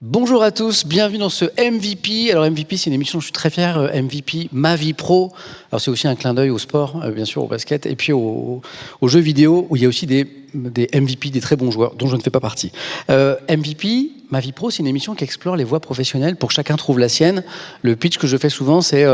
Bonjour à tous, bienvenue dans ce MVP. Alors MVP, c'est une émission dont je suis très fier, MVP, ma vie pro. Alors c'est aussi un clin d'œil au sport, bien sûr, au basket, et puis aux jeux vidéo, où il y a aussi des MVP, des très bons joueurs, dont je ne fais pas partie. MVP, ma vie pro, c'est une émission qui explore les voies professionnelles pour que chacun trouve la sienne. Le pitch que je fais souvent, c'est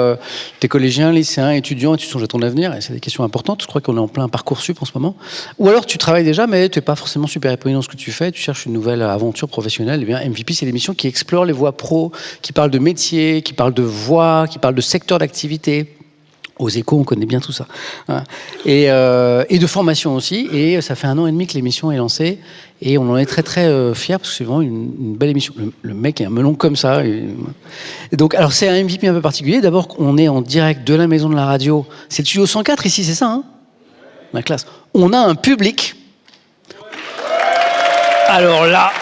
t'es collégien, lycéen, étudiant, et tu songes à ton avenir, et c'est des questions importantes. Je crois qu'on est en plein Parcoursup en ce moment. Ou alors tu travailles déjà, mais tu n'es pas forcément super épanoui dans ce que tu fais, tu cherches une nouvelle aventure professionnelle. Eh bien, MVP, c'est l'émission qui explore les voies pro, qui parle de métier, qui parle de voies, qui parle de secteur d'activité. Aux Échos, on connaît bien tout ça. Et de formation aussi. Et ça fait 1 an et demi que l'émission est lancée. Et on en est très, très fiers parce que c'est vraiment une belle émission. Le mec est un melon comme ça. Et donc, alors, c'est un MVP un peu particulier. D'abord, on est en direct de la maison de la radio. C'est le studio 104 ici, c'est ça, hein? La classe. On a un public. Alors là...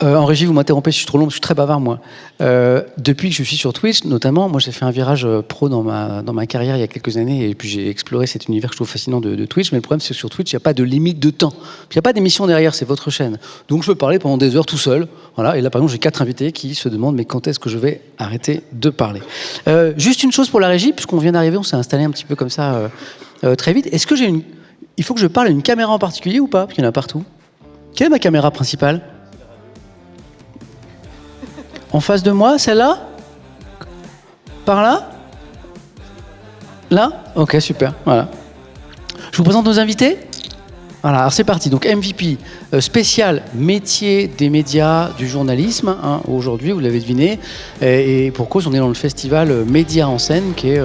en régie, vous m'interrompez, je suis trop long, je suis très bavard, moi. Depuis que je suis sur Twitch, notamment, moi j'ai fait un virage pro dans ma carrière il y a quelques années, et puis j'ai exploré cet univers que je trouve fascinant de Twitch, mais le problème c'est que sur Twitch, il n'y a pas de limite de temps. Il n'y a pas d'émission derrière, c'est votre chaîne. Donc je peux parler pendant des heures tout seul. Voilà. Et là, par exemple, j'ai 4 invités qui se demandent, mais quand est-ce que je vais arrêter de parler? Juste une chose pour la régie, puisqu'on vient d'arriver, on s'est installé un petit peu comme ça très vite. Est-ce que il faut que je parle à une caméra en particulier ou pas? Parce qu'il y en a partout. Quelle est ma caméra principale? En face de moi, celle-là? Par là? Là? Ok, super. Voilà. Je vous présente nos invités. Voilà, alors c'est parti. Donc MVP, spécial métier des médias, du journalisme. Hein, aujourd'hui, vous l'avez deviné. Et pour cause, on est dans le festival Médias en scène, qui est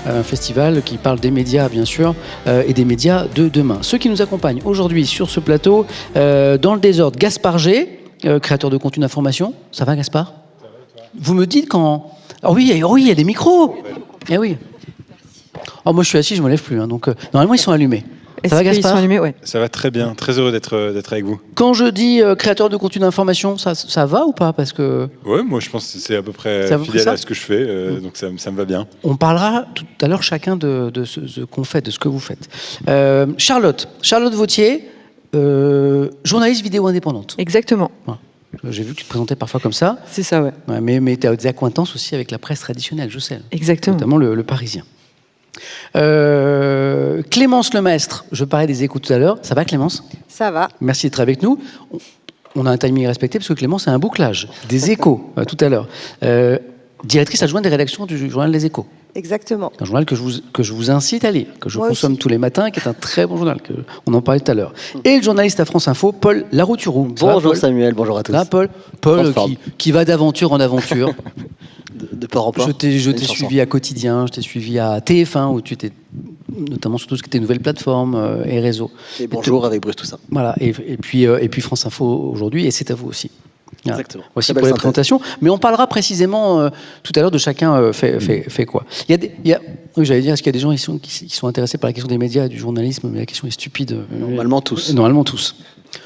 un festival qui parle des médias, bien sûr, et des médias de demain. Ceux qui nous accompagnent aujourd'hui sur ce plateau, dans le désordre, Gaspard G, créateur de contenu d'information. Ça va, Gaspard? Vous me dites quand... Oh oui, il y a des micros. Eh oui. Oh, moi, je suis assis, je ne me lève plus. Hein, donc, normalement, ils sont allumés. Ça va, Gaspard? Ils sont allumés, ouais. Ça va très bien. Très heureux d'être avec vous. Quand je dis créateur de contenu d'information, ça va ou pas? Parce que... Ouais, moi, je pense que c'est à peu près fidèle à ce que je fais. Donc, ça me va bien. On parlera tout à l'heure chacun de ce qu'on fait, de ce que vous faites. Charlotte Vautier, journaliste vidéo indépendante. Exactement. Ouais. J'ai vu que tu te présentais parfois comme ça. C'est ça, ouais. Mais tu as des accointances aussi avec la presse traditionnelle, je sais. Exactement. Notamment le Parisien. Clémence Lemaistre, je parlais des Échos tout à l'heure. Ça va, Clémence? Ça va. Merci d'être avec nous. On a un timing respecté parce que Clémence a un bouclage des Échos tout à l'heure. Directrice adjointe des rédactions du journal Les Échos. Exactement. Un journal que je vous incite à lire, que je consomme tous les matins, qui est un très bon journal, on en parlait tout à l'heure. Et le journaliste à France Info, Paul Larouturou. Bonjour Samuel, bonjour à tous. Là, Paul qui va d'aventure en aventure. de port en port. Je t'ai suivi à Quotidien, je t'ai suivi à TF1, où tu étais notamment sur tout ce qui était nouvelles plateformes et réseaux. Et bonjour avec Bruce Toussaint. Voilà, et puis France Info aujourd'hui, et c'est à vous aussi. Exactement. Voici pour les présentations. Mais on parlera précisément tout à l'heure de chacun fait quoi. Oui, j'allais dire, est-ce qu'il y a des gens qui sont intéressés par la question des médias et du journalisme? Mais la question est stupide. Normalement tous. Normalement tous.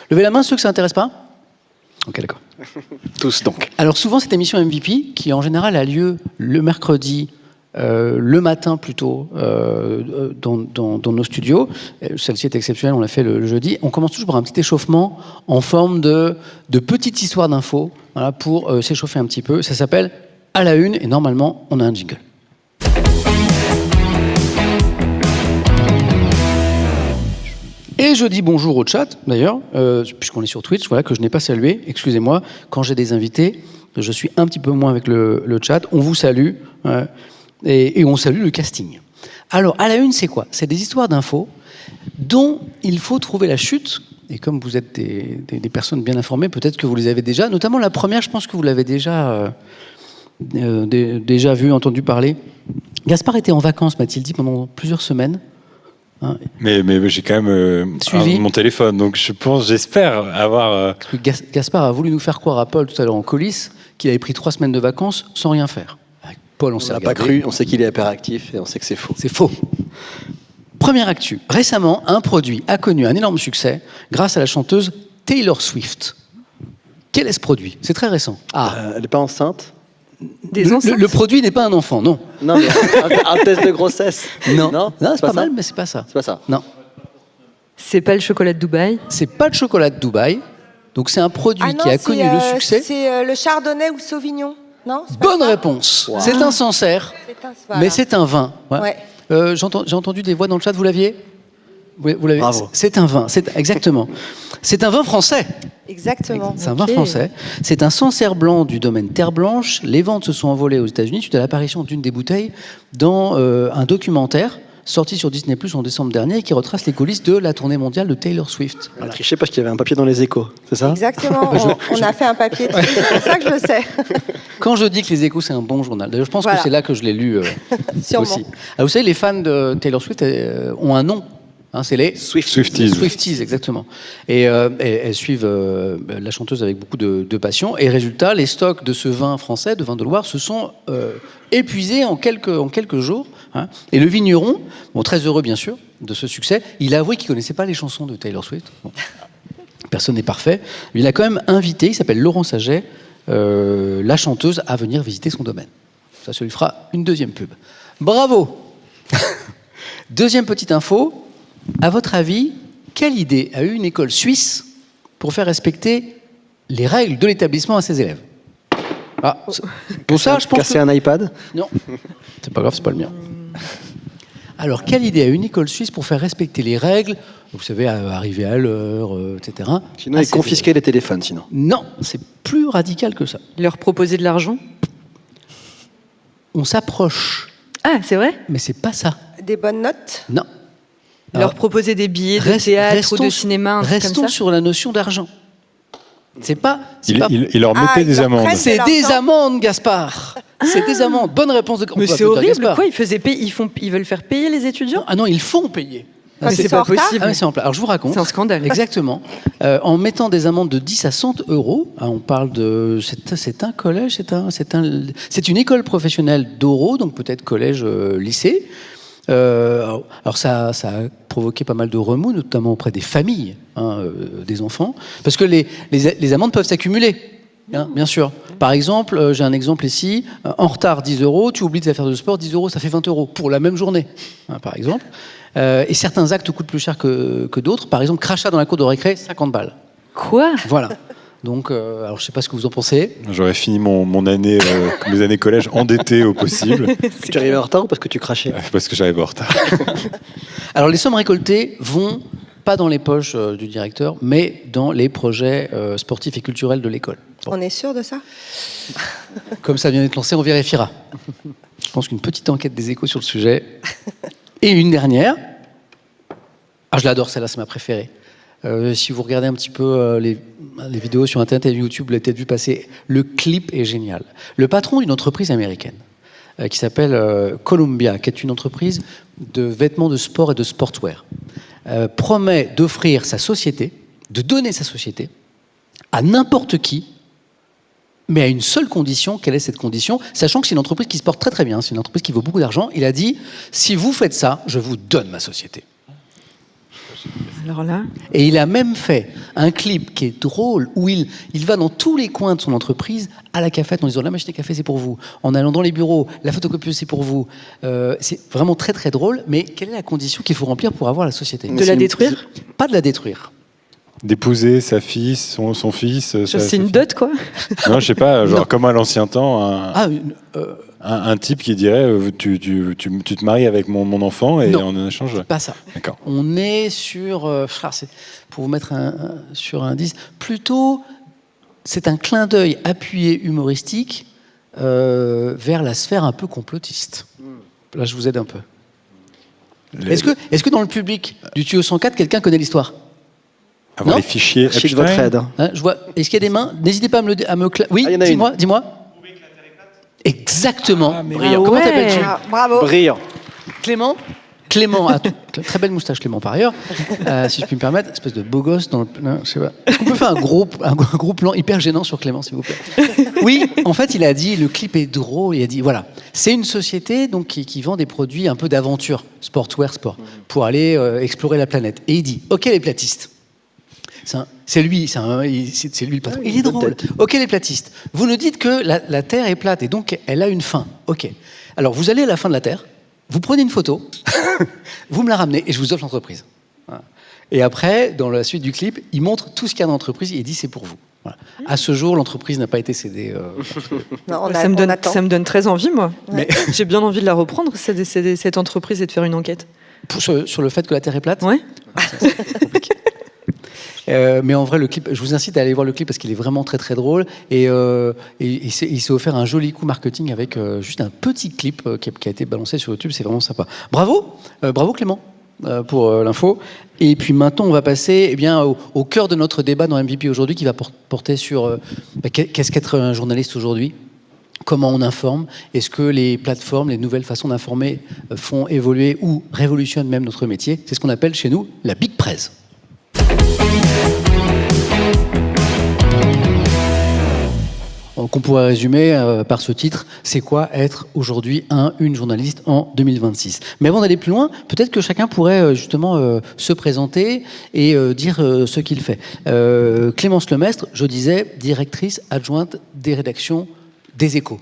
Levez la main ceux que ça n'intéresse pas. Ok, d'accord. Tous donc. Alors souvent cette émission MVP, qui en général a lieu le mercredi, le matin plutôt, dans nos studios. Celle-ci est exceptionnelle, on l'a fait le jeudi. On commence toujours par un petit échauffement en forme de petite histoire d'infos, voilà, pour s'échauffer un petit peu. Ça s'appelle À la une, et normalement, on a un jingle. Et je dis bonjour au chat, d'ailleurs, puisqu'on est sur Twitch, voilà, que je n'ai pas salué. Excusez-moi, quand j'ai des invités, je suis un petit peu moins avec le chat. On vous salue. Et on salue le casting. Alors, à la une, c'est quoi? C'est des histoires d'infos dont il faut trouver la chute. Et comme vous êtes des personnes bien informées, peut-être que vous les avez déjà. Notamment la première, je pense que vous l'avez déjà vu, entendu parler. Gaspard était en vacances, m'a-t-il dit, pendant plusieurs semaines. Hein. Mais j'ai quand même mon téléphone, donc j'espère avoir... Parce que Gaspard a voulu nous faire croire à Paul tout à l'heure en coulisses qu'il avait pris 3 semaines de vacances sans rien faire. Paul, on n'a pas cru, on sait qu'il est hyperactif et on sait que c'est faux. C'est faux. Première actu. Récemment, un produit a connu un énorme succès grâce à la chanteuse Taylor Swift. Quel est ce produit? C'est très récent. Elle n'est pas enceinte? Le produit n'est pas un enfant, non. Non, mais un test de grossesse. Non, c'est pas mal, mais c'est pas ça. C'est pas ça. Non. C'est pas le chocolat de Dubaï? C'est pas le chocolat de Dubaï. Donc c'est un produit qui a connu le succès. C'est le Chardonnay ou Sauvignon, non? Bonne réponse. Wow. C'est un Sancerre, mais c'est un vin. Ouais. J'ai entendu des voix dans le chat, vous l'aviez? Vous l'avez. Bravo. C'est un vin, exactement. C'est un vin français. Exactement. C'est un vin français. C'est un Sancerre blanc du domaine Terre Blanche. Les ventes se sont envolées aux États-Unis suite à l'apparition d'une des bouteilles dans un documentaire sorti sur Disney+ en décembre dernier, qui retrace les coulisses de la tournée mondiale de Taylor Swift. On a triché parce qu'il y avait un papier dans les Échos, c'est ça? Exactement, on a fait un papier, c'est pour ça que je le sais. Quand je dis que les Échos, c'est un bon journal, d'ailleurs je pense que c'est là que je l'ai lu aussi. Alors, vous savez, les fans de Taylor Swift ont un nom. C'est les Swifties. Swifties, exactement. Et elles suivent la chanteuse avec beaucoup de passion. Et résultat, les stocks de ce vin français, de vin de Loire, se sont épuisés en quelques jours. Et le vigneron, très heureux bien sûr de ce succès, il a avoué qu'il ne connaissait pas les chansons de Taylor Swift. Bon. Personne n'est parfait. Il a quand même invité, il s'appelle Laurent Saget, la chanteuse, à venir visiter son domaine. Ça lui fera une deuxième pub. Bravo. Deuxième petite info. À votre avis, quelle idée a eu une école suisse pour faire respecter les règles de l'établissement à ses élèves? Pour ça, je pense casser un iPad? Non, c'est pas grave, c'est pas le mien. Alors, quelle idée a eu une école suisse pour faire respecter les règles? Vous savez, arriver à l'heure, etc. Sinon, ils confisquaient les téléphones, sinon. Non, c'est plus radical que ça. Leur proposer de l'argent? On s'approche. Ah, c'est vrai? Mais c'est pas ça. Des bonnes notes? Non. Leur proposer des billets de théâtre ou de cinéma, restons sur la notion d'argent. C'est pas. Il leur mettait des amendes. C'est des amendes, Gaspard. C'est des amendes. Bonne réponse de. Mais c'est horrible. Quoi, ils veulent faire payer les étudiants? Ah non, ils font payer. Mais c'est pas possible. Ah, c'est en place. Alors je vous raconte. C'est un scandale. Exactement. En mettant des amendes de 10 à 100 euros, on parle de. C'est un collège, c'est une école professionnelle d'Oro, donc peut-être collège, lycée. Alors ça a provoqué pas mal de remous, notamment auprès des familles, des enfants, parce que les amendes peuvent s'accumuler, bien sûr. Par exemple, j'ai un exemple ici, en retard 10 euros, tu oublies tes affaires de sport, 10 euros, ça fait 20 euros pour la même journée, par exemple. Et certains actes coûtent plus cher que d'autres, par exemple, crachat dans la cour de récré, 50 balles. Quoi? Voilà. Donc, alors je sais pas ce que vous en pensez. J'aurais fini mes années collège endettées au possible. Tu arrivais en retard ou parce que tu crachais? Parce que j'arrivais en retard. Alors les sommes récoltées vont pas dans les poches du directeur, mais dans les projets sportifs et culturels de l'école. Bon. On est sûr de ça? Comme ça vient d'être lancé, on vérifiera. Je pense qu'une petite enquête des Échos sur le sujet. Et une dernière. Ah, je l'adore, celle-là, c'est ma préférée. Si vous regardez un petit peu les vidéos sur Internet et YouTube, vous l'avez peut-être vu passer. Le clip est génial. Le patron d'une entreprise américaine qui s'appelle Columbia, qui est une entreprise de vêtements de sport et de sportswear, promet d'offrir sa société, de donner sa société à n'importe qui, mais à une seule condition. Quelle est cette condition? Sachant que c'est une entreprise qui se porte très très bien, c'est une entreprise qui vaut beaucoup d'argent. Il a dit, si vous faites ça, je vous donne ma société. Alors là... Et il a même fait un clip qui est drôle, où il va dans tous les coins de son entreprise, à la cafette, en disant la machine à café c'est pour vous, en allant dans les bureaux, la photocopieuse c'est pour vous. C'est vraiment très très drôle, mais quelle est la condition qu'il faut remplir pour avoir la société? De la détruire? Pas de la détruire. D'épouser sa fille, son fils. C'est une dot, quoi? Non, je sais pas, genre comme à l'ancien temps, un type qui dirait tu te maries avec mon enfant et non, en échange. C'est pas ça. D'accord. On est sur, pour vous mettre sur un 10, plutôt, c'est un clin d'œil appuyé humoristique vers la sphère un peu complotiste. Là, je vous aide un peu. Est-ce que dans le public du Tuyau 104, quelqu'un connaît l'histoire? Avoir les fichiers Epstein. Votre aide. Je vois. Est-ce qu'il y a des mains? N'hésitez pas à me Oui, dis-moi. Exactement. Brillant. Comment t'appelles-tu? Bravo. Brillant. Clément a très belle moustache, Clément, par ailleurs. Si je puis me permettre, espèce de beau gosse dans le... Non, je sais pas. Est-ce qu'on peut faire un gros plan hyper gênant sur Clément, s'il vous plaît? Oui, en fait, il a dit, le clip est drôle, il a dit, voilà, c'est une société donc, qui vend des produits un peu d'aventure, sportswear, sport, pour aller explorer la planète. Et il dit, ok les platistes, c'est lui le patron. Il est drôle. Ok les platistes, vous nous dites que la Terre est plate et donc elle a une fin. Ok. Alors vous allez à la fin de la Terre, vous prenez une photo, vous me la ramenez et je vous offre l'entreprise. Voilà. Et après, dans la suite du clip, il montre tout ce qu'il y a dans l'entreprise et il dit c'est pour vous. Voilà. À ce jour, l'entreprise n'a pas été cédée. Non, ça me donne très envie, moi. Ouais. J'ai bien envie de la reprendre, cette entreprise, et de faire une enquête. Sur le fait que la Terre est plate ? Ouais. C'est compliqué. Mais en vrai, le clip, je vous incite à aller voir le clip parce qu'il est vraiment très très drôle et il s'est offert un joli coup marketing avec juste un petit clip qui a été balancé sur YouTube. C'est vraiment sympa. Bravo Clément pour l'info. Et puis maintenant, on va passer au cœur de notre débat dans MVP aujourd'hui qui va porter sur qu'est-ce qu'être un journaliste aujourd'hui ? Comment on informe ? Est-ce que les plateformes, les nouvelles façons d'informer font évoluer ou révolutionnent même notre métier ? C'est ce qu'on appelle chez nous la big presse. Qu'on pourrait résumer par ce titre, c'est quoi être aujourd'hui une journaliste en 2026 ? Mais avant d'aller plus loin, peut-être que chacun pourrait justement se présenter et dire ce qu'il fait. Clémence Lemestre, je disais, directrice adjointe des rédactions des Échos.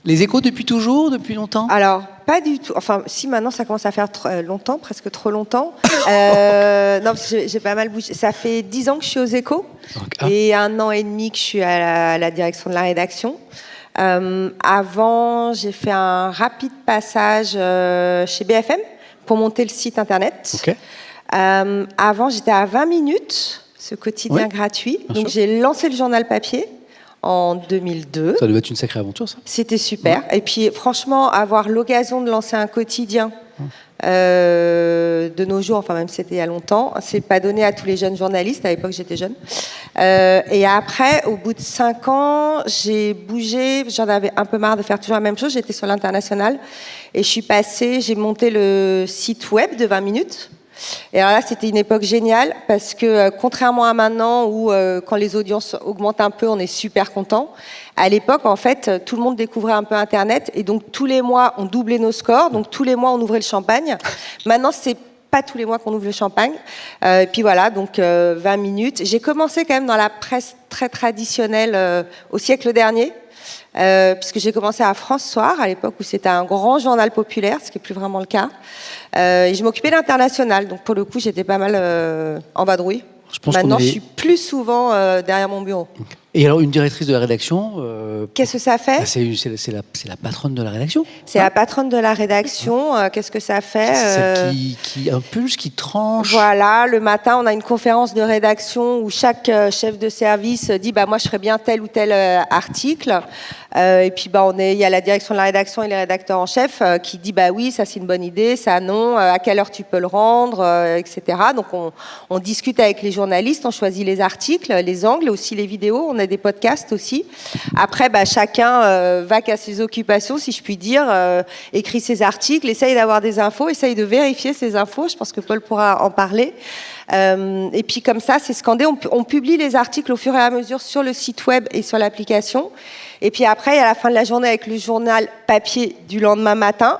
Les Échos depuis toujours, depuis longtemps ? Alors, pas du tout. Enfin, si, maintenant, ça commence à faire longtemps, presque trop longtemps. Non, parce que j'ai pas mal bougé. Ça fait 10 ans que je suis aux Échos et 1 an et demi que je suis à la direction de la rédaction. Avant, j'ai fait un rapide passage chez BFM pour monter le site Internet. Okay. Avant, j'étais à 20 minutes, ce quotidien gratuit. Donc, j'ai lancé le journal papier en 2002. Ça devait être une sacrée aventure, ça. C'était super. Et puis, franchement, avoir l'occasion de lancer un quotidien de nos jours, enfin même si c'était il y a longtemps, c'est pas donné à tous les jeunes journalistes. À l'époque, j'étais jeune. Et après, au bout de 5 ans, j'ai bougé. J'en avais un peu marre de faire toujours la même chose. J'étais sur l'international et j'ai monté le site web de 20 minutes. Et alors là, c'était une époque géniale parce que contrairement à maintenant où quand les audiences augmentent un peu, on est super content. À l'époque, en fait, tout le monde découvrait un peu Internet et donc tous les mois, on doublait nos scores. Donc tous les mois, on ouvrait le champagne. Maintenant, c'est pas tous les mois qu'on ouvre le champagne. Et puis voilà, donc 20 minutes. J'ai commencé quand même dans la presse très traditionnelle au siècle dernier. Puisque j'ai commencé à France Soir, à l'époque où c'était un grand journal populaire, ce qui n'est plus vraiment le cas. Et je m'occupais de l'international, donc pour le coup, j'étais pas mal en vadrouille. Maintenant, je suis plus souvent derrière mon bureau. Et alors, une directrice de la rédaction qu'est-ce que ça fait ? C'est la patronne de la rédaction. C'est la patronne de la rédaction. Qu'est-ce que ça fait ? C'est celle qui impulse, qui tranche. Voilà, le matin, on a une conférence de rédaction où chaque chef de service dit moi, je ferais bien tel ou tel article. Et puis, il y a la direction de la rédaction et les rédacteurs en chef qui dit oui, ça c'est une bonne idée, ça non, à quelle heure tu peux le rendre, etc. Donc, on discute avec les journalistes, on choisit les articles, les angles, aussi les vidéos. On a des podcasts aussi. Après, chacun va qu'à ses occupations, si je puis dire, écrit ses articles, essaye d'avoir des infos, essaye de vérifier ses infos. Je pense que Paul pourra en parler. Et puis comme ça, c'est scandé. On publie les articles au fur et à mesure sur le site web et sur l'application. Et puis après, à la fin de la journée, avec le journal papier du lendemain matin,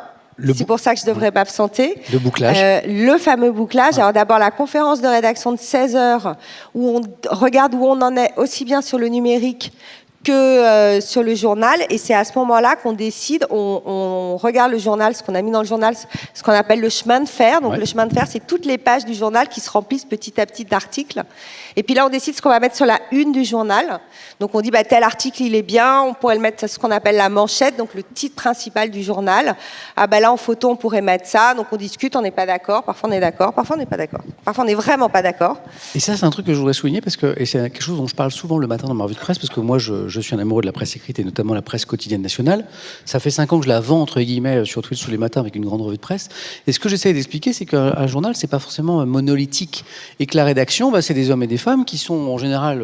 c'est pour ça que je ne devrais pas m'absenter. Le bouclage. Le fameux bouclage. Alors d'abord, la conférence de rédaction de 16 heures, où on regarde où on en est, aussi bien sur le numérique que sur le journal. Et c'est à ce moment-là qu'on décide, on regarde le journal, ce qu'on a mis dans le journal, ce qu'on appelle le chemin de fer. Donc le chemin de fer, c'est toutes les pages du journal qui se remplissent petit à petit d'articles. Et puis là, on décide ce qu'on va mettre sur la une du journal. Donc on dit, tel article, il est bien, on pourrait le mettre ce qu'on appelle la manchette, donc le titre principal du journal. Là, en photo, on pourrait mettre ça. Donc on discute, on n'est pas d'accord. Parfois, on est d'accord, parfois, on n'est pas d'accord. Parfois, on n'est vraiment pas d'accord. Et ça, c'est un truc que je voudrais souligner, et c'est quelque chose dont je parle souvent le matin dans ma revue de presse, parce que moi, je suis un amoureux de la presse écrite, et notamment la presse quotidienne nationale. Ça fait 5 ans que je la vends, entre guillemets, sur Twitch tous les matins avec une grande revue de presse. Et ce que j'essaie d'expliquer, c'est qu'un journal, c'est pas forcément monolithique. Et que la rédaction, c'est des hommes et des femmes qui sont, en général,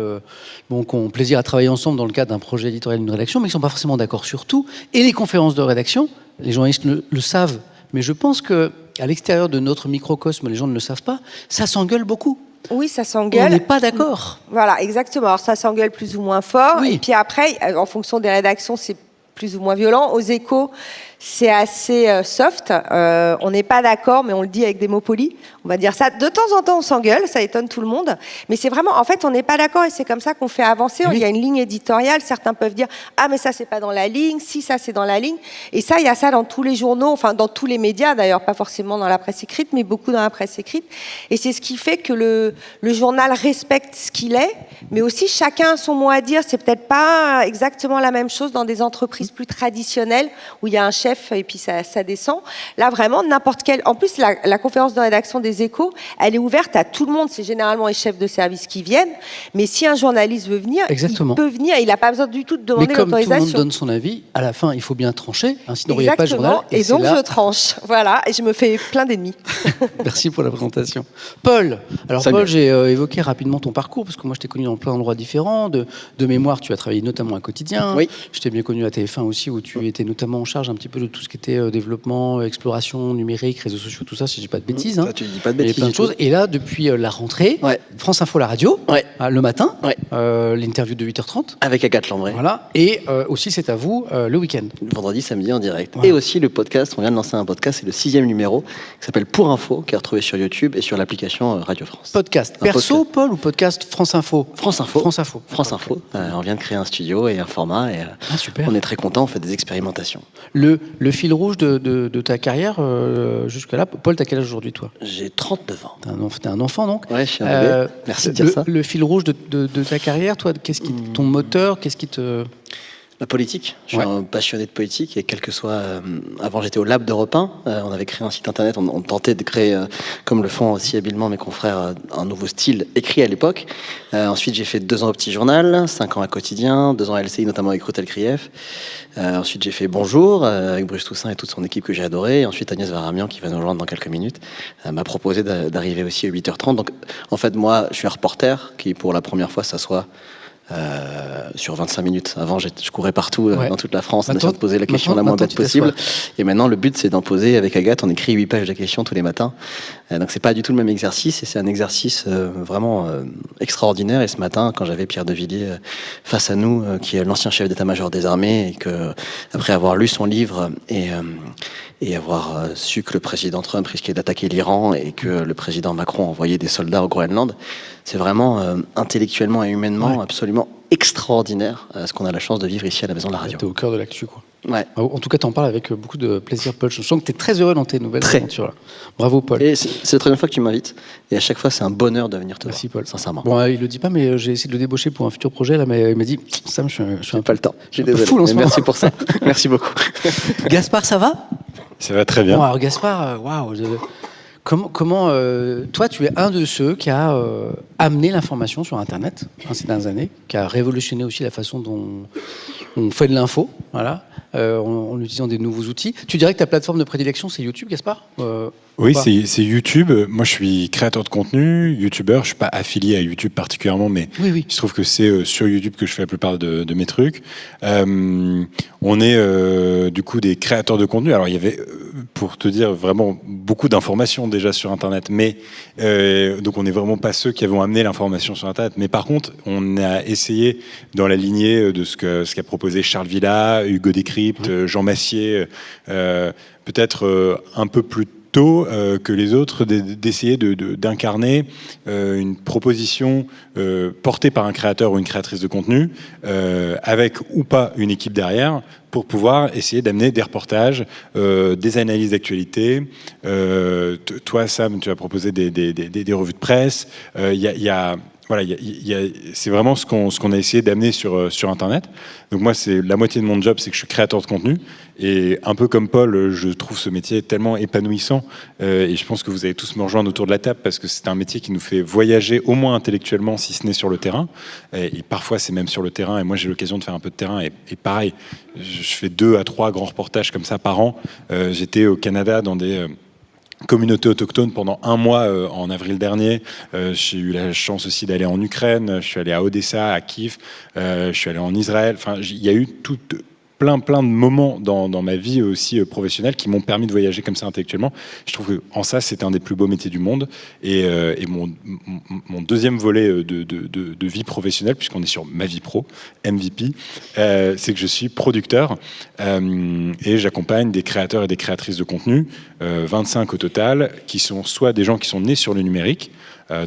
qui ont plaisir à travailler ensemble dans le cadre d'un projet éditorial d'une rédaction, mais qui ne sont pas forcément d'accord sur tout. Et les conférences de rédaction, les journalistes le savent, mais je pense qu'à l'extérieur de notre microcosme, les gens ne le savent pas, ça s'engueule beaucoup. Oui, ça s'engueule. On n'est pas d'accord. Voilà, exactement. Alors ça s'engueule plus ou moins fort. Oui. Et puis après, en fonction des rédactions, c'est plus ou moins violent. Aux Échos, c'est assez soft. On n'est pas d'accord, mais on le dit avec des mots polis. On va dire ça. De temps en temps, on s'engueule, ça étonne tout le monde. Mais c'est vraiment, en fait, on n'est pas d'accord et c'est comme ça qu'on fait avancer. Oui. Il y a une ligne éditoriale. Certains peuvent dire, ah, mais ça, c'est pas dans la ligne. Si, ça, c'est dans la ligne. Et ça, il y a ça dans tous les journaux, enfin, dans tous les médias, d'ailleurs, pas forcément dans la presse écrite, mais beaucoup dans la presse écrite. Et c'est ce qui fait que le journal respecte ce qu'il est, mais aussi chacun a son mot à dire. C'est peut-être pas exactement la même chose dans des entreprises plus traditionnelles où il y a un chef et puis ça descend. Là, vraiment, n'importe quel... En plus, la conférence de rédaction des Échos, elle est ouverte à tout le monde. C'est généralement les chefs de service qui viennent. Mais si un journaliste veut venir, Exactement. Il peut venir. Il n'a pas besoin du tout de demander l'autorisation. Mais comme tout le monde donne son avis, à la fin, il faut bien trancher. Hein, sinon, il n'y a pas de journal. Et donc, je tranche. Voilà. Et je me fais plein d'ennemis. Merci pour la présentation. Paul. Alors, Salut. Paul, j'ai évoqué rapidement ton parcours parce que moi, je t'ai connu dans plein d'endroits différents. De mémoire, tu as travaillé notamment à Quotidien. Oui. Je t'ai bien connu à TF1 aussi, où tu étais notamment en charge un petit peu de tout ce qui était développement, exploration numérique, réseaux sociaux, tout ça, si je dis pas de bêtises. Ça, tu dis pas de bêtises. Il y a plein de choses. Et là, depuis la rentrée, France Info, la radio, le matin, l'interview de 8h30. Avec Agathe Lambray. Voilà. Et aussi, c'est à vous, le week-end. Vendredi, samedi en direct. Et aussi le podcast, on vient de lancer un podcast, c'est le 6e numéro, qui s'appelle Pour Info, qui est retrouvé sur YouTube et sur l'application Radio France. Podcast. Perso, podcast. Paul, ou podcast France Info? France Info. France Info. France Info. On vient de créer un studio et un format et super. On est très contents, on fait des expérimentations. Le fil rouge de ta carrière jusque-là, Paul, t'as quel âge aujourd'hui, toi? J'ai 39 ans. T'es un enfant, donc? Ouais, je suis un bébé. Merci de dire ça. Le fil rouge de ta carrière, toi, ton moteur, qu'est-ce qui te... La politique. Je suis un passionné de politique et quel que soit... avant, j'étais au Lab d'Europe 1. On avait créé un site internet. On tentait de créer, comme le font aussi habilement mes confrères, un nouveau style écrit à l'époque. Ensuite, j'ai fait 2 ans au Petit Journal, 5 ans à Quotidien, 2 ans à LCI, notamment avec Ruth Elkrief. Ensuite, j'ai fait Bonjour avec Bruce Toussaint et toute son équipe que j'ai adorée. Et ensuite, Agnès Varamian, qui va nous rejoindre dans quelques minutes, m'a proposé d'arriver aussi à 8h30. Donc, en fait, moi, je suis un reporter qui, pour la première fois, s'assoit sur 25 minutes. Avant, je courais partout dans toute la France en essayant de poser la question la moins bête possible. Et maintenant, le but, c'est d'en poser avec Agathe. On écrit 8 pages de questions tous les matins. Donc, c'est pas du tout le même exercice. Et c'est un exercice vraiment extraordinaire. Et ce matin, quand j'avais Pierre de Villiers face à nous, qui est l'ancien chef d'état-major des armées, et que, après avoir lu son livre et avoir su que le président Trump risquait d'attaquer l'Iran et que le président Macron envoyait des soldats au Groenland, c'est vraiment intellectuellement et humainement absolument extraordinaire ce qu'on a la chance de vivre ici à la Maison de la Radio. T'es au cœur de l'actu, quoi. Ouais. En tout cas, t'en parles avec beaucoup de plaisir, Paul. Je sens que t'es très heureux dans tes nouvelles aventures. Bravo, Paul. Et c'est la première fois que tu m'invites. Et à chaque fois, c'est un bonheur de venir te voir. Merci, Paul. Sincèrement. Bon, il le dit pas, mais j'ai essayé de le débaucher pour un futur projet, là, mais il m'a dit, Sam, je suis pas le temps. J'ai désolé. Fou en ce moment. Merci pour ça. Merci beaucoup. Gaspard, ça va? Ça va très bien. Bon, alors, Gaspard, waouh. Comment toi, tu es un de ceux qui a amené l'information sur Internet ces dernières années, qui a révolutionné aussi la façon dont on fait de l'info, voilà, en utilisant des nouveaux outils. Tu dirais que ta plateforme de prédilection, c'est YouTube, Gaspard? Oui, c'est YouTube. Moi, je suis créateur de contenu, YouTubeur. Je suis pas affilié à YouTube particulièrement, mais il se trouve que c'est sur YouTube que je fais la plupart de mes trucs. On est du coup des créateurs de contenu. Alors, il y avait, pour te dire, vraiment beaucoup d'informations déjà sur Internet, mais donc on n'est vraiment pas ceux qui avons amené l'information sur Internet. Mais par contre, on a essayé dans la lignée de ce qu'a proposé Charles Villa, Hugo Décrypte, Jean Massier, peut-être un peu plus que les autres, d'essayer d'incarner une proposition portée par un créateur ou une créatrice de contenu, avec ou pas une équipe derrière, pour pouvoir essayer d'amener des reportages, des analyses d'actualité. Toi, Sam, tu as proposé des revues de presse. C'est vraiment ce qu'on a essayé d'amener sur Internet. Donc moi, c'est la moitié de mon job, c'est que je suis créateur de contenu. Et un peu comme Paul, je trouve ce métier tellement épanouissant. Et je pense que vous allez tous me rejoindre autour de la table parce que c'est un métier qui nous fait voyager au moins intellectuellement, si ce n'est sur le terrain. Et parfois, c'est même sur le terrain. Et moi, j'ai l'occasion de faire un peu de terrain. Et pareil, je fais 2 à 3 grands reportages comme ça par an. J'étais au Canada dans des... communauté autochtone pendant 1 mois en avril dernier. J'ai eu la chance aussi d'aller en Ukraine. Je suis allé à Odessa, à Kiev. Je suis allé en Israël. Enfin, il y a eu plein de moments dans ma vie aussi professionnelle qui m'ont permis de voyager comme ça intellectuellement. Je trouve que en ça, c'est un des plus beaux métiers du monde. Et mon deuxième volet de vie professionnelle, puisqu'on est sur ma vie pro, MVP, c'est que je suis producteur et j'accompagne des créateurs et des créatrices de contenu, 25 au total, qui sont soit des gens qui sont nés sur le numérique.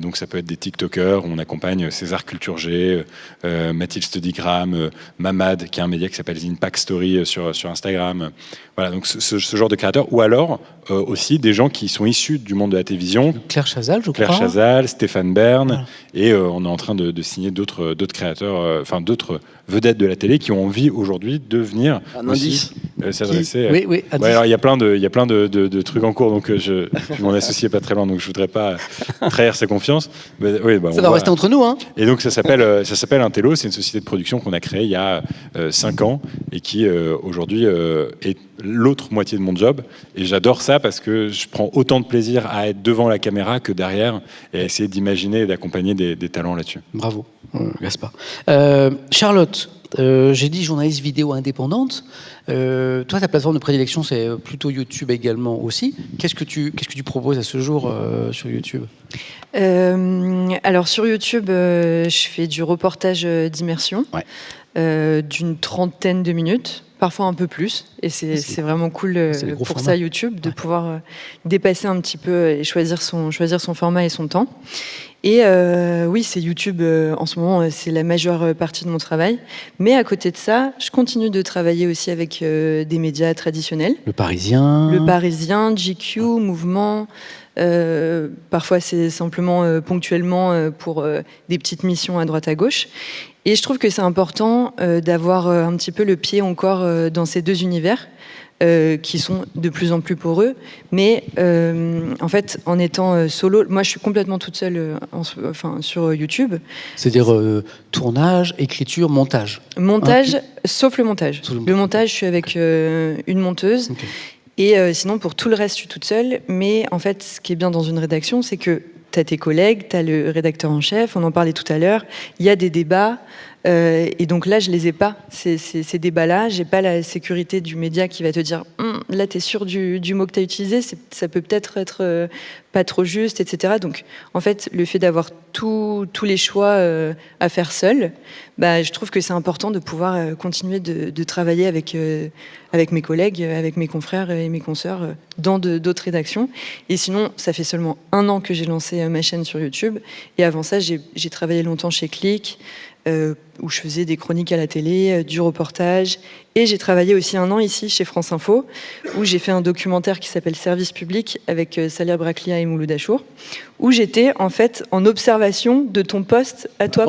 Donc ça peut être des TikTokers, on accompagne César Culture G, Mathilde Studygram, Mamad, qui a un média qui s'appelle The Impact Story sur Instagram. Voilà, donc ce genre de créateurs. Ou alors aussi des gens qui sont issus du monde de la télévision. Claire Chazal, je crois. Claire Chazal, Stéphane Bern. Voilà. Et on est en train de signer d'autres créateurs, d'autres vedettes de la télé qui ont envie aujourd'hui de venir s'adresser. Oui, alors il y a plein de trucs en cours, donc je m'en associais pas très loin, donc je voudrais pas trahir sa confiance. Mais, oui, ça va rester entre nous, hein. Et donc ça s'appelle Intello, c'est une société de production qu'on a créée il y a 5 ans et qui aujourd'hui est l'autre moitié de mon job. Et j'adore ça parce que je prends autant de plaisir à être devant la caméra que derrière et à essayer d'imaginer et d'accompagner des talents là-dessus. Bravo, Gaspard. Charlotte, j'ai dit journaliste vidéo indépendante. Toi, ta plateforme de prédilection, c'est plutôt YouTube également aussi. Qu'est-ce que tu proposes à ce jour sur YouTube ? Alors sur YouTube, je fais du reportage d'immersion d'une 30aine de minutes, parfois un peu plus. Et c'est vraiment cool pour ça, YouTube, de pouvoir dépasser un petit peu et choisir son format et son temps. Et oui, c'est YouTube en ce moment, c'est la majeure partie de mon travail. Mais à côté de ça, je continue de travailler aussi avec des médias traditionnels. Le Parisien, GQ, Mouvement. Parfois, c'est simplement ponctuellement pour des petites missions à droite à gauche. Et je trouve que c'est important d'avoir un petit peu le pied encore dans ces deux univers. Qui sont de plus en plus poreux, mais en fait, en étant solo, moi je suis complètement toute seule sur YouTube. C'est-à-dire tournage, écriture, montage. Montage, sauf le montage. Le montage, je suis avec une monteuse. Okay. Et sinon, pour tout le reste, je suis toute seule. Mais en fait, ce qui est bien dans une rédaction, c'est que tu as tes collègues, tu as le rédacteur en chef, on en parlait tout à l'heure, il y a des débats. Et donc là, je les ai pas, ces débats-là. J'ai pas la sécurité du média qui va te dire là, tu es sûr du mot que tu as utilisé, ça peut peut-être être pas trop juste, etc. Donc, en fait, le fait d'avoir tous les choix à faire seul, je trouve que c'est important de pouvoir continuer de travailler avec mes collègues, avec mes confrères et mes consoeurs dans d'autres rédactions. Et sinon, ça fait seulement 1 an que j'ai lancé ma chaîne sur YouTube. Et avant ça, j'ai travaillé longtemps chez Click, où je faisais des chroniques à la télé, du reportage. Et j'ai travaillé aussi 1 an ici, chez France Info, où j'ai fait un documentaire qui s'appelle Service public avec Salia Braclia et Mouloud Achour, où j'étais en fait en observation de ton poste à toi.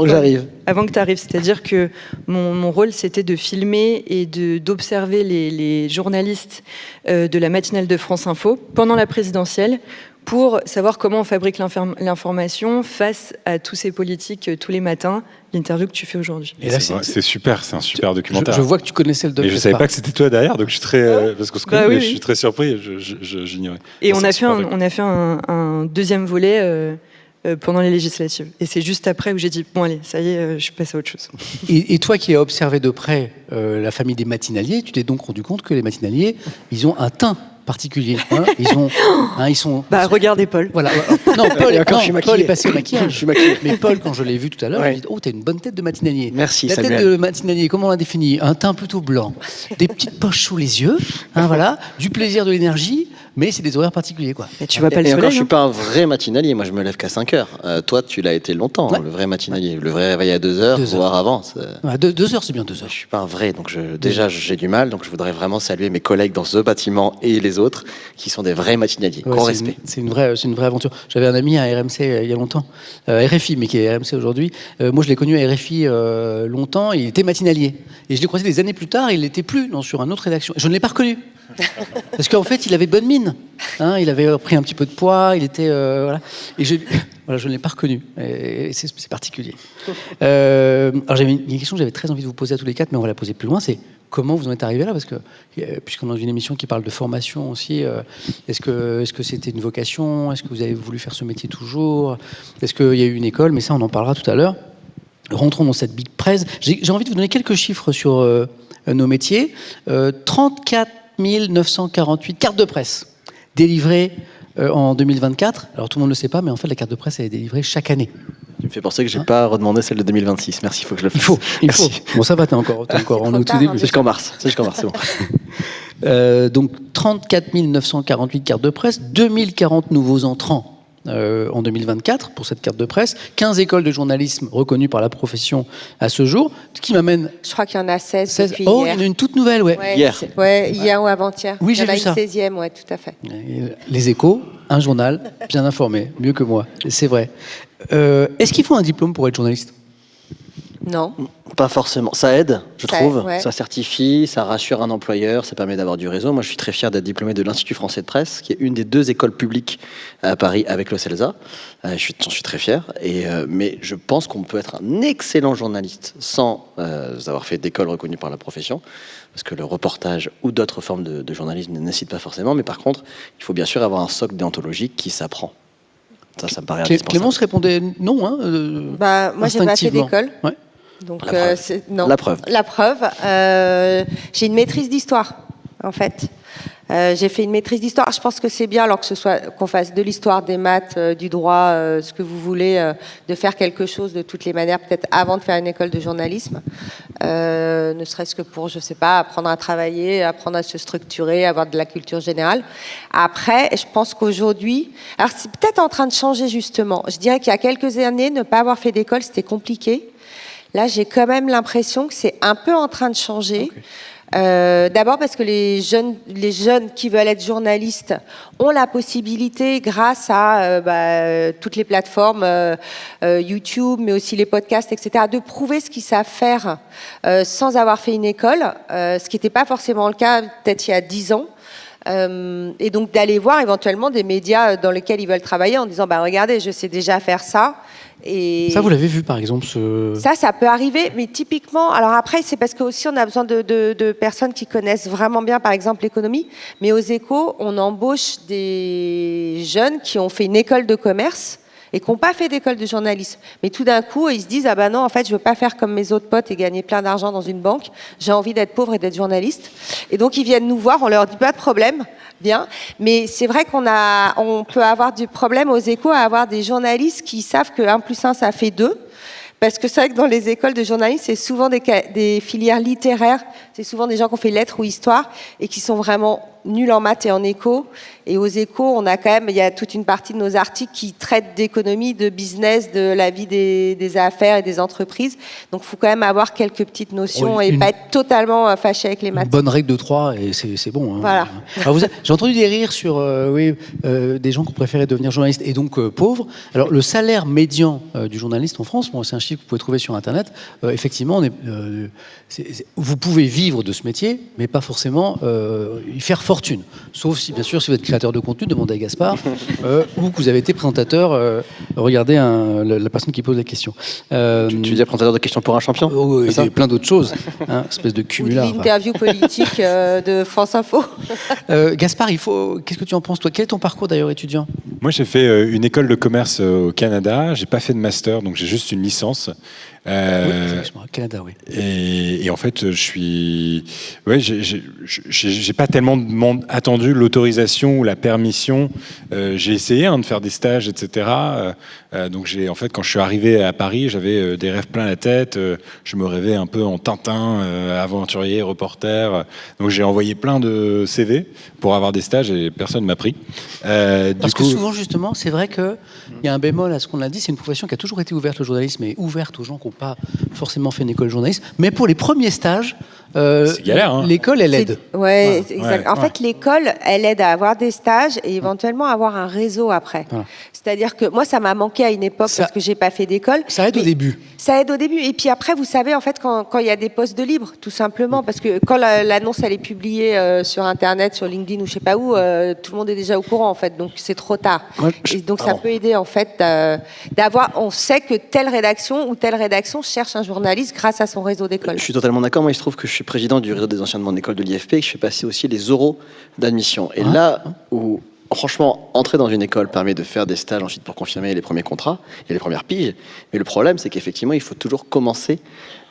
Avant que tu arrives. C'est-à-dire que mon rôle, c'était de filmer et d'observer les journalistes de la matinale de France Info pendant la présidentielle, pour savoir comment on fabrique l'information face à tous ces politiques tous les matins, l'interview que tu fais aujourd'hui. Et là, c'est super, c'est un super documentaire. Je vois que tu connaissais le documentaire. Mais je savais pas que c'était toi derrière, donc je suis très, parce qu'on se connaît, mais je suis très surpris, j'ignorais. Et on a fait un deuxième volet pendant les législatives. Et c'est juste après où j'ai dit, bon allez, ça y est, je passe à autre chose. Et toi qui as observé de près la famille des matinaliers, tu t'es donc rendu compte que les matinaliers, ils ont un teint particulier. Ils sont. Regardez Paul. Voilà. Non, Paul est passé au maquillage. Je suis maquillé. Mais Paul, quand je l'ai vu tout à l'heure, j'ai dit t'as une bonne tête de matinalier. Merci. La tête de matinalier, comment on l'a défini ? Un teint plutôt blanc, des petites poches sous les yeux, voilà, du plaisir, de l'énergie, mais c'est des horaires particuliers, quoi. Et tu vas pas le soleil. Encore, je suis pas un vrai matinalier. Moi, je me lève qu'à 5 heures. Toi, tu l'as été longtemps, le vrai matinalier. Le vrai réveil à 2 heures, voire avant. 2 heures, c'est bien 2 heures. Je suis pas un vrai, donc déjà j'ai du mal. Donc je voudrais vraiment saluer mes collègues dans ce bâtiment et les autres qui sont des vrais matinaliers. Grand respect. C'est une vraie aventure. J'avais un ami à RMC il y a longtemps, RFI, mais qui est RMC aujourd'hui. Moi, je l'ai connu à RFI longtemps. Il était matinalier. Et je l'ai croisé des années plus tard. Il n'était plus sur une autre rédaction. Je ne l'ai pas reconnu. Parce qu'en fait, il avait bonne mine. Il avait pris un petit peu de poids. Il était voilà. Et je ne l'ai pas reconnu. Et c'est particulier. Alors j'avais une question que j'avais très envie de vous poser à tous les quatre, mais on va la poser plus loin. C'est comment vous en êtes arrivé là ? Parce que puisqu'on est dans une émission qui parle de formation aussi, est-ce que c'était une vocation ? Est-ce que vous avez voulu faire ce métier toujours ? Est-ce qu'il y a eu une école ? Mais ça, on en parlera tout à l'heure. rentrons dans cette big presse. J'ai envie de vous donner quelques chiffres sur nos métiers. 34 948 cartes de presse délivrées en 2024. Alors tout le monde ne le sait pas, mais en fait la carte de presse elle est délivrée chaque année. Tu me fais penser que je n'ai pas redemandé celle de 2026. Merci, il faut que je le fasse. Il faut. Bon, ça va, t'es encore en au tout début. C'est jusqu'en mars, c'est bon. Donc 34 948 cartes de presse, 2040 nouveaux entrants en 2024 pour cette carte de presse, 15 écoles de journalisme reconnues par la profession à ce jour, ce qui m'amène... Je crois qu'il y en a 16 depuis Oh, hier. il y en a une toute nouvelle, ouais. Hier. Hier ou avant-hier. Oui, j'ai vu ça. Il y en a une 16e, ouais, tout à fait. Les Échos, un journal bien informé, mieux que moi, c'est vrai. Est-ce qu'il faut un diplôme pour être journaliste ? Non. Pas forcément. Ça aide, je trouve. Ouais. Ça certifie, ça rassure un employeur, ça permet d'avoir du réseau. Moi, je suis très fier d'être diplômé de l'Institut français de presse, qui est une des 2 écoles publiques à Paris avec le CELSA. J'en suis très fier. Mais je pense qu'on peut être un excellent journaliste sans avoir fait d'école reconnue par la profession, parce que le reportage ou d'autres formes de journalisme ne nécessitent pas forcément. Mais par contre, il faut bien sûr avoir un socle déontologique qui s'apprend. Ça me paraît indispensable. Clémence répondait non. Moi, j'ai pas fait d'école. Ouais. Donc, non. La preuve. J'ai une maîtrise d'histoire, en fait. J'ai fait une maîtrise d'histoire. Je pense que c'est bien, alors que ce soit qu'on fasse de l'histoire, des maths, du droit, ce que vous voulez, de faire quelque chose de toutes les manières, peut-être avant de faire une école de journalisme, ne serait-ce que pour, je sais pas, apprendre à travailler, apprendre à se structurer, avoir de la culture générale. Après, je pense qu'aujourd'hui, alors c'est peut-être en train de changer justement. Je dirais qu'il y a quelques années, ne pas avoir fait d'école, c'était compliqué. Là, j'ai quand même l'impression que c'est un peu en train de changer. Okay. D'abord parce que les jeunes qui veulent être journalistes ont la possibilité, grâce à toutes les plateformes, YouTube, mais aussi les podcasts, etc., de prouver ce qu'ils savent faire sans avoir fait une école, ce qui n'était pas forcément le cas peut-être il y a 10 ans. Et donc d'aller voir éventuellement des médias dans lesquels ils veulent travailler en disant regardez, je sais déjà faire ça. Et ça, vous l'avez vu, par exemple Ça peut arriver, mais typiquement... Alors après, c'est parce qu'aussi, on a besoin de personnes qui connaissent vraiment bien, par exemple, l'économie. Mais aux Échos, on embauche des jeunes qui ont fait une école de commerce et qui n'ont pas fait d'école de journalisme. Mais tout d'un coup, ils se disent « Ah ben non, en fait, je ne veux pas faire comme mes autres potes et gagner plein d'argent dans une banque. J'ai envie d'être pauvre et d'être journaliste. » Et donc, ils viennent nous voir, on leur dit « Pas de problème, bien. » Mais c'est vrai on peut avoir du problème aux Échos à avoir des journalistes qui savent que 1 + 1, ça fait 2. Parce que c'est vrai que dans les écoles de journalisme, c'est souvent des filières littéraires. C'est souvent des gens qui ont fait lettres ou histoire et qui sont vraiment nuls en maths et en éco. Et aux Échos, il y a toute une partie de nos articles qui traitent d'économie, de business, de la vie des affaires et des entreprises. Donc, il faut quand même avoir quelques petites notions et pas être totalement fâché avec les maths. Une bonne règle de 3 et c'est bon. Hein. Voilà. Alors, j'ai entendu des rires sur des gens qui ont préféré devenir journalistes et donc pauvres. Alors, le salaire médian du journaliste en France, c'est un chiffre que vous pouvez trouver sur Internet. Effectivement, vous pouvez vivre de ce métier, mais pas forcément y faire fortune. Sauf si, bien sûr, si vous êtes créateur de contenu, demandez à Gaspard, ou que vous avez été présentateur, regardez la personne qui pose la question. Tu veux dire présentateur de questions pour un champion? Et plein d'autres choses, espèce de cumulat. Ou l'interview politique de France Info. Gaspard, qu'est-ce que tu en penses, toi? Quel est ton parcours d'ailleurs étudiant? Moi, j'ai fait une école de commerce au Canada. J'ai pas fait de master, donc j'ai juste une licence. Canada, oui. Et en fait, j'ai pas tellement attendu l'autorisation ou la permission. J'ai essayé de faire des stages, etc. Donc quand je suis arrivé à Paris, j'avais des rêves plein la tête. Je me rêvais un peu en Tintin, aventurier, reporter. Donc j'ai envoyé plein de CV pour avoir des stages et personne m'a pris. Parce que souvent, justement, c'est vrai qu'il y a un bémol à ce qu'on a dit. C'est une profession qui a toujours été ouverte, le journalisme, et ouverte aux gens qui n'ont pas forcément fait une école de journalisme. Mais pour les premiers stages, c'est galère, hein. L'école, elle aide. Ouais, exact. En fait, l'école, elle aide à avoir des stages et éventuellement à avoir un réseau après. Voilà. C'est-à-dire que moi, ça m'a manqué à une époque parce que j'ai pas fait d'école. Ça aide au début. Ça aide au début. Et puis après, vous savez, en fait, quand il y a des postes de libre, tout simplement, parce que quand l'annonce, elle est publiée sur Internet, sur LinkedIn ou je sais pas où, tout le monde est déjà au courant, en fait. Donc, c'est trop tard. Et donc, ça peut aider, en fait, on sait que telle rédaction ou telle rédaction cherche un journaliste grâce à son réseau d'école. Je suis totalement d'accord. Moi, il se trouve que je suis président du réseau des anciens de mon école de l'IFP et que je fais passer aussi les oraux d'admission. Et là où franchement, entrer dans une école permet de faire des stages ensuite pour confirmer les premiers contrats et les premières piges. Mais le problème, c'est qu'effectivement, il faut toujours commencer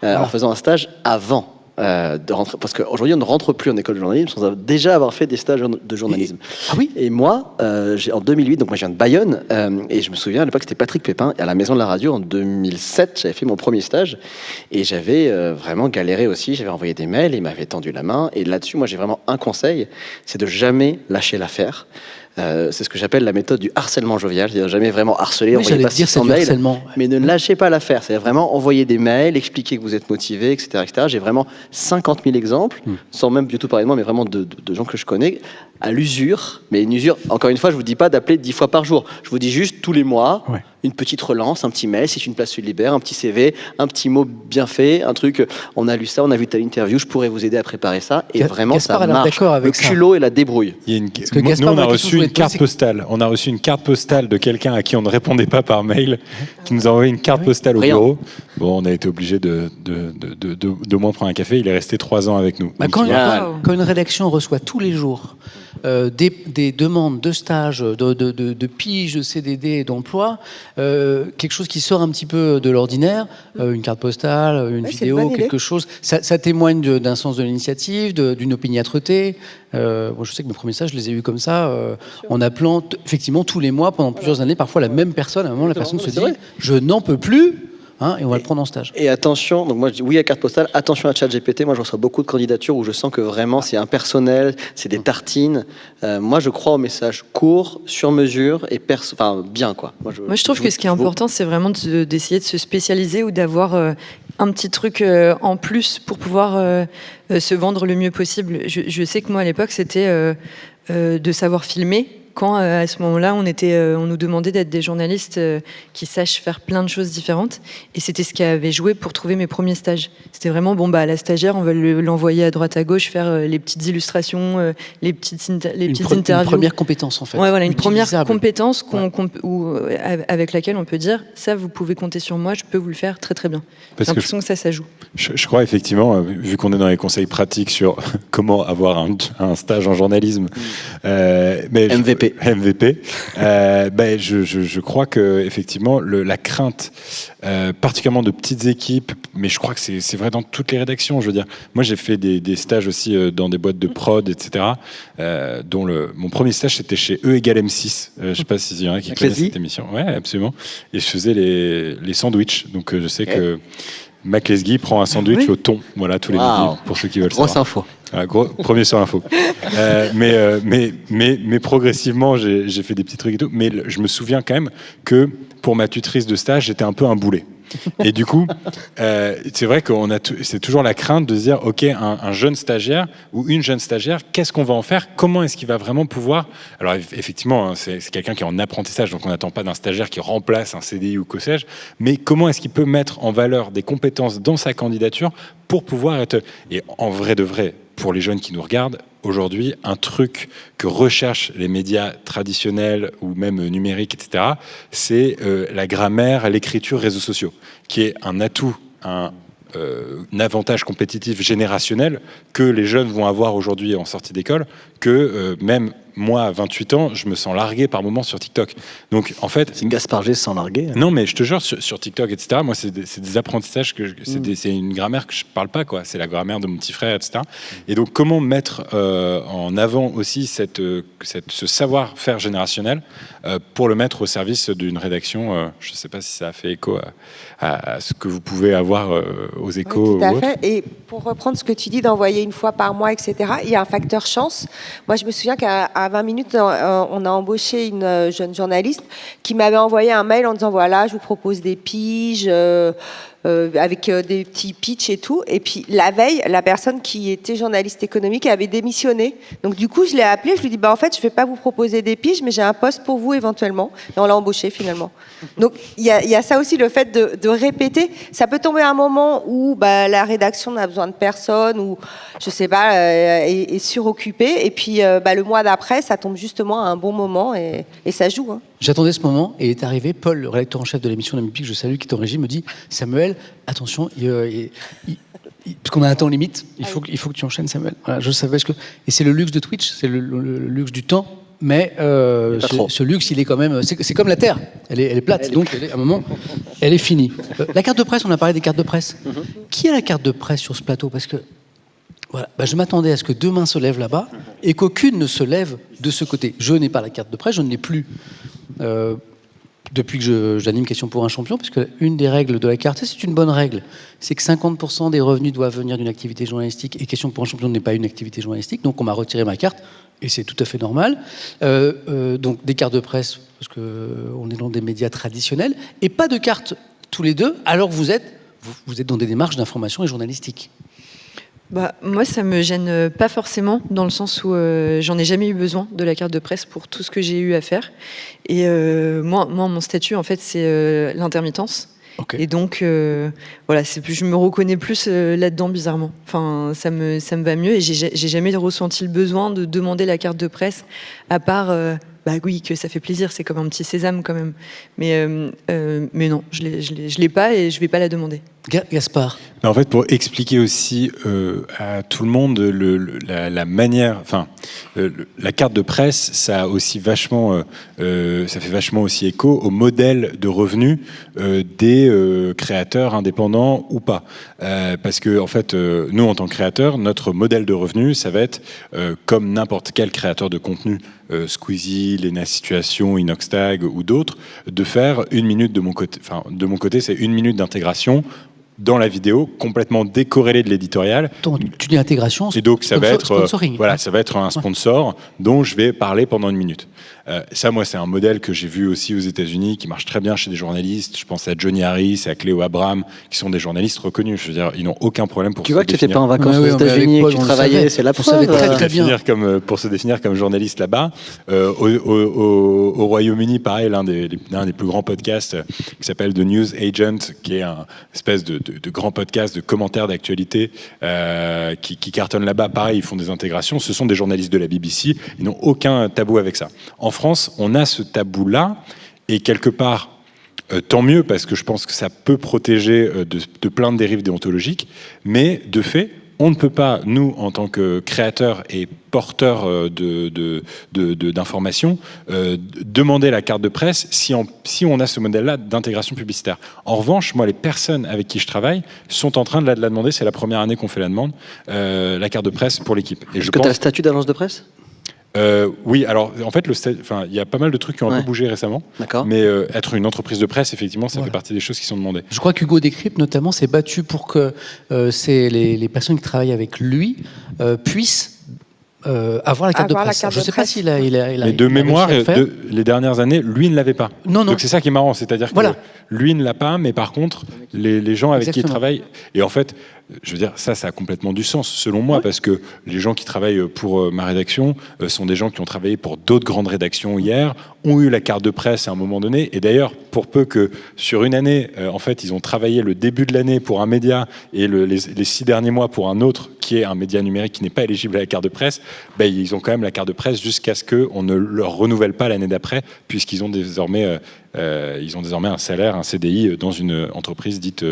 en faisant un stage avant de rentrer. Parce qu'aujourd'hui, on ne rentre plus en école de journalisme sans déjà avoir fait des stages de journalisme. Et moi, en 2008, donc moi je viens de Bayonne, et je me souviens à l'époque, c'était Patrick Pépin, et à la Maison de la Radio en 2007, j'avais fait mon premier stage, et j'avais vraiment galéré aussi. J'avais envoyé des mails, il m'avait tendu la main, et là-dessus, moi j'ai vraiment un conseil, c'est de jamais lâcher l'affaire. C'est ce que j'appelle la méthode du harcèlement jovial, c'est-à-dire jamais vraiment harceler, envoyer pas 600 mails, mais ne lâchez pas l'affaire, c'est-à-dire vraiment envoyer des mails, expliquer que vous êtes motivé, etc., etc. J'ai vraiment 50 000 exemples, sans même du tout parler de moi, mais vraiment de gens que je connais, à l'usure. Mais une usure, encore une fois, je vous dis pas d'appeler 10 fois par jour, je vous dis juste tous les mois, une petite relance, un petit mail, si une place se libère, un petit CV, un petit mot bien fait, un truc, on a lu ça, on a vu telle interview, je pourrais vous aider à préparer ça, et vraiment Gaspard, ça marche, le culot et la débrouille. Nous, on a reçu une carte postale. On a reçu une carte postale de quelqu'un à qui on ne répondait pas par mail, qui nous a envoyé une carte postale au bureau. Bon, on a été obligé de moins prendre un café. Il est resté 3 ans avec nous. Quand une rédaction reçoit tous les jours des demandes de stage, de pige, de CDD, d'emploi, quelque chose qui sort un petit peu de l'ordinaire, une carte postale, une vidéo, quelque chose, ça témoigne d'un sens de l'initiative, d'une opiniâtreté. Moi, je sais que mes premiers stages, je les ai eus comme ça, en appelant effectivement tous les mois pendant plusieurs années, parfois la même personne. À un moment, la personne se dit « je n'en peux plus ». Et on va le prendre en stage. Et attention, donc moi je dis oui à carte postale, attention à ChatGPT. Moi je reçois beaucoup de candidatures où je sens que vraiment c'est impersonnel, c'est des tartines. Moi je crois au message court, sur mesure et bien quoi. Moi je trouve que ce qui est important, c'est vraiment d'essayer de se spécialiser ou d'avoir un petit truc en plus pour pouvoir se vendre le mieux possible. Je sais que moi à l'époque c'était de savoir filmer. Quand à ce moment-là, on nous demandait d'être des journalistes qui sachent faire plein de choses différentes, et c'était ce qui avait joué pour trouver mes premiers stages. C'était vraiment la stagiaire, on va l'envoyer à droite à gauche faire les petites illustrations, les petites interviews. Une première compétence en fait. Ouais, voilà, une première compétence avec laquelle on peut dire ça, vous pouvez compter sur moi, je peux vous le faire très très bien. J'ai l'impression que ça joue. Je crois effectivement, vu qu'on est dans les conseils pratiques sur comment avoir un stage en journalisme, mais MVP. Je crois que effectivement la crainte, particulièrement de petites équipes, mais je crois que c'est vrai dans toutes les rédactions. Je veux dire, moi j'ai fait des stages aussi dans des boîtes de prod, etc. Dont mon premier stage c'était chez E=M6. Je sais pas s'il y en a qui connaissent cette émission. Ouais, absolument. Et je faisais les sandwichs. Donc je sais que Mac Lesguy prend un sandwich au thon, voilà, tous les midis, pour ceux qui veulent savoir. Grosse info. Premier sur l'info. Mais progressivement, j'ai fait des petits trucs et tout. Mais je me souviens quand même que pour ma tutrice de stage, j'étais un peu un boulet. Et du coup, c'est vrai que c'est toujours la crainte de se dire, ok, un jeune stagiaire ou une jeune stagiaire, qu'est-ce qu'on va en faire? Comment est-ce qu'il va vraiment pouvoir... Alors effectivement, c'est quelqu'un qui est en apprentissage, donc on n'attend pas d'un stagiaire qui remplace un CDI ou que sais-je, mais comment est-ce qu'il peut mettre en valeur des compétences dans sa candidature pour pouvoir être... Et en vrai de vrai, pour les jeunes qui nous regardent, aujourd'hui, un truc que recherchent les médias traditionnels ou même numériques, etc., c'est la grammaire, l'écriture, réseaux sociaux, qui est un atout, un avantage compétitif générationnel que les jeunes vont avoir aujourd'hui en sortie d'école, que même moi, à 28 ans, je me sens largué par moments sur TikTok. Donc, en fait... C'est Gaspard G sans larguer. Non, mais je te jure, sur TikTok, etc., moi, c'est des apprentissages, c'est une grammaire que je parle pas, quoi. C'est la grammaire de mon petit frère, etc. Et donc, comment mettre en avant aussi ce savoir-faire générationnel pour le mettre au service d'une rédaction je ne sais pas si ça a fait écho à ce que vous pouvez avoir aux Échos. Oui, tout à fait. Et pour reprendre ce que tu dis d'envoyer une fois par mois, etc., il y a un facteur chance. Moi, je me souviens qu'à 20 minutes, on a embauché une jeune journaliste qui m'avait envoyé un mail en disant voilà, je vous propose des piges avec des petits pitchs et tout. Et puis la veille, la personne qui était journaliste économique avait démissionné. Donc du coup, je l'ai appelée, je lui ai dit en fait, je ne vais pas vous proposer des piges, mais j'ai un poste pour vous éventuellement. Et on l'a embauché finalement. Donc il y a ça aussi, le fait de répéter. Ça peut tomber à un moment où la rédaction n'a besoin de personne ou je sais pas est suroccupée. Et puis le mois d'après, ça tombe justement à un bon moment et ça joue. Hein. J'attendais ce moment et est arrivé Paul, le rédacteur en chef de l'émission d'MVP, que je salue, qui est en régie, me dit Samuel, attention, parce qu'on a un temps limite, il faut que tu enchaînes, Samuel. Voilà, je savais et c'est le luxe de Twitch, c'est le luxe du temps. mais ce luxe, il est quand même... C'est comme la Terre, elle est plate, donc à un moment, elle est finie. La carte de presse, on a parlé des cartes de presse. Qui a la carte de presse sur ce plateau? Parce que voilà, je m'attendais à ce que deux mains se lèvent là-bas et qu'aucune ne se lève de ce côté. Je n'ai pas la carte de presse, je ne l'ai plus depuis que j'anime Question pour un champion, parce qu'une des règles de la carte, c'est une bonne règle, c'est que 50% des revenus doivent venir d'une activité journalistique, et Question pour un champion n'est pas une activité journalistique, donc on m'a retiré ma carte, et c'est tout à fait normal. Donc des cartes de presse, parce qu'on est dans des médias traditionnels, et pas de cartes tous les deux, alors que vous êtes dans des démarches d'information et journalistique. Moi, ça me gêne pas forcément, dans le sens où j'en ai jamais eu besoin de la carte de presse pour tout ce que j'ai eu à faire. Et moi, mon statut, en fait, c'est l'intermittence. Okay. Et donc, voilà, je me reconnais plus là-dedans, bizarrement. Enfin, ça me va mieux, et j'ai jamais ressenti le besoin de demander la carte de presse, à part... oui, que ça fait plaisir, c'est comme un petit sésame quand même. Mais non, je l'ai pas et je vais pas la demander. Gaspard. En fait, pour expliquer aussi à tout le monde la manière, la carte de presse, ça a aussi vachement, ça fait vachement aussi écho au modèle de revenus des créateurs indépendants ou pas. Parce que en fait, nous en tant que créateurs, notre modèle de revenus, ça va être comme n'importe quel créateur de contenu, Squeezie, Lena Situation, Inoxtag ou d'autres, de faire 1 minute de mon côté. Enfin, de mon côté, c'est 1 minute d'intégration dans la vidéo, complètement décorrélée de l'éditorial. Tu dis intégration, et donc ça va être sponsoring. Voilà, ça va être un sponsor dont je vais parler pendant 1 minute. Ça, moi, c'est un modèle que j'ai vu aussi aux États-Unis, qui marche très bien chez des journalistes. Je pense à Johnny Harris, à Cléo Abraham, qui sont des journalistes reconnus. Je veux dire, ils n'ont aucun problème pour. Tu vois que tu n'étais pas en vacances aux États-Unis et que tu travaillais, c'est la preuve. Pour se définir comme journaliste là-bas. Au Royaume-Uni, pareil, l'un des plus grands podcasts qui s'appelle The News Agent, qui est un espèce de grand podcast de commentaires d'actualité qui cartonne là-bas. Pareil, ils font des intégrations. Ce sont des journalistes de la BBC. Ils n'ont aucun tabou avec ça. En France, on a ce tabou-là, et quelque part, tant mieux, parce que je pense que ça peut protéger de plein de dérives déontologiques, mais de fait, on ne peut pas, nous, en tant que créateurs et porteurs d'informations, demander la carte de presse si on a ce modèle-là d'intégration publicitaire. En revanche, moi, les personnes avec qui je travaille sont en train de la demander. C'est la première année qu'on fait la demande, la carte de presse pour l'équipe. Est-ce que tu as le statut d'agence de presse ? Oui, alors en fait, il y a pas mal de trucs qui ont un peu bougé récemment. Mais être une entreprise de presse, effectivement, ça fait partie des choses qui sont demandées. Je crois qu'Hugo Décrypte, notamment, s'est battu pour que les personnes qui travaillent avec lui puissent avoir la carte de presse. Je ne sais pas s'il a. Mais de mémoire, les dernières années, lui ne l'avait pas. Non. Donc c'est ça qui est marrant, c'est-à-dire que lui ne l'a pas, mais par contre, les gens avec qui il travaille. Et en fait, je veux dire, ça a complètement du sens, selon moi, parce que les gens qui travaillent pour ma rédaction sont des gens qui ont travaillé pour d'autres grandes rédactions hier, ont eu la carte de presse à un moment donné, et d'ailleurs, pour peu que sur une année, en fait, ils ont travaillé le début de l'année pour un média et les 6 derniers mois pour un autre, qui est un média numérique qui n'est pas éligible à la carte de presse, ils ont quand même la carte de presse jusqu'à ce qu'on ne leur renouvelle pas l'année d'après, puisqu'ils ont désormais un salaire, un CDI dans une entreprise dite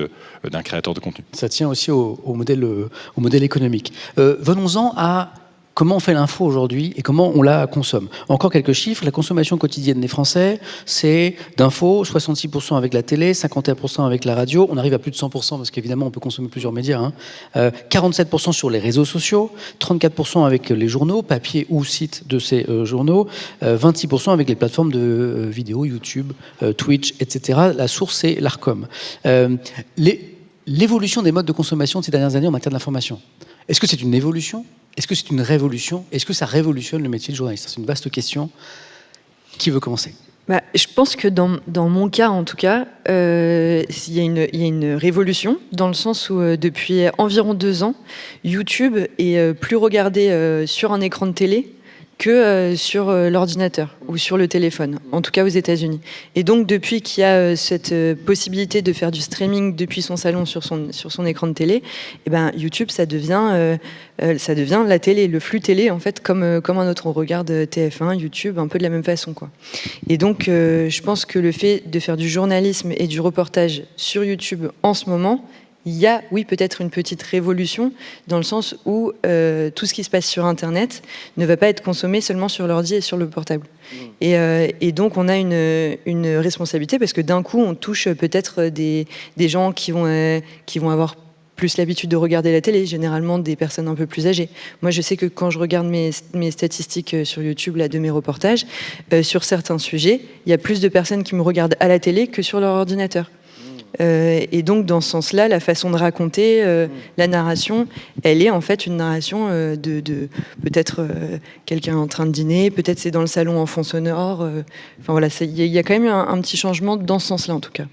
d'un créateur de contenu. Ça tient aussi au modèle économique. Venons-en à comment on fait l'info aujourd'hui et comment on la consomme. Encore quelques chiffres. La consommation quotidienne des Français, c'est d'infos, 66% avec la télé, 51% avec la radio. On arrive à plus de 100% parce qu'évidemment, on peut consommer plusieurs médias. 47% sur les réseaux sociaux, 34% avec les journaux, papier ou site de ces journaux, 26% avec les plateformes de vidéo, YouTube, Twitch, etc. La source, c'est l'Arcom. L'évolution des modes de consommation de ces dernières années en matière de l'information. Est-ce que c'est une évolution ? Est-ce que c'est une révolution ? Est-ce que ça révolutionne le métier de journaliste ? C'est une vaste question. Qui veut commencer ? Je pense que dans mon cas, en tout cas, il y a une révolution, dans le sens où depuis environ 2 ans, YouTube est plus regardé sur un écran de télé que sur l'ordinateur ou sur le téléphone, en tout cas aux États-Unis. Et donc, depuis qu'il y a cette possibilité de faire du streaming depuis son salon sur son écran de télé, YouTube, ça devient la télé, le flux télé, en fait, comme un autre. On regarde TF1, YouTube, un peu de la même façon, quoi. Et donc, je pense que le fait de faire du journalisme et du reportage sur YouTube en ce moment, il y a, oui, peut-être une petite révolution dans le sens où tout ce qui se passe sur Internet ne va pas être consommé seulement sur l'ordi et sur le portable. Et donc, on a une responsabilité parce que d'un coup, on touche peut-être des gens qui vont avoir plus l'habitude de regarder la télé, généralement des personnes un peu plus âgées. Moi, je sais que quand je regarde mes statistiques sur YouTube là, de mes reportages, sur certains sujets, il y a plus de personnes qui me regardent à la télé que sur leur ordinateur. Et donc, dans ce sens-là, la façon de raconter la narration, elle est en fait une narration de peut-être quelqu'un en train de dîner, peut-être c'est dans le salon en fond sonore. Enfin voilà, il y a quand même eu un petit changement dans ce sens-là, en tout cas.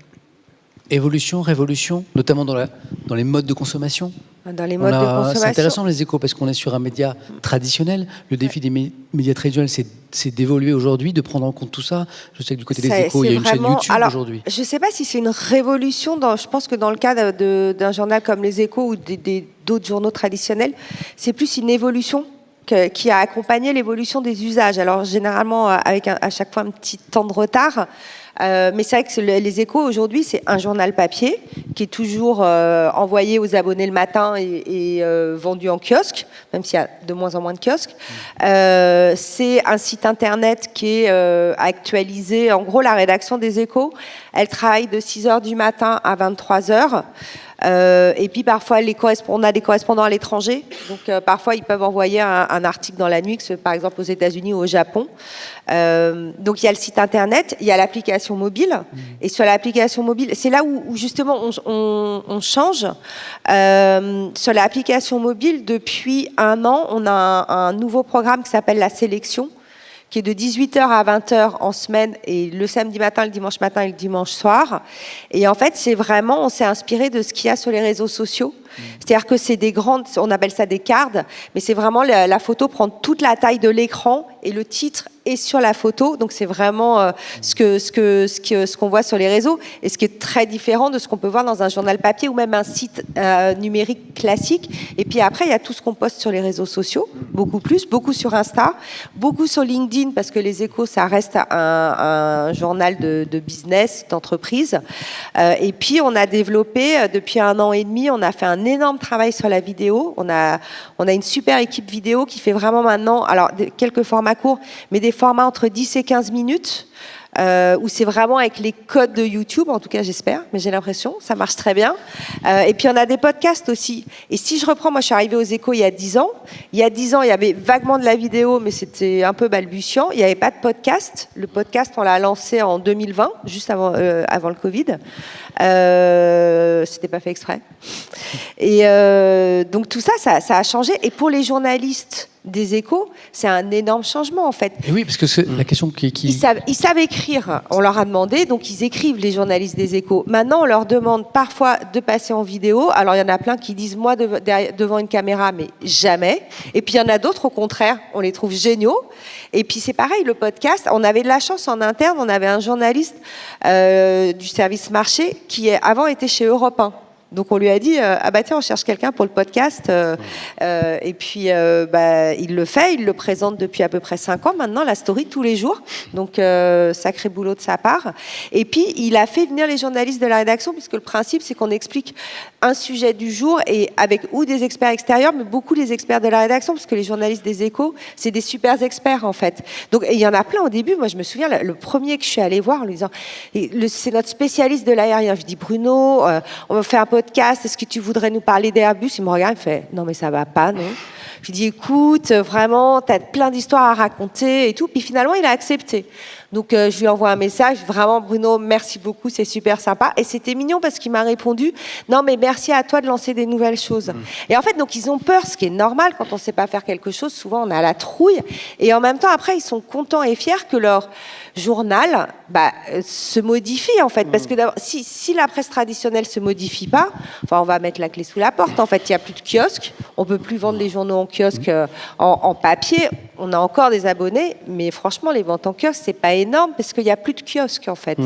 Évolution, révolution, notamment dans les modes de consommation. Dans les modes de consommation. C'est intéressant les échos parce qu'on est sur un média traditionnel. Le défi des médias traditionnels, c'est d'évoluer aujourd'hui, de prendre en compte tout ça. Je sais que du côté des échos, il y a une chaîne YouTube aujourd'hui. Je ne sais pas si c'est une révolution. Je pense que dans le cas d'un journal comme les échos ou d'autres journaux traditionnels, c'est plus une évolution qui a accompagné l'évolution des usages. Alors généralement avec à chaque fois un petit temps de retard. Mais c'est vrai que les échos aujourd'hui, c'est un journal papier qui est toujours envoyé aux abonnés le matin et vendu en kiosque, même s'il y a de moins en moins de kiosques. C'est un site internet qui est actualisé. En gros, la rédaction des échos, elle travaille de 6h du matin à 23h. Et puis parfois, on a des correspondants à l'étranger. Donc parfois, ils peuvent envoyer un article dans la nuit, par exemple aux États-Unis ou au Japon. Donc il y a le site internet, il y a l'application mobile. Et sur l'application mobile, c'est là où justement on change. Sur l'application mobile, depuis 1 an, on a un nouveau programme qui s'appelle La Sélection, qui est de 18h à 20h en semaine, et le samedi matin, le dimanche matin et le dimanche soir. Et en fait, on s'est inspiré de ce qu'il y a sur les réseaux sociaux. C'est-à-dire que c'est des grandes, on appelle ça des cards, mais c'est vraiment la photo prend toute la taille de l'écran et le titre est sur la photo. Donc c'est vraiment ce qu'on voit sur les réseaux et ce qui est très différent de ce qu'on peut voir dans un journal papier ou même un site numérique classique. Et puis après, il y a tout ce qu'on poste sur les réseaux sociaux, beaucoup sur Insta, beaucoup sur LinkedIn parce que les échos, ça reste un journal de business, d'entreprise. Et puis on a développé depuis 1 an et demi, on a fait un énorme travail sur la vidéo. On a une super équipe vidéo qui fait vraiment maintenant, alors quelques formats courts, mais des formats entre 10 et 15 minutes, où c'est vraiment avec les codes de YouTube, en tout cas j'espère, mais j'ai l'impression, ça marche très bien. Et puis on a des podcasts aussi. Et si je reprends, moi je suis arrivée aux échos il y a 10 ans. Il y a 10 ans, il y avait vaguement de la vidéo, mais c'était un peu balbutiant. Il n'y avait pas de podcast. Le podcast, on l'a lancé en 2020, juste avant le Covid. C'était pas fait exprès. Et donc tout ça a changé. Et pour les journalistes des échos, c'est un énorme changement en fait. Et oui, parce que c'est la question qui... Ils savent écrire, on leur a demandé, donc ils écrivent, les journalistes des échos. Maintenant, on leur demande parfois de passer en vidéo. Alors il y en a plein qui disent moi devant une caméra, mais jamais. Et puis il y en a d'autres, au contraire, on les trouve géniaux. Et puis c'est pareil, le podcast, on avait de la chance en interne, on avait un journaliste du service marché qui avant était chez Europe 1. Donc on lui a dit ah bah tiens, on cherche quelqu'un pour le podcast et puis il le fait, il le présente depuis à peu près 5 ans maintenant, la story tous les jours, donc sacré boulot de sa part. Et puis il a fait venir les journalistes de la rédaction, puisque le principe c'est qu'on explique un sujet du jour et avec ou des experts extérieurs, mais beaucoup les experts de la rédaction, parce que les journalistes des échos c'est des super experts en fait. Donc il y en a plein au début. Moi je me souviens le premier que je suis allée voir en lui disant c'est notre spécialiste de l'aérien. Je dis Bruno, on va faire un podcast, est-ce que tu voudrais nous parler d'Airbus? Il me regarde, il fait non mais ça va pas, non. Je lui dis écoute, vraiment t'as plein d'histoires à raconter et tout. Puis finalement il a accepté. Donc je lui envoie un message, vraiment Bruno, merci beaucoup, c'est super sympa. Et c'était mignon parce qu'il m'a répondu, non mais merci à toi de lancer des nouvelles choses. Et en fait, donc ils ont peur, ce qui est normal quand on ne sait pas faire quelque chose, souvent on a la trouille. Et en même temps, après, ils sont contents et fiers que leur journal se modifie en fait. Parce que si la presse traditionnelle se modifie pas, enfin on va mettre la clé sous la porte. En fait, il n'y a plus de kiosque, on peut plus vendre les journaux en kiosque en papier. on a encore des abonnés, mais franchement, les ventes en kiosque, c'est pas énorme parce qu'il n'y a plus de kiosques, en fait.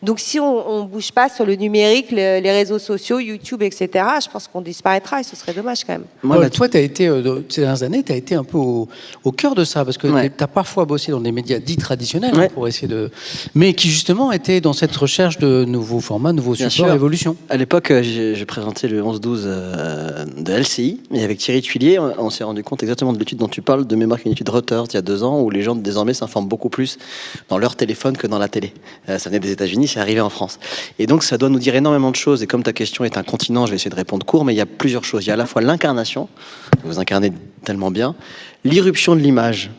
Donc, si on bouge pas sur le numérique, les réseaux sociaux, YouTube, etc., je pense qu'on disparaîtra et ce serait dommage quand même. Toi, ces dernières années, tu as été un peu au cœur de ça parce que tu as parfois bossé dans des médias dits traditionnels pour essayer mais qui justement étaient dans cette recherche de nouveaux formats, nouveaux supports, évolution. À l'époque, j'ai présenté le 11-12 de LCI et avec Thierry Tuilier, on s'est rendu compte exactement de l'étude dont tu parles, de mémoire qu'une étude Reuters il y a 2 ans où les gens désormais s'informent beaucoup plus dans leur téléphone que dans la télé. Ça venait des États-Unis, c'est arrivé en France. Et donc ça doit nous dire énormément de choses. Et comme ta question est un continent, je vais essayer de répondre court, mais il y a plusieurs choses. Il y a à la fois l'incarnation, vous incarnez tellement bien, l'irruption de l'image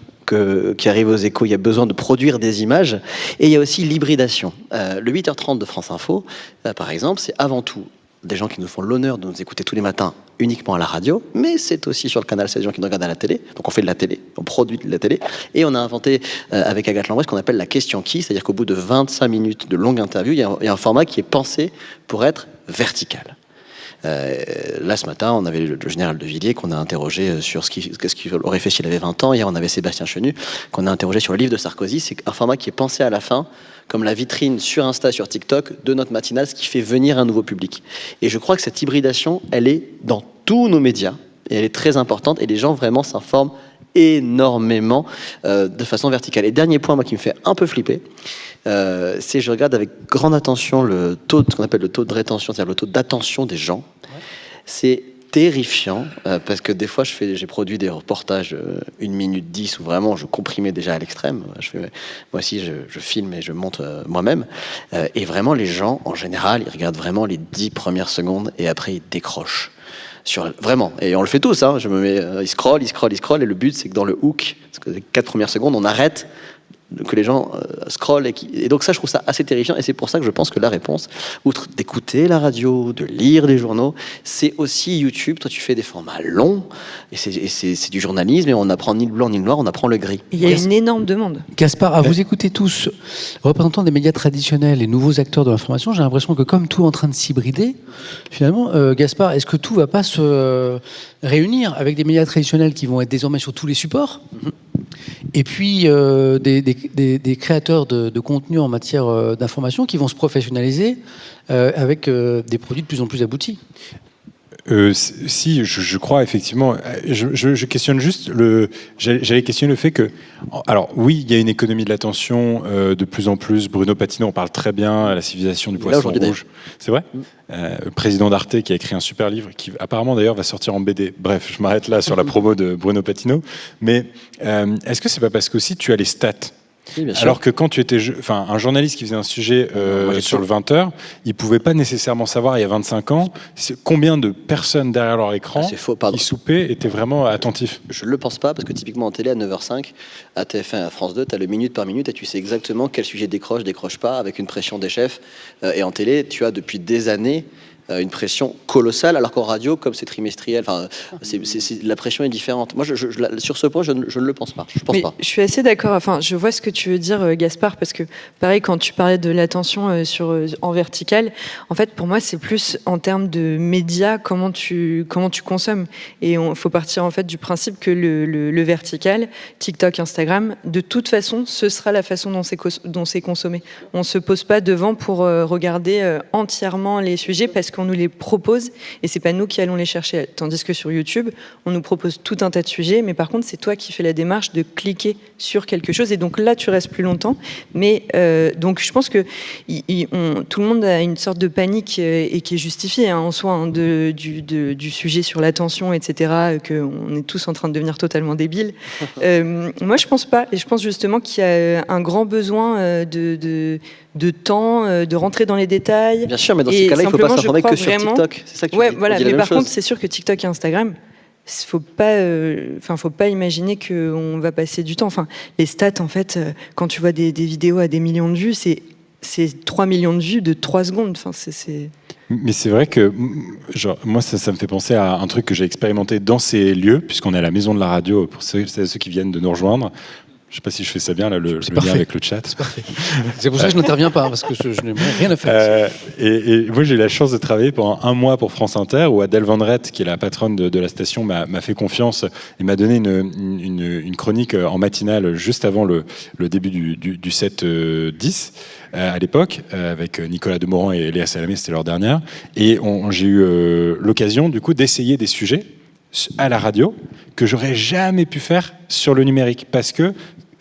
qui arrive aux Échos, il y a besoin de produire des images, et il y a aussi l'hybridation. Le 8h30 de France Info, par exemple, c'est avant tout des gens qui nous font l'honneur de nous écouter tous les matins uniquement à la radio, mais c'est aussi sur le canal 7 des gens qui nous regardent à la télé. Donc on fait de la télé, on produit de la télé, et on a inventé avec Agathe Lambray ce qu'on appelle la question qui, c'est-à-dire qu'au bout de 25 minutes de longue interview, il y a un format qui est pensé pour être vertical. Là, ce matin, on avait le général de Villiers qu'on a interrogé sur ce qu'il aurait fait s'il avait 20 ans. Hier, on avait Sébastien Chenu qu'on a interrogé sur le livre de Sarkozy. C'est un format qui est pensé à la fin comme la vitrine sur Insta, sur TikTok de notre matinale, ce qui fait venir un nouveau public. Et je crois que cette hybridation, elle est dans tous nos médias et elle est très importante et les gens vraiment s'informent énormément de façon verticale. Et dernier point, moi, qui me fait un peu flipper, c'est je regarde avec grande attention ce qu'on appelle le taux de rétention, c'est-à-dire le taux d'attention des gens. C'est terrifiant parce que des fois j'ai produit des reportages 1 minute 10 où vraiment je comprimais déjà à l'extrême. Moi aussi je filme et je monte moi-même et vraiment les gens en général ils regardent vraiment les 10 premières secondes et après ils décrochent. Vraiment, et on le fait tous, hein. Je me mets, ils scrollent, et le but c'est que dans le hook, parce que les 4 premières secondes, on arrête, que les gens scrollent, et donc ça je trouve ça assez terrifiant, et c'est pour ça que je pense que la réponse, outre d'écouter la radio, de lire les journaux, c'est aussi YouTube. Toi tu fais des formats longs, et c'est du journalisme, et on apprend ni le blanc ni le noir, on apprend le gris. Il y a une énorme demande. Gaspard, à vous écouter tous, représentants des médias traditionnels et nouveaux acteurs de l'information, j'ai l'impression que comme tout est en train de s'hybrider, finalement, Gaspard, est-ce que tout va pas se réunir avec des médias traditionnels qui vont être désormais sur tous les supports et puis des créateurs de contenu en matière d'information qui vont se professionnaliser avec des produits de plus en plus aboutis? Si, je crois effectivement. Je questionne juste j'allais questionner le fait que, alors oui, il y a une économie de l'attention de plus en plus. Bruno Patino en parle très bien, La civilisation du poisson rouge. C'est vrai. Le président d'Arte qui a écrit un super livre qui apparemment d'ailleurs va sortir en BD. Bref, je m'arrête là sur la promo de Bruno Patino. Mais est-ce que c'est pas parce qu'aussi tu as les stats? Oui, alors que quand tu étais un journaliste qui faisait un sujet sur le 20h, il pouvait pas nécessairement savoir il y a 25 ans combien de personnes derrière leur écran qui soupaient étaient vraiment attentifs. Je le pense pas, parce que typiquement en télé à 9h05, à TF1 à France 2, tu as le minute par minute et tu sais exactement quel sujet décroche pas avec une pression des chefs. Et en télé, tu as depuis des années une pression colossale, alors qu'en radio, comme c'est trimestriel, la pression est différente. Moi, sur ce point, je ne le pense pas. Je suis assez d'accord. Enfin, je vois ce que tu veux dire, Gaspard, parce que pareil, quand tu parlais de l'attention en vertical, en fait, pour moi, c'est plus en termes de médias, comment tu consommes. Et il faut partir en fait du principe que le vertical, TikTok, Instagram, de toute façon, ce sera la façon dont c'est consommé. On se pose pas devant pour regarder entièrement les sujets parce qu'on nous les propose et c'est pas nous qui allons les chercher. Tandis que sur YouTube, on nous propose tout un tas de sujets, mais par contre, c'est toi qui fais la démarche de cliquer sur quelque chose et donc là, tu restes plus longtemps. Mais donc, je pense que tout le monde a une sorte de panique et qui est justifiée en soi du sujet sur l'attention, etc., qu'on est tous en train de devenir totalement débiles. Moi, je pense pas, et je pense justement qu'il y a un grand besoin de temps, de rentrer dans les détails. Bien sûr, mais dans ces cas-là, il ne faut pas s'informer que sur TikTok. C'est ça que tu dis. Voilà, mais par contre, c'est sûr que TikTok et Instagram, faut pas imaginer qu'on va passer du temps. Enfin, les stats, en fait, quand tu vois des vidéos à des millions de vues, c'est 3 millions de vues de 3 secondes. Enfin, Mais c'est vrai que moi, ça me fait penser à un truc que j'ai expérimenté dans ces lieux, puisqu'on est à la Maison de la Radio, pour ceux qui viennent de nous rejoindre. Je ne sais pas si je fais ça bien, là, le C'est lien parfait. avec le chat. C'est parfait. C'est pour ça que je n'interviens pas, parce que je n'ai rien à faire. Et moi, j'ai eu la chance de travailler pendant 1 mois pour France Inter, où Adèle Van Rett, qui est la patronne de la station, m'a fait confiance et m'a donné une chronique en matinale juste avant le début du 7-10 à l'époque, avec Nicolas Demorand et Léa Salamé, c'était leur dernière. Et j'ai eu l'occasion, du coup, d'essayer des sujets à la radio que j'aurais jamais pu faire sur le numérique, parce que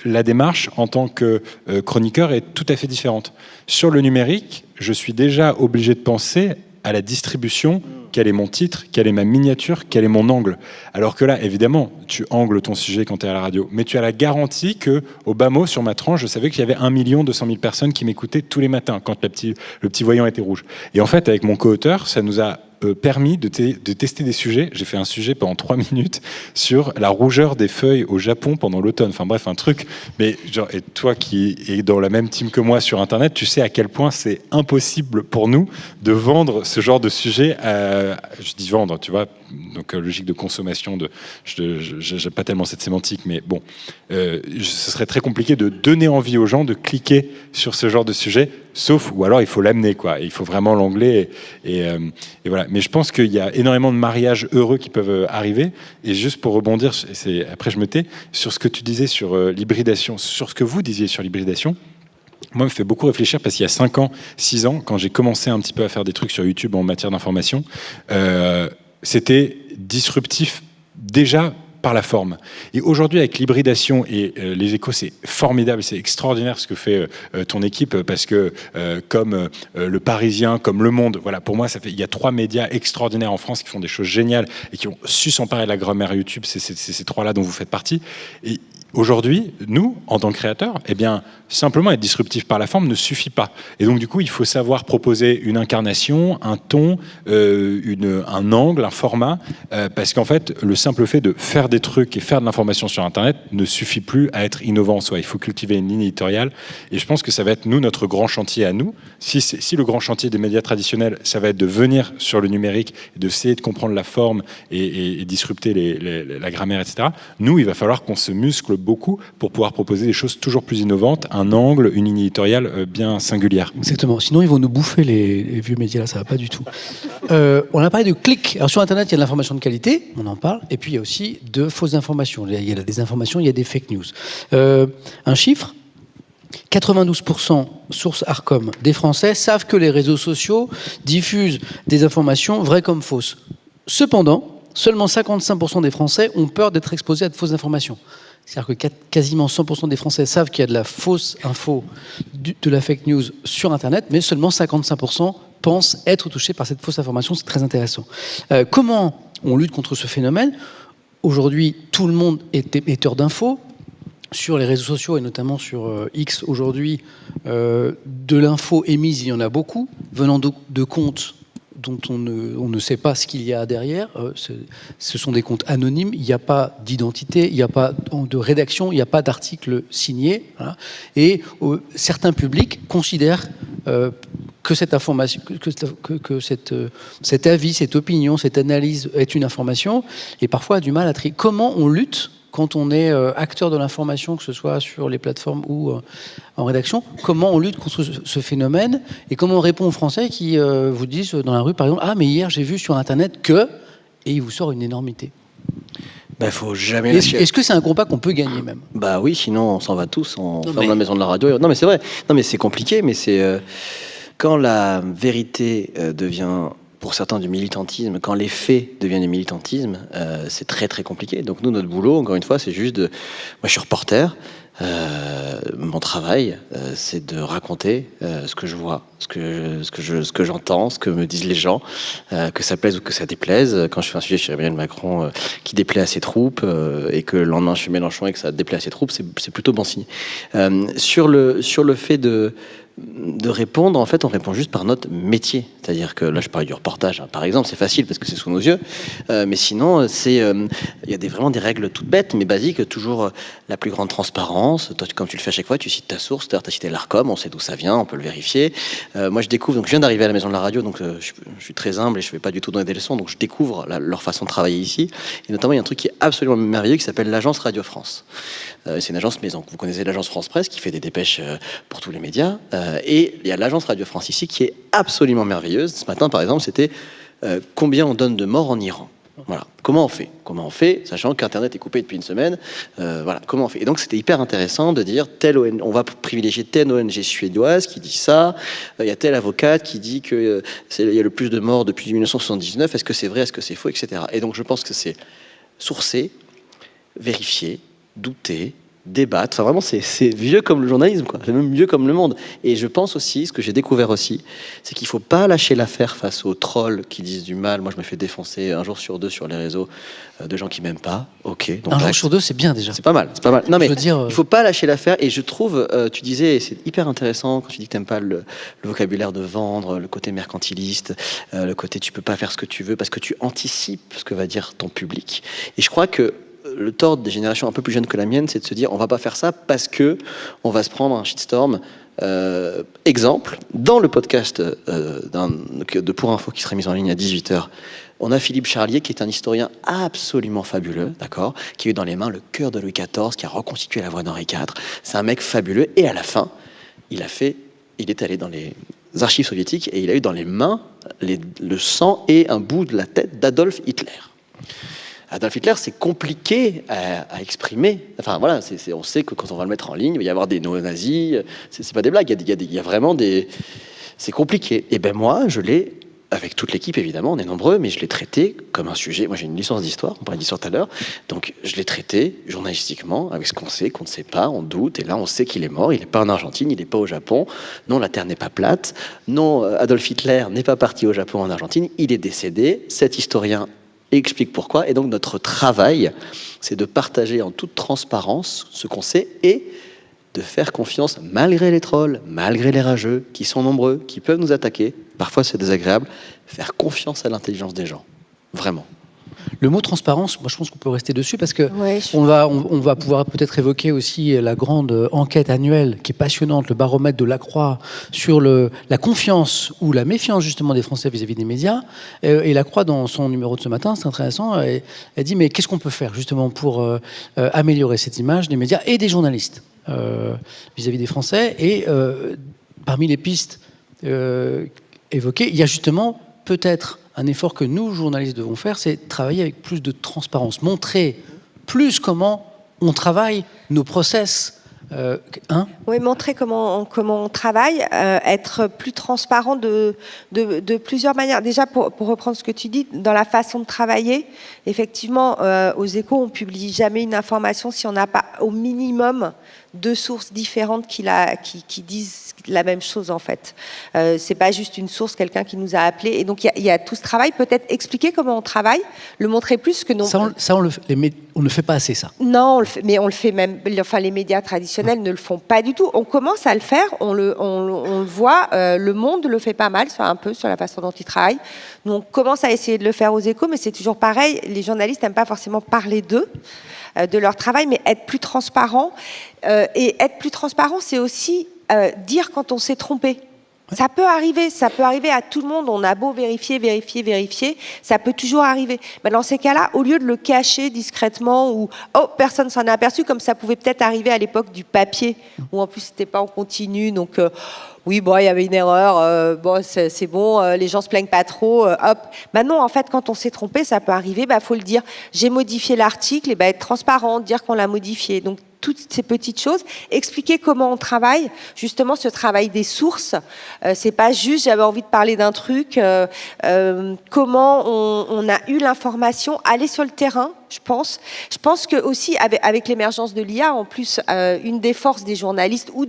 la démarche en tant que chroniqueur est tout à fait différente. Sur le numérique, je suis déjà obligé de penser à la distribution, quel est mon titre, quelle est ma miniature, quel est mon angle. Alors que là, évidemment, tu angles ton sujet quand tu es à la radio, mais tu as la garantie que, au bas mot, sur ma tranche, je savais qu'il y avait 1 200 000 personnes qui m'écoutaient tous les matins quand le petit voyant était rouge. Et en fait, avec mon co-auteur, ça nous a permis de tester des sujets. J'ai fait un sujet pendant 3 minutes sur la rougeur des feuilles au Japon pendant l'automne. Enfin bref, un truc. Mais genre, et toi qui es dans la même team que moi sur Internet, tu sais à quel point c'est impossible pour nous de vendre ce genre de sujet. Je dis vendre, tu vois. Donc logique de consommation. J'aime pas tellement cette sémantique, mais bon, ce serait très compliqué de donner envie aux gens de cliquer sur ce genre de sujet, sauf ou alors il faut l'amener, quoi. Il faut vraiment l'angler et voilà. Mais je pense qu'il y a énormément de mariages heureux qui peuvent arriver. Et juste pour rebondir, après je me tais, sur ce que tu disais sur l'hybridation, sur ce que vous disiez sur l'hybridation, moi, me fait beaucoup réfléchir parce qu'il y a 5 ans, 6 ans, quand j'ai commencé un petit peu à faire des trucs sur YouTube en matière d'information, c'était disruptif déjà par la forme. Et aujourd'hui, avec l'hybridation et les échos, c'est formidable, c'est extraordinaire ce que fait ton équipe, parce que comme Le Parisien, comme Le Monde, voilà, pour moi, il y a 3 médias extraordinaires en France qui font des choses géniales et qui ont su s'emparer de la grammaire YouTube, c'est ces 3-là dont vous faites partie. Et aujourd'hui, nous, en tant que créateurs, eh bien, simplement être disruptif par la forme ne suffit pas. Et donc, du coup, il faut savoir proposer une incarnation, un ton, un angle, un format, parce qu'en fait, le simple fait de faire des trucs et faire de l'information sur Internet ne suffit plus à être innovant en soi. Il faut cultiver une ligne éditoriale. Et je pense que ça va être, nous, notre grand chantier à nous. Si le grand chantier des médias traditionnels, ça va être de venir sur le numérique, d'essayer de comprendre la forme et disrupter la grammaire, etc., nous, il va falloir qu'on se muscle beaucoup pour pouvoir proposer des choses toujours plus innovantes, un angle, une ligne éditoriale bien singulière. Exactement. Sinon, ils vont nous bouffer les vieux médias, là, ça va pas du tout. On a parlé de clics. Alors, sur Internet, il y a de l'information de qualité, on en parle, et puis il y a aussi de fausses informations. Il y a des informations, il y a des fake news. Un chiffre, 92%, source Arcom, des Français savent que les réseaux sociaux diffusent des informations vraies comme fausses. Cependant, seulement 55% des Français ont peur d'être exposés à de fausses informations. C'est-à-dire que quasiment 100% des Français savent qu'il y a de la fausse info, de la fake news sur Internet, mais seulement 55% pensent être touchés par cette fausse information. C'est très intéressant. Comment on lutte contre ce phénomène ? Aujourd'hui, tout le monde est émetteur d'infos. Sur les réseaux sociaux, et notamment sur X aujourd'hui, de l'info émise, il y en a beaucoup, venant de comptes dont on ne sait pas ce qu'il y a derrière. Ce sont des comptes anonymes, il n'y a pas d'identité, il n'y a pas de rédaction, il n'y a pas d'article signé. Voilà. Et certains publics considèrent que cette information, que cet avis, cette opinion, cette analyse est une information, et parfois a du mal à trier. Comment on lutte quand on est acteur de l'information, que ce soit sur les plateformes ou en rédaction, comment on lutte contre ce phénomène et comment on répond aux Français qui vous disent dans la rue, par exemple, « Ah, mais hier, j'ai vu sur Internet que... » et il vous sort une énormité. Ben, faut jamais Est-ce que c'est un combat qu'on peut gagner même ? Bah oui, sinon on s'en va tous, on ferme la maison de la radio. Non, mais c'est vrai. Non, mais c'est compliqué, mais c'est... quand la vérité devient... pour certains du militantisme, quand les faits deviennent du militantisme, c'est très très compliqué. Donc nous, notre boulot, encore une fois, c'est juste de... Moi, je suis reporter. Mon travail, c'est de raconter ce que je vois, ce que j'entends, ce que me disent les gens, que ça plaise ou que ça déplaise. Quand je fais un sujet sur Emmanuel Macron qui déplaît à ses troupes et que le lendemain je suis Mélenchon et que ça déplaît à ses troupes, c'est plutôt bon signe. Sur le fait de répondre, en fait, on répond juste par notre métier. C'est-à-dire que là, je parlais du reportage, hein, par exemple, c'est facile parce que c'est sous nos yeux. Mais sinon, il y a vraiment des règles toutes bêtes, mais basiques. Toujours la plus grande transparence. Toi, comme tu le fais à chaque fois, tu cites ta source. D'ailleurs, tu as cité l'Arcom, on sait d'où ça vient, on peut le vérifier. Moi, je découvre, donc je viens d'arriver à la Maison de la Radio, donc je suis très humble et je ne vais pas du tout donner des leçons, donc je découvre leur façon de travailler ici. Et notamment, il y a un truc qui est absolument merveilleux qui s'appelle l'Agence Radio France. C'est une agence maison. Vous connaissez l'Agence France Presse qui fait des dépêches pour tous les médias. Et il y a l'Agence Radio France ici qui est absolument merveilleuse. Ce matin, par exemple, c'était combien on donne de morts en Iran. Voilà. Comment on fait, sachant qu'Internet est coupé depuis une semaine. Voilà. Comment on fait. Et donc, c'était hyper intéressant de dire on va privilégier telle ONG suédoise qui dit ça. Il y a telle avocate qui dit qu'il y a le plus de morts depuis 1979. Est-ce que c'est vrai? Est-ce que c'est faux? Etc. Et donc, je pense que c'est sourcer, vérifier, douter, débattre. Enfin, vraiment, c'est vieux comme le journalisme, quoi. C'est même vieux comme le monde. Et je pense aussi, ce que j'ai découvert aussi, c'est qu'il ne faut pas lâcher l'affaire face aux trolls qui disent du mal. Moi, je me fais défoncer un jour sur deux sur les réseaux de gens qui m'aiment pas. Ok. Donc, un jour sur deux, c'est bien déjà. C'est pas mal. Non, mais il ne faut pas lâcher l'affaire. Et je trouve, tu disais, et c'est hyper intéressant quand tu dis que tu n'aimes pas le vocabulaire de vendre, le côté mercantiliste, le côté tu peux pas faire ce que tu veux parce que tu anticipes ce que va dire ton public. Et je crois que le tort des générations un peu plus jeunes que la mienne, c'est de se dire on va pas faire ça parce que on va se prendre un shitstorm. Exemple, dans le podcast de Pour Info qui sera mis en ligne à 18h, on a Philippe Charlier qui est un historien absolument fabuleux, d'accord, qui a eu dans les mains le cœur de Louis XIV, qui a reconstitué la voix d'Henri IV. C'est un mec fabuleux et à la fin, il est allé dans les archives soviétiques et il a eu dans les mains le sang et un bout de la tête d'Adolf Hitler. Adolf Hitler, c'est compliqué à exprimer. Enfin, voilà, on sait que quand on va le mettre en ligne, il va y avoir des néo-nazis. C'est pas des blagues, il y a vraiment des... C'est compliqué. Et ben moi, je l'ai, avec toute l'équipe évidemment, on est nombreux, mais je l'ai traité comme un sujet. Moi, j'ai une licence d'histoire, on parlait d'histoire tout à l'heure. Donc, je l'ai traité journalistiquement, avec ce qu'on sait, qu'on ne sait pas, on doute. Et là, on sait qu'il est mort. Il n'est pas en Argentine, il n'est pas au Japon. Non, la Terre n'est pas plate. Non, Adolf Hitler n'est pas parti au Japon, en Argentine. Il est décédé. Cet historien explique pourquoi. Et donc, notre travail, c'est de partager en toute transparence ce qu'on sait et de faire confiance, malgré les trolls, malgré les rageux, qui sont nombreux, qui peuvent nous attaquer. Parfois, c'est désagréable. Faire confiance à l'intelligence des gens. Vraiment. Le mot transparence, moi je pense qu'on peut rester dessus parce que on va pouvoir peut-être évoquer aussi la grande enquête annuelle qui est passionnante, le baromètre de Lacroix sur la confiance ou la méfiance justement des Français vis-à-vis des médias. Et Lacroix, dans son numéro de ce matin, c'est intéressant, elle dit mais qu'est-ce qu'on peut faire justement pour améliorer cette image des médias et des journalistes vis-à-vis des Français. Et parmi les pistes évoquées, il y a justement peut-être un effort que nous, journalistes, devons faire, c'est travailler avec plus de transparence, montrer plus comment on travaille nos process. Oui, montrer comment on travaille, être plus transparent de plusieurs manières. Déjà, pour reprendre ce que tu dis, dans la façon de travailler, effectivement, aux Échos, on ne publie jamais une information si on n'a pas au minimum deux sources différentes qui disent la même chose, en fait. C'est pas juste une source, quelqu'un qui nous a appelé. Et donc, il y a tout ce travail. Peut-être expliquer comment on travaille, le montrer plus que non. Ça, on ne fait pas assez, ça. Non, on le fait, mais on le fait même. Enfin, les médias traditionnels ne le font pas du tout. On commence à le faire, on le voit. Le Monde le fait pas mal, un peu sur la façon dont il travaille. Nous, on commence à essayer de le faire aux Échos, mais c'est toujours pareil. Les journalistes n'aiment pas forcément parler d'eux, de leur travail, mais être plus transparent. Et être plus transparent, c'est aussi dire quand on s'est trompé. Ça peut arriver à tout le monde. On a beau vérifier, ça peut toujours arriver. Mais dans ces cas-là, au lieu de le cacher discrètement ou personne s'en est aperçu, comme ça pouvait peut-être arriver à l'époque du papier, où en plus c'était pas en continu, donc oui, bon, il y avait une erreur, bon, c'est bon, les gens se plaignent pas trop, hop. Non, en fait, quand on s'est trompé, ça peut arriver, faut le dire. J'ai modifié l'article, et être transparent, dire qu'on l'a modifié. Donc toutes ces petites choses, expliquer comment on travaille, justement ce travail des sources. C'est pas juste j'avais envie de parler d'un truc, comment on a eu l'information, aller sur le terrain. Je pense que aussi avec l'émergence de l'IA, en plus, une des forces des journalistes ou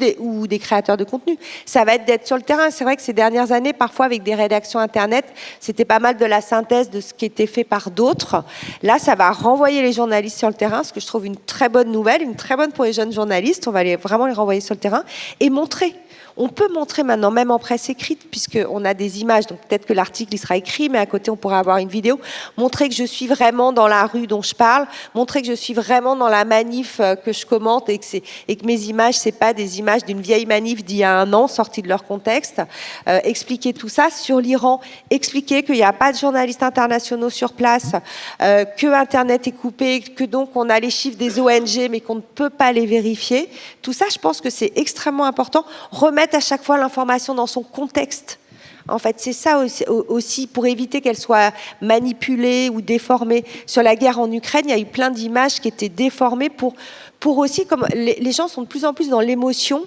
des créateurs de contenu, ça va être d'être sur le terrain. C'est vrai que ces dernières années, parfois avec des rédactions internet, c'était pas mal de la synthèse de ce qui était fait par d'autres. Là, ça va renvoyer les journalistes sur le terrain, ce que je trouve une très bonne nouvelle, une très bonne pour les jeunes journalistes. On va vraiment les renvoyer sur le terrain et montrer. On peut montrer maintenant, même en presse écrite, puisqu'on a des images, donc peut-être que l'article il sera écrit, mais à côté on pourra avoir une vidéo, montrer que je suis vraiment dans la rue dont je parle, montrer que je suis vraiment dans la manif que je commente et que mes images, c'est pas des images d'une vieille manif d'il y a 1 an, sorties de leur contexte. Expliquer tout ça sur l'Iran, expliquer qu'il n'y a pas de journalistes internationaux sur place, que Internet est coupé, que donc on a les chiffres des ONG mais qu'on ne peut pas les vérifier. Tout ça, je pense que c'est extrêmement important. Remettre à chaque fois l'information dans son contexte. En fait, c'est ça aussi pour éviter qu'elle soit manipulée ou déformée. Sur la guerre en Ukraine, il y a eu plein d'images qui étaient déformées pour aussi, comme les gens sont de plus en plus dans l'émotion,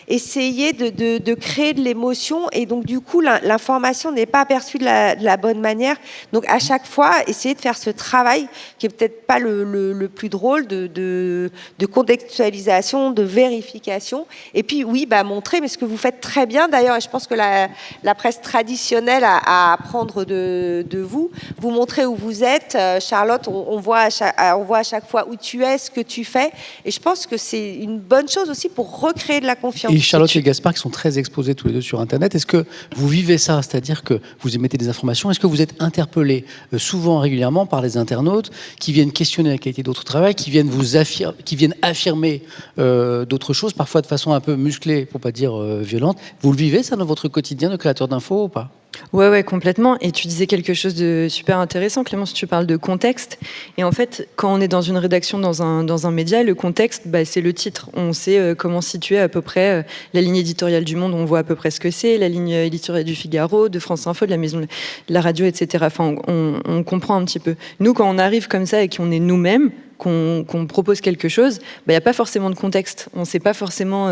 essayer de créer de l'émotion, et donc du coup l'information n'est pas perçue de la bonne manière. Donc à chaque fois, essayer de faire ce travail qui est peut-être pas le plus drôle de contextualisation, de vérification, et puis oui, montrer, mais ce que vous faites très bien d'ailleurs, et je pense que la presse traditionnelle a à apprendre de vous montrez où vous êtes. Charlotte, on voit à chaque fois où tu es, ce que tu fais. Et je pense que c'est une bonne chose aussi pour recréer de la confiance. Et Charlotte et Gaspard, qui sont très exposés tous les deux sur Internet, est-ce que vous vivez ça? C'est-à-dire que vous émettez des informations. Est-ce que vous êtes interpellés souvent, régulièrement, par les internautes qui viennent questionner la qualité de votre travail, qui viennent affirmer d'autres choses, parfois de façon un peu musclée, pour pas dire violente? Vous le vivez, ça, dans votre quotidien de créateur d'infos ou pas? Ouais, complètement. Et tu disais quelque chose de super intéressant, Clémence, tu parles de contexte. Et en fait, quand on est dans une rédaction, dans un média, le contexte, c'est le titre. On sait comment situer à peu près la ligne éditoriale du Monde, on voit à peu près ce que c'est, la ligne éditoriale du Figaro, de France Info, de la Maison de la Radio, etc. Enfin, on comprend un petit peu. Nous, quand on arrive comme ça et qu'on est nous-mêmes, qu'on propose quelque chose, il n'y a pas forcément de contexte. On ne sait pas forcément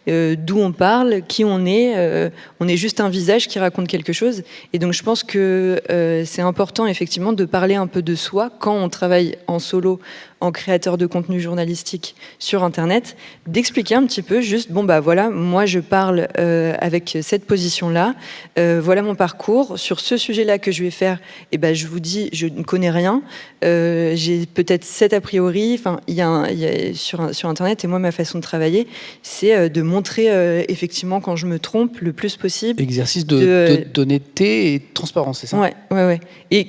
d'où on parle, qui on est juste un visage qui raconte quelque chose. Et donc je pense que c'est important effectivement de parler un peu de soi quand on travaille en solo, en créateur de contenu journalistique sur Internet, d'expliquer un petit peu juste, voilà, moi je parle avec cette position-là, voilà mon parcours, sur ce sujet-là que je vais faire, je vous dis, je ne connais rien, j'ai peut-être cet a priori, il y a sur Internet, et moi ma façon de travailler, c'est de montrer effectivement quand je me trompe le plus possible. Exercice d'honnêteté et de transparence, c'est ça? Ouais. Et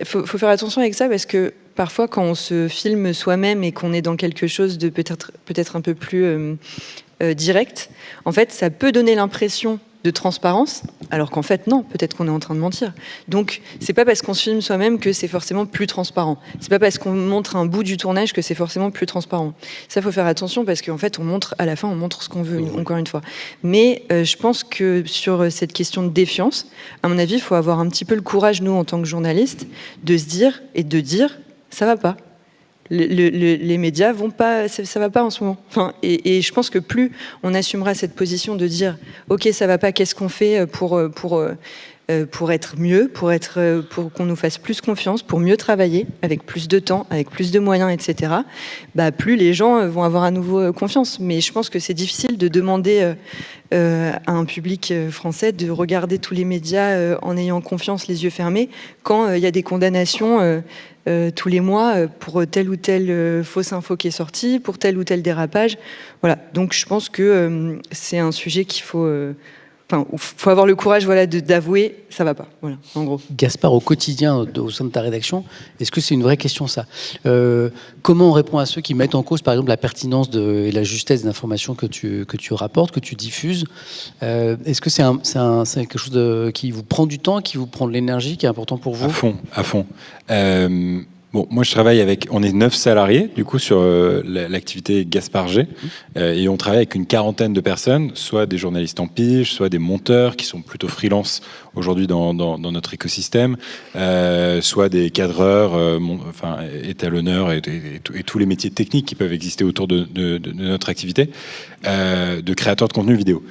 faut faire attention avec ça, parce que parfois, quand on se filme soi-même et qu'on est dans quelque chose de peut-être un peu plus direct, en fait, ça peut donner l'impression de transparence, alors qu'en fait, non, peut-être qu'on est en train de mentir. Donc, c'est pas parce qu'on se filme soi-même que c'est forcément plus transparent. C'est pas parce qu'on montre un bout du tournage que c'est forcément plus transparent. Ça, faut faire attention, parce qu'en fait, à la fin, on montre ce qu'on veut, encore une fois. Mais je pense que sur cette question de défiance, à mon avis, il faut avoir un petit peu le courage, nous, en tant que journalistes, de se dire et de dire ça va pas. Les médias vont pas, ça va pas en ce moment. Et je pense que plus on assumera cette position de dire ok, ça va pas, qu'est-ce qu'on fait pour être mieux, pour qu'on nous fasse plus confiance, pour mieux travailler, avec plus de temps, avec plus de moyens, etc. Plus les gens vont avoir à nouveau confiance. Mais je pense que c'est difficile de demander à un public français de regarder tous les médias en ayant confiance, les yeux fermés, quand il y a des condamnations tous les mois pour telle ou telle fausse info qui est sortie, pour tel ou tel dérapage. Voilà. Donc je pense que c'est un sujet qu'il faut avoir le courage d'avouer, ça va pas. Voilà, en gros. Gaspard, au quotidien, au sein de ta rédaction, est-ce que c'est une vraie question, ça? Comment on répond à ceux qui mettent en cause, par exemple, la pertinence et la justesse des informations que tu rapportes, que tu diffuses? Est-ce que c'est quelque chose qui vous prend du temps, qui vous prend de l'énergie, qui est important pour vous? À fond. Bon, moi je travaille on est 9 salariés du coup sur l'activité Gaspard G, et on travaille avec une 40aine de personnes, soit des journalistes en pige, soit des monteurs qui sont plutôt freelance aujourd'hui dans notre écosystème, soit des cadreurs, étalonneurs et tous les métiers techniques qui peuvent exister autour de notre activité, de créateurs de contenu vidéo.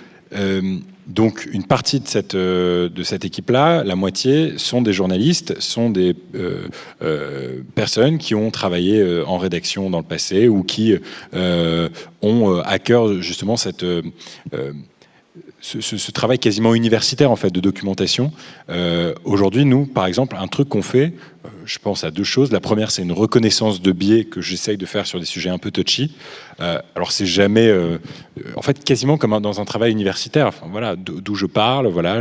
Donc une partie de cette équipe-là, la moitié, sont des journalistes, sont des personnes qui ont travaillé en rédaction dans le passé ou qui ont à cœur justement ce travail quasiment universitaire en fait de documentation. Aujourd'hui, nous, par exemple, un truc qu'on fait, je pense à deux choses. La première, c'est une reconnaissance de biais que j'essaye de faire sur des sujets un peu touchy. Alors c'est jamais, en fait, quasiment comme dans un travail universitaire. Enfin, voilà, d'où je parle. Voilà,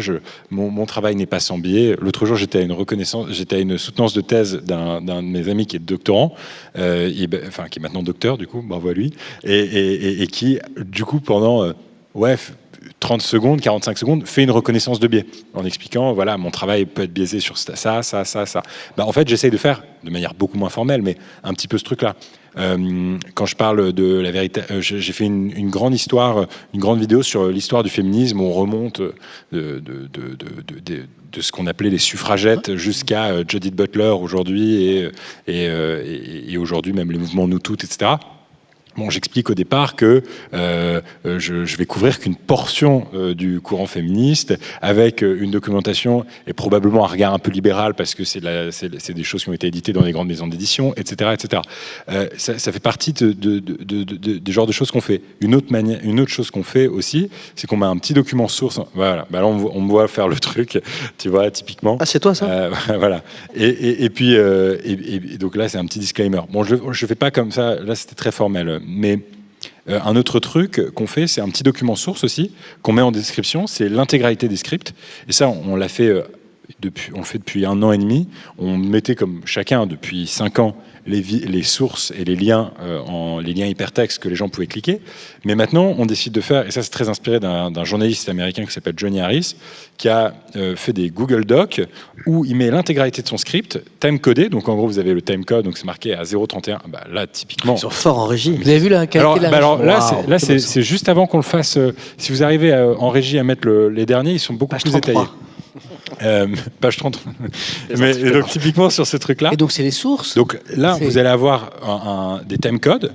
mon travail n'est pas sans biais. L'autre jour, j'étais à une soutenance de thèse d'un de mes amis qui est doctorant, qui est maintenant docteur, du coup, bravo à lui, et qui, du coup, pendant 30 secondes, 45 secondes, fait une reconnaissance de biais en expliquant, voilà, mon travail peut être biaisé sur ça. En fait, j'essaye de faire, de manière beaucoup moins formelle, mais un petit peu ce truc-là. Quand je parle de la vérité, j'ai fait une grande histoire, une grande vidéo sur l'histoire du féminisme où on remonte de ce qu'on appelait les suffragettes jusqu'à Judith Butler aujourd'hui et aujourd'hui même les mouvements Nous Toutes, etc. Bon, j'explique au départ que je vais couvrir qu'une portion du courant féministe avec une documentation et probablement un regard un peu libéral parce que c'est des choses qui ont été éditées dans les grandes maisons d'édition, etc., etc. Ça fait partie des genres de choses qu'on fait. Une autre chose qu'on fait aussi, c'est qu'on met un petit document source. Voilà, bah là on me voit faire le truc, tu vois, typiquement. Ah, c'est toi ça. Voilà. Et puis donc là c'est un petit disclaimer. Bon, je fais pas comme ça. Là c'était très formel. Mais un autre truc qu'on fait, c'est un petit document source aussi, qu'on met en description, c'est l'intégralité des scripts. Et ça, on l'a fait on le fait depuis 1 an et demi. On mettait comme chacun, depuis 5 ans, les sources et les liens hypertextes que les gens pouvaient cliquer. Mais maintenant, on décide de faire, et ça c'est très inspiré d'un journaliste américain qui s'appelle Johnny Harris, qui a fait des Google Docs où il met l'intégralité de son script, time-codé. Donc en gros, vous avez le timecode, donc c'est marqué à 0,31. Bah, là, typiquement... Ils sont forts en régie. Vous avez vu la qualité de la régie. Là, c'est juste avant qu'on le fasse. Si vous arrivez en régie à mettre les derniers, ils sont beaucoup plus détaillés. Page 30. Mais donc typiquement sur ce truc-là. Et donc c'est les sources. Donc là, vous allez avoir des timecodes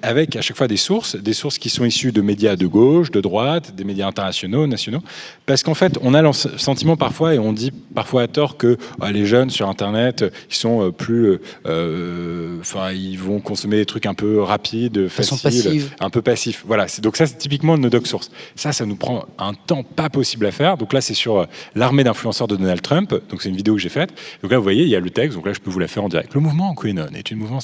avec à chaque fois des sources qui sont issues de médias de gauche, de droite, des médias internationaux, nationaux. Parce qu'en fait, on a le sentiment parfois, et on dit parfois à tort que les jeunes sur Internet, ils sont plus, ils vont consommer des trucs un peu rapides, faciles, un peu passifs. Voilà. Donc ça, c'est typiquement nos doc sources. Ça nous prend un temps pas possible à faire. Donc là, c'est sur l'armée d'influenceurs de Donald Trump. Donc c'est une vidéo que j'ai faite. Donc là, vous voyez, il y a le texte. Donc là, je peux vous la faire en direct. Le mouvement QAnon est une mouvement.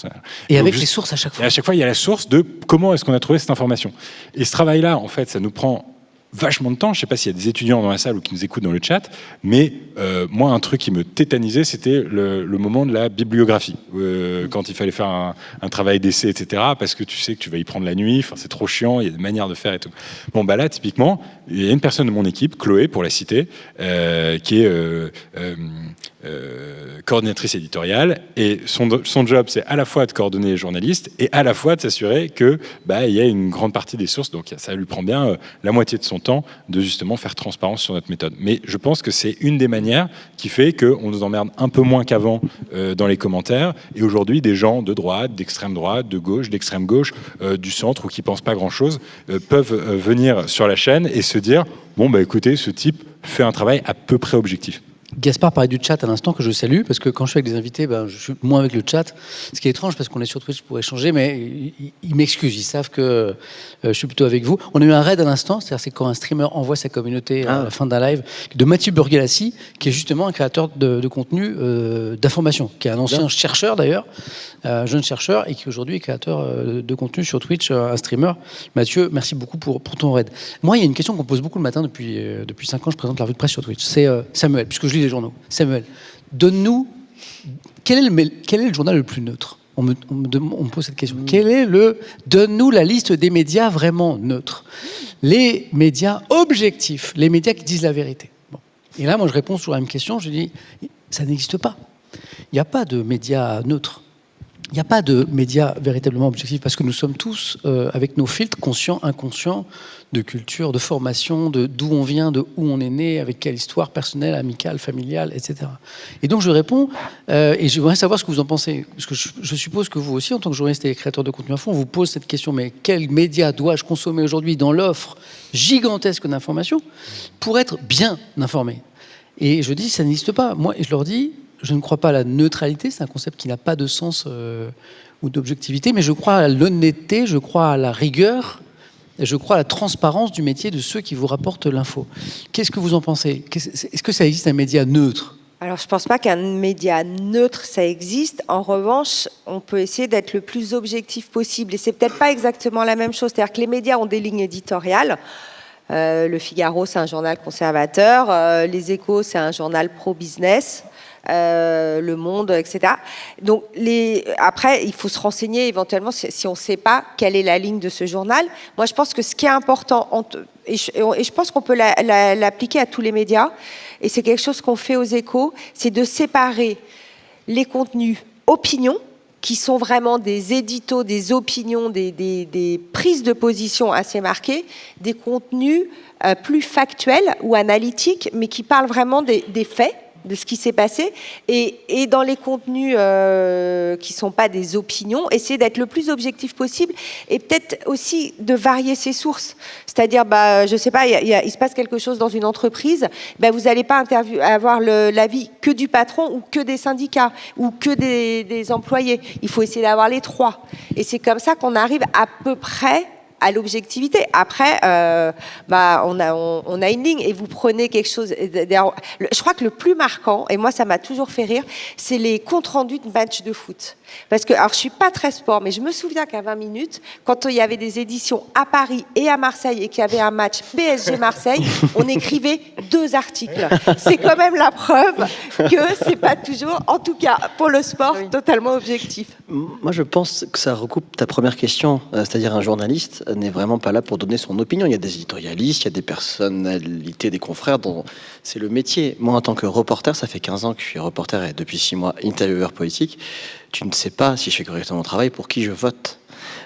Et avec les sources à chaque fois. Et à chaque fois, il y a la source de comment est-ce qu'on a trouvé cette information. Et ce travail-là, en fait, ça nous prend vachement de temps. Je ne sais pas s'il y a des étudiants dans la salle ou qui nous écoutent dans le chat, mais moi, un truc qui me tétanisait, c'était le moment de la bibliographie, quand il fallait faire un travail d'essai, etc., parce que tu sais que tu vas y prendre la nuit, c'est trop chiant, il y a des manières de faire et tout. Bon, bah là, typiquement, il y a une personne de mon équipe, Chloé, pour la citer, qui est coordinatrice éditoriale, et son job, c'est à la fois de coordonner les journalistes et à la fois de s'assurer que il y a une grande partie des sources, donc ça lui prend bien la moitié de son temps de justement faire transparence sur notre méthode. Mais je pense que c'est une des manières qui fait qu'on nous emmerde un peu moins qu'avant dans les commentaires, et aujourd'hui des gens de droite, d'extrême droite, de gauche, d'extrême gauche, du centre ou qui pensent pas grand-chose peuvent venir sur la chaîne et se dire bon écoutez, ce type fait un travail à peu près objectif. Gaspard parlait du chat à l'instant, que je salue, parce que quand je suis avec des invités, je suis moins avec le chat. Ce qui est étrange, parce qu'on est sur Twitch pour échanger, mais ils m'excusent, ils savent que je suis plutôt avec vous. On a eu un raid à l'instant, c'est quand un streamer envoie sa communauté à la fin d'un live, de Mathieu Burgalassi, qui est justement un créateur de contenu d'information, qui est un ancien chercheur d'ailleurs, jeune chercheur, et qui aujourd'hui est créateur de contenu sur Twitch, un streamer. Mathieu, merci beaucoup pour ton raid. Moi, il y a une question qu'on pose beaucoup le matin depuis 5 ans, je présente la revue de presse sur Twitch. C'est Samuel, puisque je lis les journaux. Samuel, donne-nous, quel est le journal le plus neutre ? On me pose cette question. Donne-nous la liste des médias vraiment neutres. Les médias objectifs, les médias qui disent la vérité. Bon. Et là, moi, je réponds sur la même question, je dis, ça n'existe pas. Il n'y a pas de médias neutres. Il n'y a pas de médias véritablement objectifs, parce que nous sommes tous, avec nos filtres conscients, inconscients, de culture, de formation, de d'où on vient, de où on est né, avec quelle histoire personnelle, amicale, familiale, etc. Et donc je réponds, et j'aimerais savoir ce que vous en pensez, parce que je suppose que vous aussi, en tant que journaliste et créateur de contenu à fond, on vous pose cette question, mais quels médias dois-je consommer aujourd'hui dans l'offre gigantesque d'informations pour être bien informé ? Et je dis, ça n'existe pas. Moi, je leur dis, je ne crois pas à la neutralité, c'est un concept qui n'a pas de sens ou d'objectivité, mais je crois à l'honnêteté, je crois à la rigueur Je crois à la transparence du métier de ceux qui vous rapportent l'info. Qu'est-ce que vous en pensez ? Est-ce que ça existe un média neutre ? Alors, je ne pense pas qu'un média neutre, ça existe. En revanche, on peut essayer d'être le plus objectif possible. Et c'est peut-être pas exactement la même chose. C'est-à-dire que les médias ont des lignes éditoriales. Le Figaro, c'est un journal conservateur. Les Échos, c'est un journal pro-business. Le Monde, etc. Donc, après, il faut se renseigner éventuellement si on ne sait pas quelle est la ligne de ce journal. Moi, je pense que ce qui est important, et je pense qu'on peut l'appliquer à tous les médias, et c'est quelque chose qu'on fait aux Échos, c'est de séparer les contenus opinions, qui sont vraiment des éditos, des opinions, des prises de position assez marquées, des contenus plus factuels ou analytiques, mais qui parlent vraiment des faits, de ce qui s'est passé, et dans les contenus qui ne sont pas des opinions, essayer d'être le plus objectif possible, et peut-être aussi de varier ses sources. C'est-à-dire, je ne sais pas, il se passe quelque chose dans une entreprise, vous n'allez pas avoir l'avis que du patron, ou que des syndicats, ou que des employés. Il faut essayer d'avoir les trois. Et c'est comme ça qu'on arrive à peu près à l'objectivité. Après, on a une ligne, et vous prenez quelque chose. Je crois que le plus marquant, et moi ça m'a toujours fait rire, c'est les comptes rendus de matchs de foot. Parce que, alors je suis pas très sport, mais je me souviens qu'à 20 minutes, quand il y avait des éditions à Paris et à Marseille, et qu'il y avait un match PSG Marseille, on écrivait 2 articles. C'est quand même la preuve que c'est pas toujours, en tout cas pour le sport, totalement objectif. Moi, je pense que ça recoupe ta première question, c'est-à-dire un journaliste n'est vraiment pas là pour donner son opinion. Il y a des éditorialistes, il y a des personnalités, des confrères dont c'est le métier. Moi, en tant que reporter, ça fait 15 ans que je suis reporter et depuis 6 mois intervieweur politique. Tu ne sais pas si je fais correctement mon travail pour qui je vote.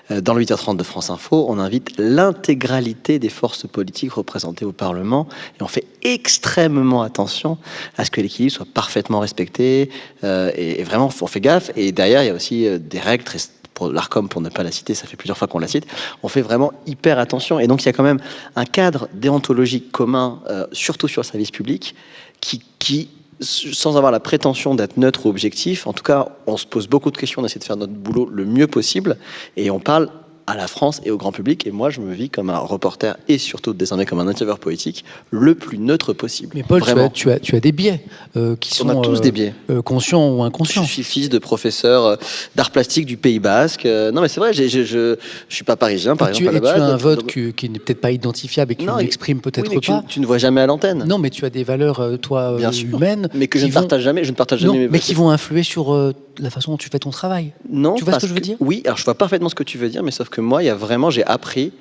Dans le 8h30 de France Info, on invite l'intégralité des forces politiques représentées au Parlement et on fait extrêmement attention à ce que l'équilibre soit parfaitement respecté et vraiment, on fait gaffe. Et derrière, il y a aussi des règles très pour l'Arcom, pour ne pas la citer, ça fait plusieurs fois qu'on la cite, on fait vraiment hyper attention. Et donc, il y a quand même un cadre déontologique commun, surtout sur le service public, qui sans avoir la prétention d'être neutre ou objectif, en tout cas, on se pose beaucoup de questions, on essaie de faire notre boulot le mieux possible, et on parle à la France et au grand public. Et moi, je me vis comme un reporter et surtout désormais comme un intervieweur politique le plus neutre possible. Mais Paul, tu as des biais qui sont... On a tous des biais. Conscients ou inconscients. Je suis fils de professeur d'art plastique du Pays Basque. Non, mais c'est vrai, je suis pas parisien, par exemple, à la base. Tu as un vote qui n'est peut-être pas identifiable et qui n'exprime peut-être pas. Tu ne vois jamais à l'antenne. Non, mais tu as des valeurs, toi, humaines. Mais que je ne partage jamais. Je ne partage jamais mes mais qui vont influer sur la façon dont tu fais ton travail. Non, tu vois ce que je veux dire ? Oui, alors je vois parfaitement ce que tu veux dire, mais sauf que moi, j'ai appris,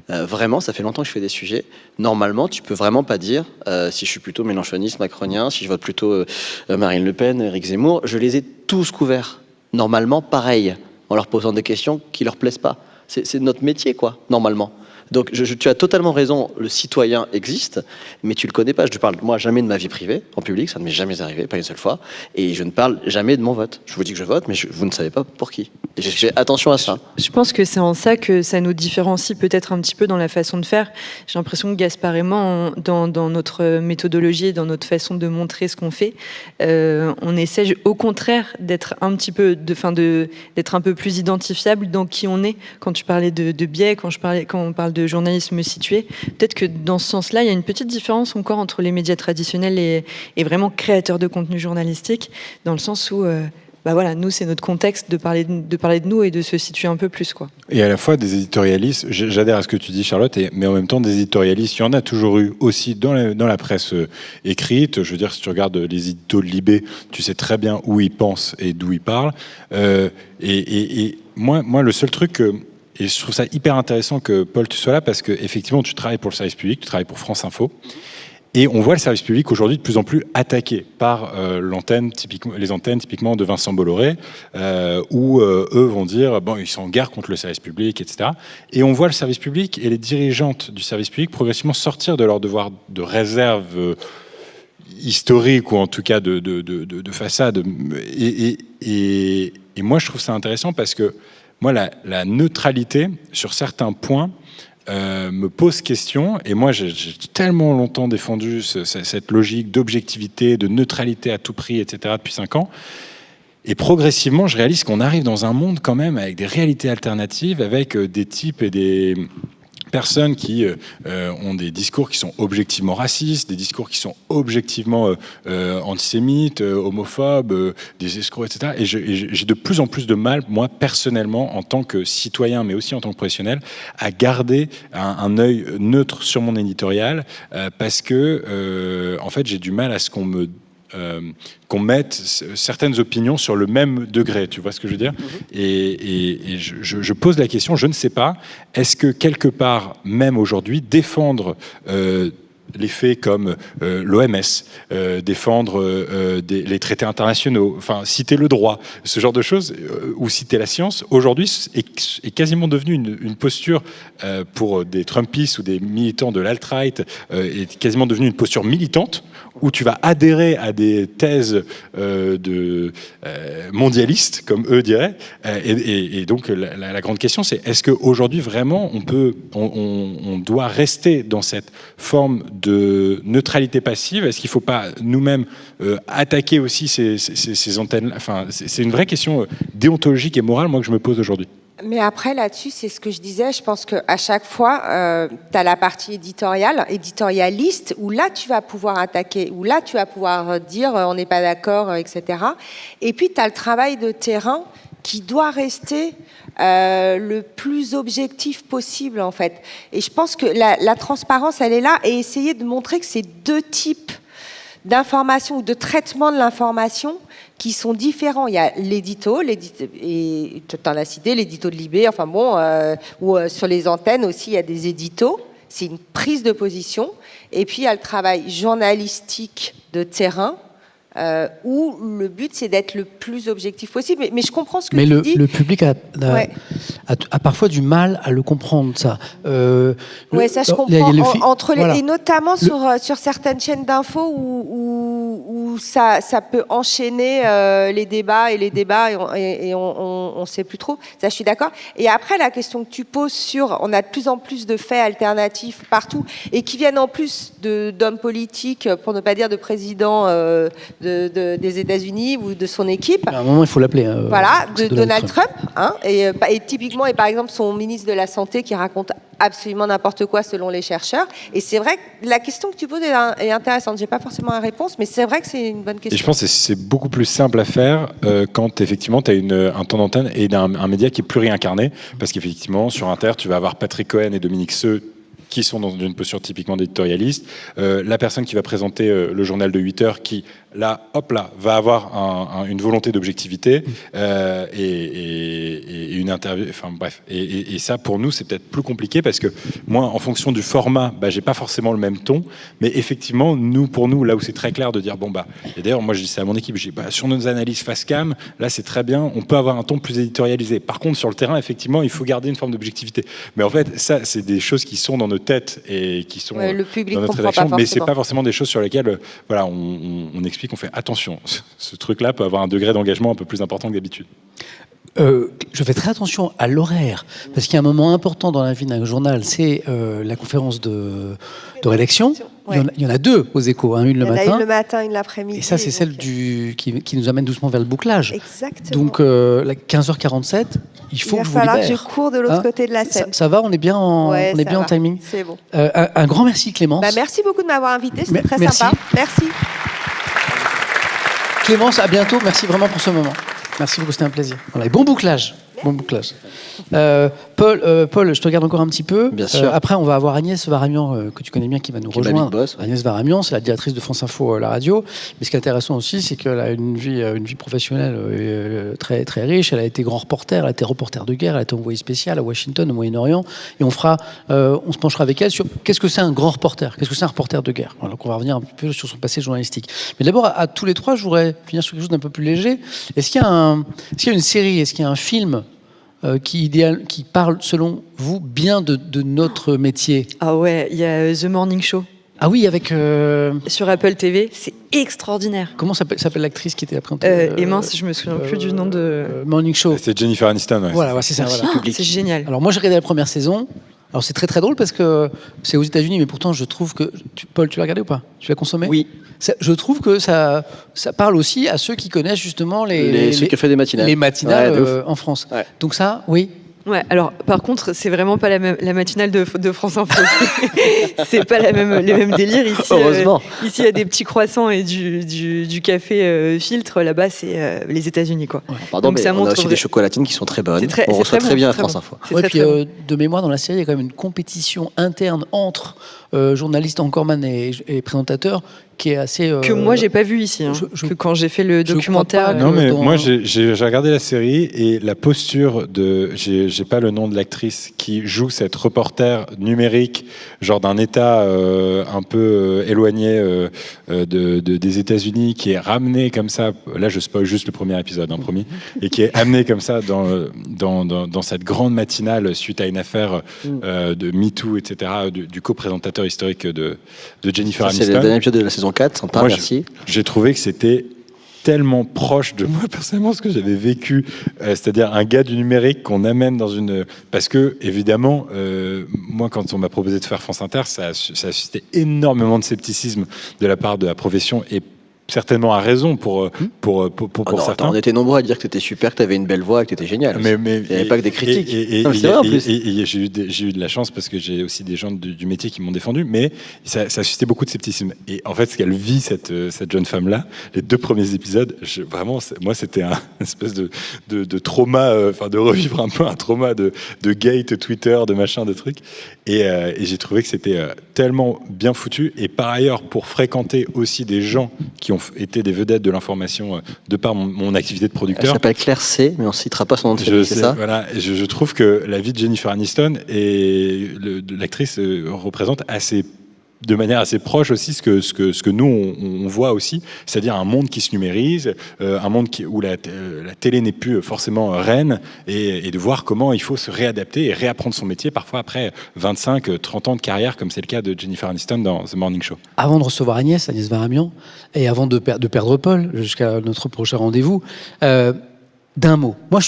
vraiment, ça fait longtemps que je fais des sujets. Normalement, tu peux vraiment pas dire si je suis plutôt mélenchoniste, macronien, si je vote plutôt Marine Le Pen, Éric Zemmour. Je les ai tous couverts. Normalement, pareil, en leur posant des questions qui leur plaisent pas. C'est notre métier, quoi, normalement. Donc, tu as totalement raison, le citoyen existe, mais tu le connais pas. Je ne parle, moi, jamais de ma vie privée, en public, ça ne m'est jamais arrivé, pas une seule fois, et je ne parle jamais de mon vote. Je vous dis que je vote, mais vous ne savez pas pour qui. Et j'ai fait attention à ça. Je pense que c'est en ça que ça nous différencie peut-être un petit peu dans la façon de faire. J'ai l'impression que Gaspard et moi, dans notre méthodologie, dans notre façon de montrer ce qu'on fait, on essaie au contraire d'être un petit peu, d'être un peu plus identifiable dans qui on est. Quand tu parlais de biais, quand on parle de journalisme situé, peut-être que dans ce sens-là, il y a une petite différence encore entre les médias traditionnels et vraiment créateurs de contenu journalistique, dans le sens où nous, c'est notre contexte de parler de nous et de se situer un peu plus, quoi. Et à la fois des éditorialistes, j'adhère à ce que tu dis, Charlotte, mais en même temps des éditorialistes, il y en a toujours eu aussi dans la presse écrite. Je veux dire, si tu regardes les éditos de Libé, tu sais très bien où ils pensent et d'où ils parlent. Et moi, le seul truc et je trouve ça hyper intéressant que Paul, tu sois là, parce que effectivement, tu travailles pour le service public, tu travailles pour France Info. Et on voit le service public aujourd'hui de plus en plus attaqué par les antennes typiquement de Vincent Bolloré, où eux vont dire ils sont en guerre contre le service public, etc. Et on voit le service public et les dirigeantes du service public progressivement sortir de leur devoir de réserve historique, ou en tout cas de façade. Et moi, je trouve ça intéressant parce que moi, la neutralité sur certains points me pose question, et moi j'ai tellement longtemps défendu cette logique d'objectivité, de neutralité à tout prix, etc. depuis 5 ans, et progressivement je réalise qu'on arrive dans un monde quand même avec des réalités alternatives, avec des types et des personnes qui ont des discours qui sont objectivement racistes, des discours qui sont objectivement antisémites, homophobes, des escrocs, etc. Et j'ai de plus en plus de mal, moi, personnellement, en tant que citoyen, mais aussi en tant que professionnel, à garder un œil neutre sur mon éditorial, parce que, en fait, j'ai du mal à ce qu'on mette certaines opinions sur le même degré, tu vois ce que je veux dire ? Et je pose la question, je ne sais pas, est-ce que quelque part, même aujourd'hui, défendre les faits comme l'OMS, défendre les traités internationaux, enfin citer le droit, ce genre de choses, ou citer la science, aujourd'hui est quasiment devenu une posture pour des Trumpistes ou des militants de l'alt-right, est quasiment devenu une posture militante où tu vas adhérer à des thèses mondialistes, comme eux diraient. Et donc la grande question, c'est est-ce qu'aujourd'hui vraiment on doit rester dans cette forme de neutralité passive? Est-ce qu'il ne faut pas nous-mêmes attaquer aussi ces antennes? Enfin, c'est une vraie question déontologique et morale, moi, que je me pose aujourd'hui. Mais après, là-dessus, c'est ce que je disais, je pense qu'à chaque fois, tu as la partie éditorialiste, où là, tu vas pouvoir attaquer, où là, tu vas pouvoir dire on n'est pas d'accord, etc. Et puis, tu as le travail de terrain qui doit rester le plus objectif possible, en fait. Et je pense que la transparence, elle est là, et essayer de montrer que c'est deux types d'information ou de traitement de l'information qui sont différents. Il y a l'édito, et tu en as cité, l'édito de Libé, enfin bon, ou sur les antennes aussi, il y a des éditos, c'est une prise de position, et puis il y a le travail journalistique de terrain, où le but c'est d'être le plus objectif possible. Mais je comprends ce que tu dis. Mais le public a parfois du mal à le comprendre, ça. Oui, ça je comprends. Et notamment sur certaines chaînes d'infos où ça peut enchaîner les débats et on ne sait plus trop. Ça, je suis d'accord. Et après, la question que tu poses sur, on a de plus en plus de faits alternatifs partout et qui viennent en plus d'hommes politiques, pour ne pas dire de présidents des États-Unis ou de son équipe. À un moment, il faut l'appeler. Voilà, de Donald Trump. Et typiquement, et par exemple, son ministre de la Santé qui raconte absolument n'importe quoi selon les chercheurs. Et c'est vrai que la question que tu poses est intéressante. Je n'ai pas forcément la réponse, mais c'est vrai que c'est une bonne question. Et je pense que c'est beaucoup plus simple à faire quand effectivement tu as un temps d'antenne et un média qui est pluri-incarné. Parce qu'effectivement, sur Inter, tu vas avoir Patrick Cohen et Dominique Seux qui sont dans une posture typiquement d'éditorialiste. La personne qui va présenter le journal de 8 heures qui, là, va avoir une volonté d'objectivité et une interview. Enfin bref. Et ça, pour nous, c'est peut-être plus compliqué parce que moi, en fonction du format, j'ai pas forcément le même ton. Mais effectivement, pour nous, là où c'est très clair de dire, et d'ailleurs, moi, je dis ça à mon équipe, je dis, sur nos analyses face cam, là, c'est très bien, on peut avoir un ton plus éditorialisé. Par contre, sur le terrain, effectivement, il faut garder une forme d'objectivité. Mais en fait, ça, c'est des choses qui sont dans nos têtes et qui sont le public dans notre rédaction, mais c'est pas forcément des choses sur lesquelles on explique, on fait attention. Ce truc-là peut avoir un degré d'engagement un peu plus important que d'habitude. Je fais très attention à l'horaire, parce qu'il y a un moment important dans la vie d'un journal, c'est la conférence de rédaction. Ouais. Il y en a deux aux Échos, une le matin. Il y en a une le matin, une l'après-midi. Et ça, c'est celle qui nous amène doucement vers le bouclage. Exactement. Donc, 15h47, il faut que je vous libère. Il va falloir que je cours de l'autre côté de la scène. Ça va, on est bien en timing. C'est bon. Un grand merci, Clémence. Merci beaucoup de m'avoir invité, c'était très sympa. Merci. Clémence, à bientôt. Merci vraiment pour ce moment. Merci beaucoup, c'était un plaisir. Voilà, et bon bouclage. Bon bouclage. Paul, je te regarde encore un petit peu. Bien sûr. Après, on va avoir Agnès Varamian, que tu connais bien, qui va nous rejoindre. Boss, ouais. Agnès Varamian, c'est la directrice de France Info, la radio. Mais ce qui est intéressant aussi, c'est qu'elle a une vie professionnelle très, très riche. Elle a été grand reporter, elle a été reporter de guerre, elle a été envoyée spéciale à Washington, au Moyen-Orient. Et on se penchera avec elle sur qu'est-ce que c'est un grand reporter, qu'est-ce que c'est un reporter de guerre. Alors qu'on va revenir un peu sur son passé journalistique. Mais d'abord, à tous les trois, je voudrais finir sur quelque chose d'un peu plus léger. Est-ce qu'il y a une série, est-ce qu'il y a un film qui parle, selon vous, bien de notre métier? Ah ouais, il y a The Morning Show. Ah oui, avec... Sur Apple TV, c'est extraordinaire. Comment s'appelle l'actrice qui était la présentatrice Et mince, je me souviens plus du nom de... Morning Show. C'est Jennifer Aniston, ouais. Voilà, c'est ça. Voilà. C'est génial. Alors moi, j'ai regardé la première saison. Alors c'est très très drôle parce que c'est aux États-Unis, mais pourtant je trouve que... Paul, tu l'as regardé ou pas? Tu l'as consommé? Oui. Je trouve que ça parle aussi à ceux qui connaissent justement ceux qui ont fait des matinales. Les matinales en France. Ouais. Donc ça, oui. Ouais, alors par contre, c'est vraiment pas la matinale de France Info. C'est pas les mêmes délires ici. Heureusement. Ici, il y a des petits croissants et du café filtre. Là-bas, c'est les États-Unis, quoi. Ouais. Pardon, donc mais on a aussi des chocolatines qui sont très bonnes. On reçoit très bien à France Info. Puis de mémoire, dans la série, il y a quand même une compétition interne entre journalistes Anchorman et présentateurs qui est assez... que moi, j'ai pas vu ici. Que quand j'ai fait le documentaire... Non, mais moi, j'ai regardé la série et la posture de... J'ai pas le nom de l'actrice qui joue cette reporter numérique, genre d'un État un peu éloigné des États-Unis, qui est ramené comme ça... Là, je spoil juste le premier épisode, promis. Et qui est amené comme ça dans cette grande matinale suite à une affaire de MeToo, etc., du co-présentateur historique de Jennifer Aniston. C'est le dernier épisode de la saison 4, sympa, moi, merci. J'ai trouvé que c'était tellement proche de moi personnellement ce que j'avais vécu, c'est-à-dire un gars du numérique qu'on amène dans une... Parce que, évidemment, moi, quand on m'a proposé de faire France Inter, ça a suscité énormément de scepticisme de la part de la profession et certainement à raison pour certains. Attends, on était nombreux à dire que t'étais super, que t'avais une belle voix, que t'étais génial. Mais il n'y avait pas que des critiques. C'est vrai en plus. Et j'ai eu de la chance parce que j'ai aussi des gens du métier qui m'ont défendu, mais ça a suscité beaucoup de scepticisme. Et en fait, ce qu'elle vit, cette jeune femme-là, les 2 premiers épisodes, vraiment, moi, c'était une espèce de trauma, de revivre un peu un trauma de gate, Twitter, de machin, de trucs. Et j'ai trouvé que c'était tellement bien foutu. Et par ailleurs, pour fréquenter aussi des gens qui ont été des vedettes de l'information de par mon activité de producteur. Elle s'appelle Claire C, mais on ne citera pas son nom de famille, c'est ça ? Voilà, je trouve que la vie de Jennifer Aniston et l'actrice représente de manière assez proche aussi ce que nous on voit aussi, c'est-à-dire un monde qui se numérise, un monde où la télé n'est plus forcément reine, et de voir comment il faut se réadapter et réapprendre son métier parfois après 25-30 ans de carrière, comme c'est le cas de Jennifer Aniston dans The Morning Show. Avant de recevoir Agnès Varamian, et avant de perdre Paul jusqu'à notre prochain rendez-vous, d'un mot. Moi,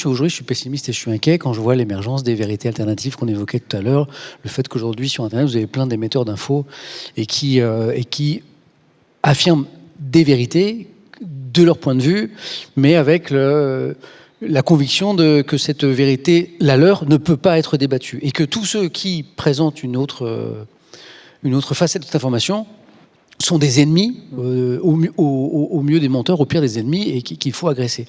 aujourd'hui, je suis pessimiste et je suis inquiet quand je vois l'émergence des vérités alternatives qu'on évoquait tout à l'heure. Le fait qu'aujourd'hui, sur Internet, vous avez plein d'émetteurs d'infos et qui affirment des vérités de leur point de vue, mais avec la conviction que cette vérité, la leur, ne peut pas être débattue. Et que tous ceux qui présentent une autre facette de cette information sont des ennemis, au mieux des menteurs, au pire des ennemis, et qu'il faut agresser.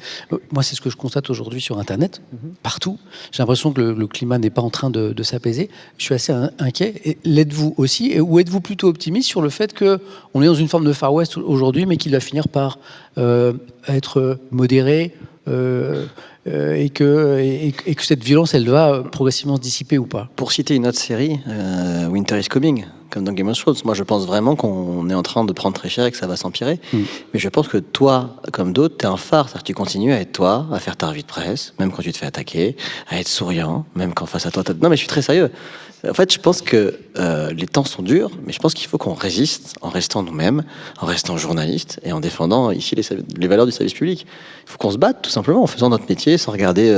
Moi, c'est ce que je constate aujourd'hui sur Internet, partout. J'ai l'impression que le climat n'est pas en train de s'apaiser. Je suis assez inquiet. Et l'êtes-vous aussi, ou êtes-vous plutôt optimiste sur le fait qu'on est dans une forme de Far West aujourd'hui, mais qu'il va finir par être modéré, et que cette violence, elle va progressivement se dissiper ou pas? Pour citer une autre série, Winter is Coming, comme dans Game of Thrones, moi je pense vraiment qu'on est en train de prendre très cher et que ça va s'empirer. Mais je pense que toi, comme d'autres, t'es un phare, c'est-à-dire que tu continues à être toi, à faire ta revue de presse, même quand tu te fais attaquer, à être souriant, même quand face à toi... Non mais je suis très sérieux. En fait, je pense que les temps sont durs, mais je pense qu'il faut qu'on résiste en restant nous-mêmes, en restant journaliste et en défendant ici les valeurs du service public. Il faut qu'on se batte tout simplement en faisant notre métier sans regarder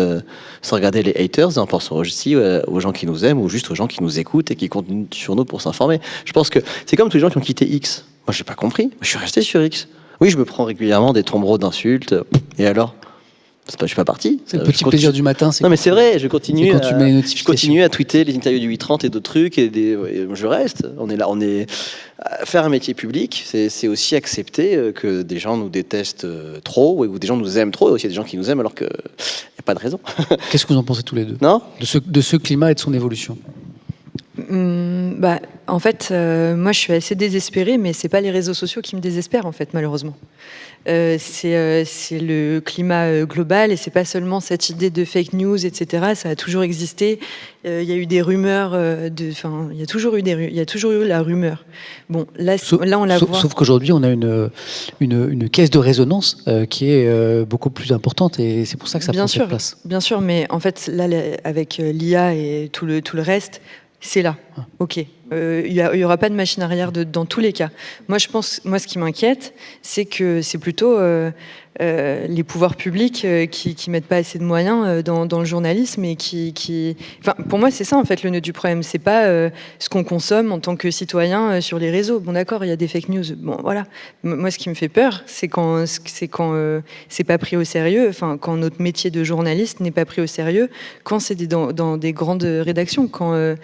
les haters, et en pensant aussi aux gens qui nous aiment ou juste aux gens qui nous écoutent et qui comptent sur nous pour s'informer. Je pense que c'est comme tous les gens qui ont quitté X. Moi, j'ai pas compris. Je suis resté sur X. Oui, je me prends régulièrement des tombereaux d'insultes. Et alors ? Je suis pas parti. C'est le petit plaisir du matin. Non, mais c'est vrai, je continue à tweeter les interviews du 8h30 et d'autres trucs, et je reste. On est là, faire un métier public, c'est aussi accepter que des gens nous détestent trop, ou des gens nous aiment trop, et aussi il y a des gens qui nous aiment alors qu'il n'y a pas de raison. Qu'est-ce que vous en pensez tous les deux ? Non ? de ce climat et de son évolution. En fait, moi je suis assez désespérée, mais c'est pas les réseaux sociaux qui me désespèrent en fait, malheureusement. C'est le climat global, et c'est pas seulement cette idée de fake news, etc. Ça a toujours existé. Il y a eu des rumeurs, il y a toujours eu la rumeur. Bon, là on la voit. Sauf qu'aujourd'hui, on a une caisse de résonance qui est beaucoup plus importante, et c'est pour ça que ça prend cette place. Bien sûr, mais en fait, là, avec l'IA et tout le reste, c'est là. Ok. Il y aura pas de machine arrière dans tous les cas. Moi, ce qui m'inquiète, c'est que c'est plutôt les pouvoirs publics qui mettent pas assez de moyens dans le journalisme et Enfin, pour moi, c'est ça en fait le nœud du problème. C'est pas ce qu'on consomme en tant que citoyen sur les réseaux. Bon, d'accord, il y a des fake news. Bon, voilà. Moi, ce qui me fait peur, c'est quand c'est pas pris au sérieux. Enfin, quand notre métier de journaliste n'est pas pris au sérieux, quand c'est dans des grandes rédactions. Enfin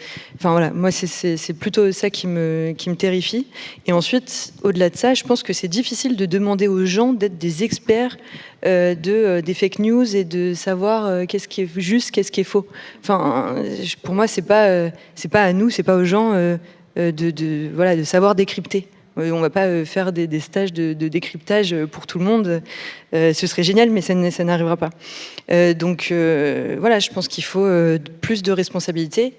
voilà, moi c'est plutôt ça qui me terrifie. Et ensuite, au-delà de ça, je pense que c'est difficile de demander aux gens d'être des experts des fake news et de savoir qu'est-ce qui est juste, qu'est-ce qui est faux. Enfin, pour moi, c'est pas à nous, c'est pas aux gens de savoir décrypter. On va pas faire des stages de décryptage pour tout le monde. Ce serait génial, mais ça n'arrivera pas. Donc voilà, je pense qu'il faut plus de responsabilité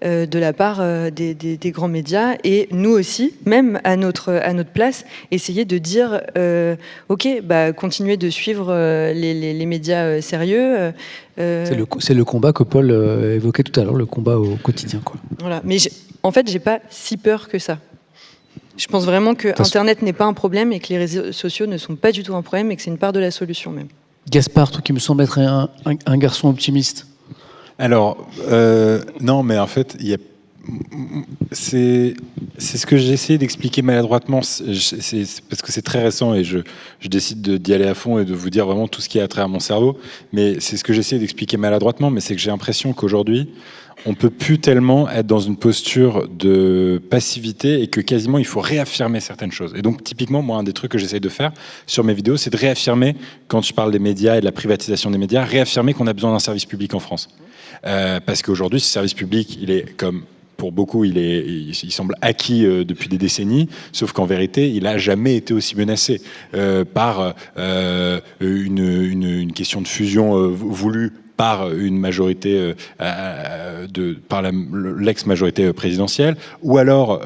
de la part des grands médias, et nous aussi, même à notre place, essayer de dire ok, continuez de suivre les médias sérieux. C'est le combat que Paul évoquait tout à l'heure, le combat au quotidien, quoi. Voilà. Mais en fait, j'ai pas si peur que ça. Je pense vraiment que Internet n'est pas un problème et que les réseaux sociaux ne sont pas du tout un problème et que c'est une part de la solution même. Gaspard, toi qui me semble être un garçon optimiste. Alors, non, mais en fait, c'est ce que j'ai essayé d'expliquer maladroitement, c'est parce que c'est très récent et je décide d'y aller à fond et de vous dire vraiment tout ce qui a trait à mon cerveau. Mais c'est ce que j'ai essayé d'expliquer maladroitement, mais c'est que j'ai l'impression qu'aujourd'hui, on peut plus tellement être dans une posture de passivité et que quasiment il faut réaffirmer certaines choses. Et donc typiquement, moi, un des trucs que j'essaye de faire sur mes vidéos, c'est de réaffirmer, quand je parle des médias et de la privatisation des médias, réaffirmer qu'on a besoin d'un service public en France. Parce qu'aujourd'hui, ce service public, il est comme... Pour beaucoup, il semble acquis depuis des décennies, sauf qu'en vérité, il n'a jamais été aussi menacé par une question de fusion voulue par une majorité, par l'ex-majorité présidentielle, ou alors,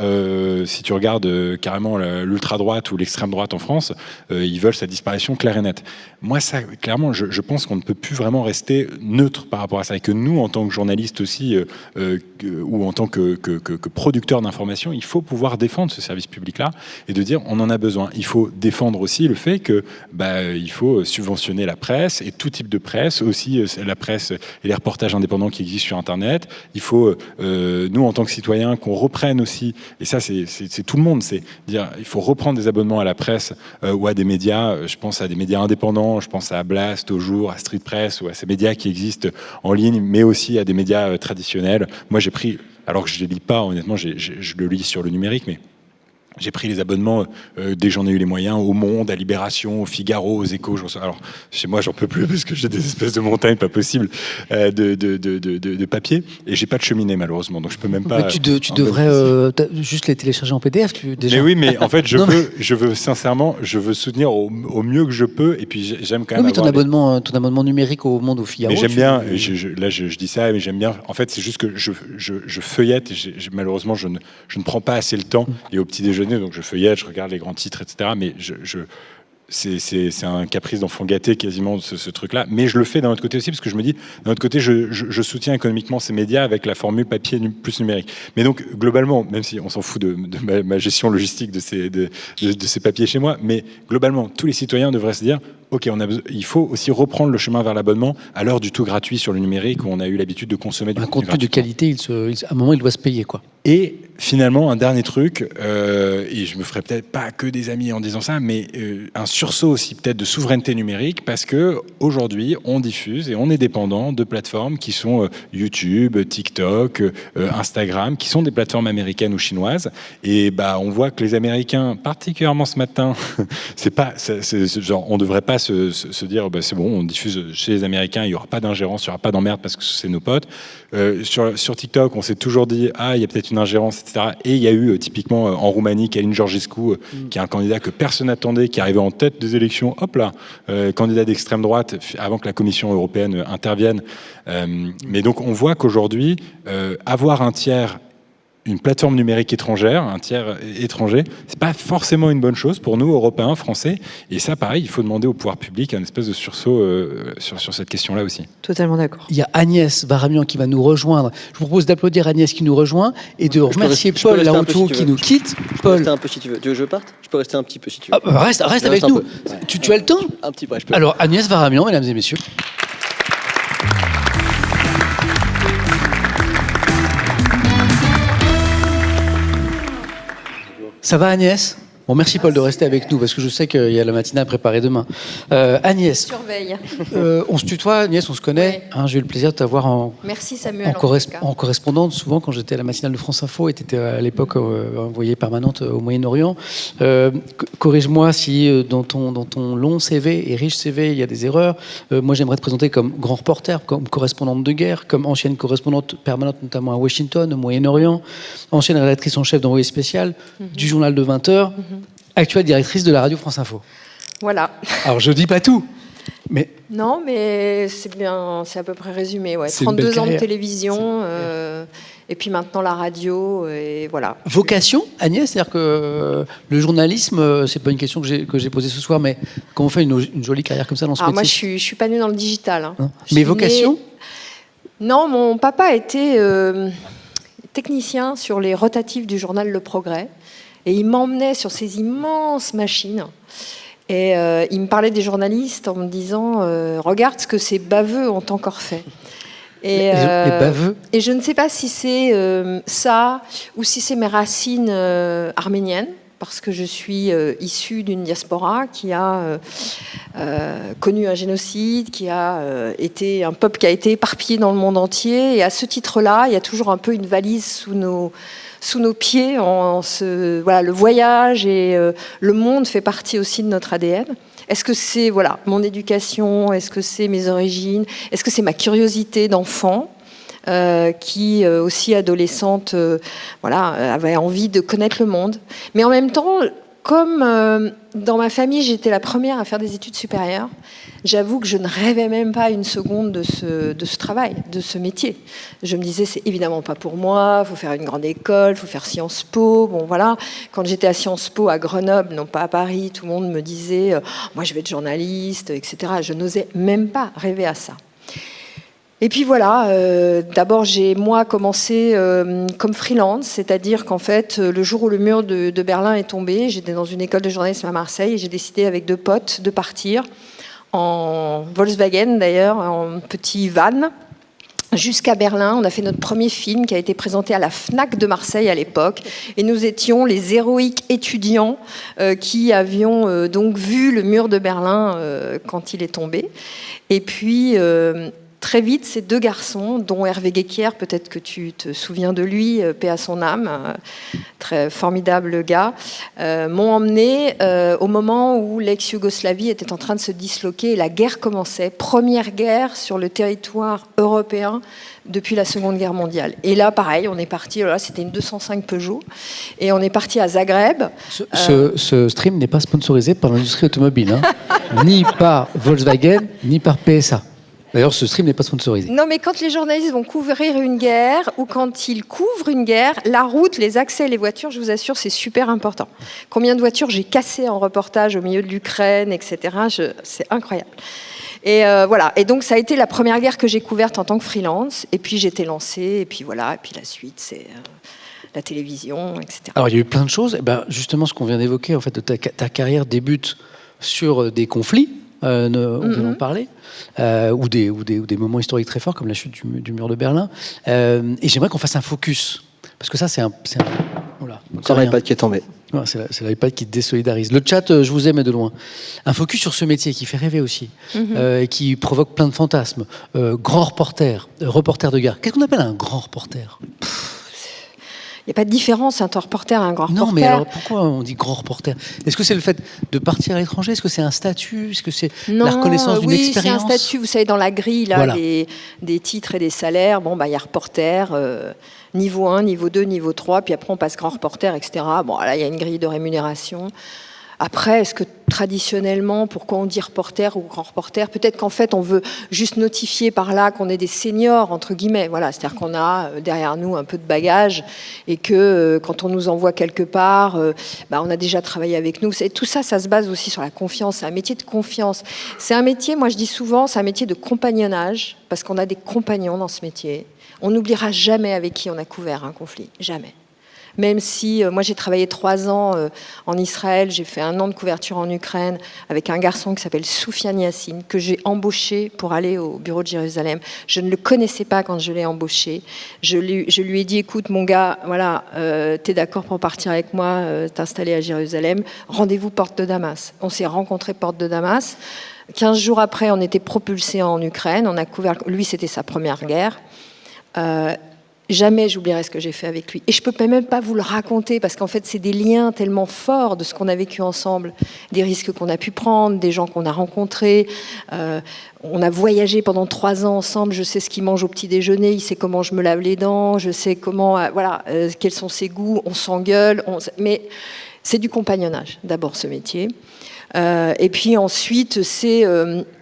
si tu regardes carrément l'ultra-droite ou l'extrême-droite en France, ils veulent sa disparition claire et nette. Moi, ça, clairement, je pense qu'on ne peut plus vraiment rester neutre par rapport à ça, et que nous, en tant que journalistes aussi, ou en tant que producteurs d'informations, il faut pouvoir défendre ce service public-là, et de dire, on en a besoin. Il faut défendre aussi le fait que, il faut subventionner la presse, et tout type de presse, aussi la presse et les reportages indépendants qui existent sur Internet. Il faut, nous, en tant que citoyens, qu'on reprenne aussi, et ça, c'est tout le monde, c'est dire, il faut reprendre des abonnements à la presse ou à des médias, je pense à des médias indépendants, je pense à Blast, Au Jour, à Street Press, ou à ces médias qui existent en ligne, mais aussi à des médias traditionnels. Moi, j'ai pris, alors que je ne les lis pas, honnêtement, je le lis sur le numérique, mais j'ai pris les abonnements dès que j'en ai eu les moyens, au Monde, à Libération, au Figaro, aux Échos. Alors, chez moi, j'en peux plus parce que j'ai des espèces de montagnes pas possibles de papier. Et j'ai pas de cheminée, malheureusement, donc je peux même pas... Mais tu devrais juste les télécharger en PDF, déjà. Mais oui, mais en fait, je veux sincèrement, je veux soutenir au mieux que je peux. Et puis, j'aime quand même ton abonnement numérique au Monde, au Figaro. Mais j'aime bien, là, je dis ça, mais j'aime bien. En fait, c'est juste que je feuillette. Malheureusement, je ne prends pas assez le temps. Et au petit déjeuner, donc je feuillette, je regarde les grands titres, etc. Mais c'est un caprice d'enfant gâté quasiment ce truc-là. Mais je le fais d'un autre côté aussi parce que je me dis, d'un autre côté, je soutiens économiquement ces médias avec la formule papier plus numérique. Mais donc globalement, même si on s'en fout de ma gestion logistique de ces papiers chez moi, mais globalement, tous les citoyens devraient se dire, ok, il faut aussi reprendre le chemin vers l'abonnement à l'heure du tout gratuit sur le numérique où on a eu l'habitude de consommer du contenu de qualité. À un moment, il doit se payer, quoi. Et finalement, un dernier truc, et je me ferai peut-être pas que des amis en disant ça, mais un sursaut aussi peut-être de souveraineté numérique, parce que aujourd'hui, on diffuse et on est dépendant de plateformes qui sont YouTube, TikTok, Instagram, qui sont des plateformes américaines ou chinoises. Et on voit que les Américains, particulièrement ce matin, on devrait pas se dire c'est bon, on diffuse chez les Américains, il y aura pas d'ingérence, il y aura pas d'emmerde parce que c'est nos potes. Sur TikTok, on s'est toujours dit il y a peut-être une ingérence, etc. Et il y a eu typiquement en Roumanie Călin Georgescu, qui est un candidat que personne n'attendait, qui arrivait en tête des élections, hop là, candidat d'extrême droite, avant que la Commission européenne intervienne. Mais donc on voit qu'aujourd'hui, avoir un tiers une plateforme numérique étrangère, un tiers étranger, c'est pas forcément une bonne chose pour nous, Européens, Français. Et ça, pareil, il faut demander au pouvoir public un espèce de sursaut sur cette question-là aussi. Totalement d'accord. Il y a Agnès Varamian qui va nous rejoindre. Je vous propose d'applaudir Agnès qui nous rejoint et de remercier Paul Laroutourou qui nous quitte. Je peux rester un peu si tu veux. Tu veux que je parte? Je peux rester un petit peu si tu veux. Reste avec nous. Tu as le temps? Un petit peu, je peux. Alors, Agnès Varamian, mesdames et messieurs. Ça va, Agnès? Bon, merci Paul de rester avec nous parce que je sais qu'il y a la matinée à préparer demain. Agnès, Surveille. On se tutoie, Agnès, on se connaît. Ouais. Hein, j'ai eu le plaisir de t'avoir Merci Samuel. en correspondante souvent quand j'étais à la matinale de France Info et tu étais à l'époque envoyée permanente au Moyen-Orient. Corrige-moi si dans ton long CV et riche CV il y a des erreurs. Moi j'aimerais te présenter comme grand reporter, comme correspondante de guerre, comme ancienne correspondante permanente notamment à Washington, au Moyen-Orient, ancienne rédactrice en chef d'Envoyé spécial du journal de 20h. Actuelle directrice de la radio France Info. Voilà. Alors je dis pas tout, mais Non, mais c'est bien, c'est à peu près résumé. Ouais. C'est une belle 32 ans de carrière. télévision, et puis maintenant la radio, et voilà. vocation, Agnès, c'est-à-dire que le journalisme, c'est pas une question que j'ai posée ce soir, mais quand on fait une jolie carrière comme ça dans ce Alors moi, métier. je suis pas née dans le digital. Hein. Hein. Je Mais suis vocation née- Non, mon papa était technicien sur les rotatifs du journal Le Progrès. Et il m'emmenait sur ces immenses machines. Et il me parlait des journalistes en me disant regarde ce que ces baveux ont encore fait. Et, les baveux. Et je ne sais pas si c'est ça ou si c'est mes racines arméniennes, parce que je suis issue d'une diaspora qui a connu un génocide, qui a été un peuple qui a été éparpillé dans le monde entier. Et à ce titre-là, il y a toujours un peu une valise sous nos pieds. Voilà, le voyage et le monde fait partie aussi de notre ADN. Est-ce que c'est mon éducation? Est-ce que c'est mes origines? Est-ce que c'est ma curiosité d'enfant qui, aussi adolescente, avait envie de connaître le monde? Mais en même temps, comme dans ma famille, j'étais la première à faire des études supérieures, j'avoue que je ne rêvais même pas une seconde de ce travail, de ce métier. Je me disais, c'est évidemment pas pour moi, il faut faire une grande école, il faut faire Sciences Po. Bon, voilà. Quand j'étais à Sciences Po à Grenoble, non pas à Paris, tout le monde me disait, moi je vais être journaliste, etc. Je n'osais même pas rêver à ça. Et puis voilà, d'abord j'ai commencé comme freelance, c'est-à-dire qu'en fait, le jour où le mur de Berlin est tombé, j'étais dans une école de journalisme à Marseille et j'ai décidé avec 2 potes de partir en Volkswagen d'ailleurs, en petit van, jusqu'à Berlin. On a fait notre premier film qui a été présenté à la FNAC de Marseille à l'époque. Et nous étions les héroïques étudiants qui avions donc vu le mur de Berlin quand il est tombé. Et puis... très vite, ces 2 garçons, dont Hervé Guéquière, peut-être que tu te souviens de lui, paix à son âme, très formidable gars, m'ont emmené au moment où l'ex-Yougoslavie était en train de se disloquer et la guerre commençait. Première guerre sur le territoire européen depuis la Seconde Guerre mondiale. Et là, pareil, on est parti, c'était une 205 Peugeot, et on est parti à Zagreb. Ce stream n'est pas sponsorisé par l'industrie automobile, hein. Ni par Volkswagen, ni par PSA. D'ailleurs, ce stream n'est pas sponsorisé. Non, mais quand les journalistes vont couvrir une guerre ou quand ils couvrent une guerre, la route, les accès, les voitures, je vous assure, c'est super important. Combien de voitures j'ai cassées en reportage au milieu de l'Ukraine, etc. C'est incroyable. Et voilà. Et donc, ça a été la première guerre que j'ai couverte en tant que freelance. Et puis, j'étais lancée. Et puis, voilà. Et puis, la suite, c'est la télévision, etc. Alors, il y a eu plein de choses. Et ben, justement, ce qu'on vient d'évoquer, en fait, ta carrière débute sur des conflits. On vient en parler, ou des moments historiques très forts comme la chute du mur de Berlin. Et j'aimerais qu'on fasse un focus, parce que ça c'est un voilà, Encore l'iPad qui est tombé. Ouais, c'est l'iPad qui te désolidarise. Le chat, je vous aime de loin. Un focus sur ce métier qui fait rêver aussi, et qui provoque plein de fantasmes. Grand reporter, reporter de guerre. Qu'est-ce qu'on appelle un grand reporter? Il n'y a pas de différence entre un reporter et un grand reporter. Non, mais alors pourquoi on dit grand reporter? Est-ce que c'est le fait de partir à l'étranger? Est-ce que c'est un statut? Est-ce que c'est la reconnaissance d'une expérience? Oui, c'est un statut. Vous savez, dans la grille là, voilà. des titres et des salaires, il y a reporter, niveau 1, niveau 2, niveau 3, puis après on passe grand reporter, etc. Bon, là, il y a une grille de rémunération. Après, est-ce que traditionnellement, pourquoi on dit reporter ou grand reporter? Peut-être qu'en fait, on veut juste notifier par là qu'on est des seniors, entre guillemets. Voilà, c'est-à-dire qu'on a derrière nous un peu de bagage et que quand on nous envoie quelque part, on a déjà travaillé avec nous. Tout ça, ça se base aussi sur la confiance. C'est un métier de confiance. C'est un métier, moi je dis souvent, c'est un métier de compagnonnage, parce qu'on a des compagnons dans ce métier. On n'oubliera jamais avec qui on a couvert un conflit. Jamais. Même si, moi j'ai travaillé 3 ans en Israël, j'ai fait 1 an de couverture en Ukraine avec un garçon qui s'appelle Soufiane Yassine, que j'ai embauché pour aller au bureau de Jérusalem. Je ne le connaissais pas quand je l'ai embauché. Je lui ai dit, écoute mon gars, voilà, t'es d'accord pour partir avec moi, t'installer à Jérusalem, rendez-vous porte de Damas. On s'est rencontrés porte de Damas. 15 jours après, on était propulsés en Ukraine, on a couvert, lui c'était sa première guerre. Jamais j'oublierai ce que j'ai fait avec lui. Et je ne peux même pas vous le raconter, parce qu'en fait, c'est des liens tellement forts de ce qu'on a vécu ensemble, des risques qu'on a pu prendre, des gens qu'on a rencontrés. On a voyagé pendant 3 ans ensemble. Je sais ce qu'il mange au petit déjeuner, il sait comment je me lave les dents, je sais comment, quels sont ses goûts. On s'engueule, mais c'est du compagnonnage, d'abord, ce métier. Et puis ensuite, c'est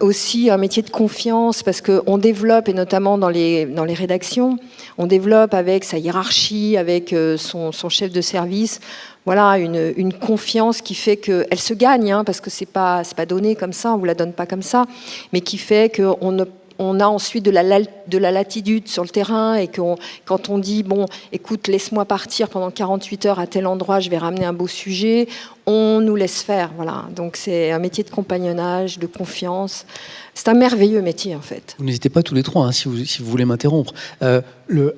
aussi un métier de confiance, parce qu'on développe, et notamment dans les rédactions, on développe avec sa hiérarchie, avec son chef de service, voilà, une confiance qui fait qu'elle se gagne, parce que c'est pas donné comme ça, on vous la donne pas comme ça, mais qui fait qu'on a ensuite de la latitude sur le terrain, et quand on dit, bon, écoute, laisse-moi partir pendant 48 heures à tel endroit, je vais ramener un beau sujet, on nous laisse faire. Voilà. Donc c'est un métier de compagnonnage, de confiance. C'est un merveilleux métier, en fait. Vous n'hésitez pas tous les 3, si vous voulez m'interrompre. Un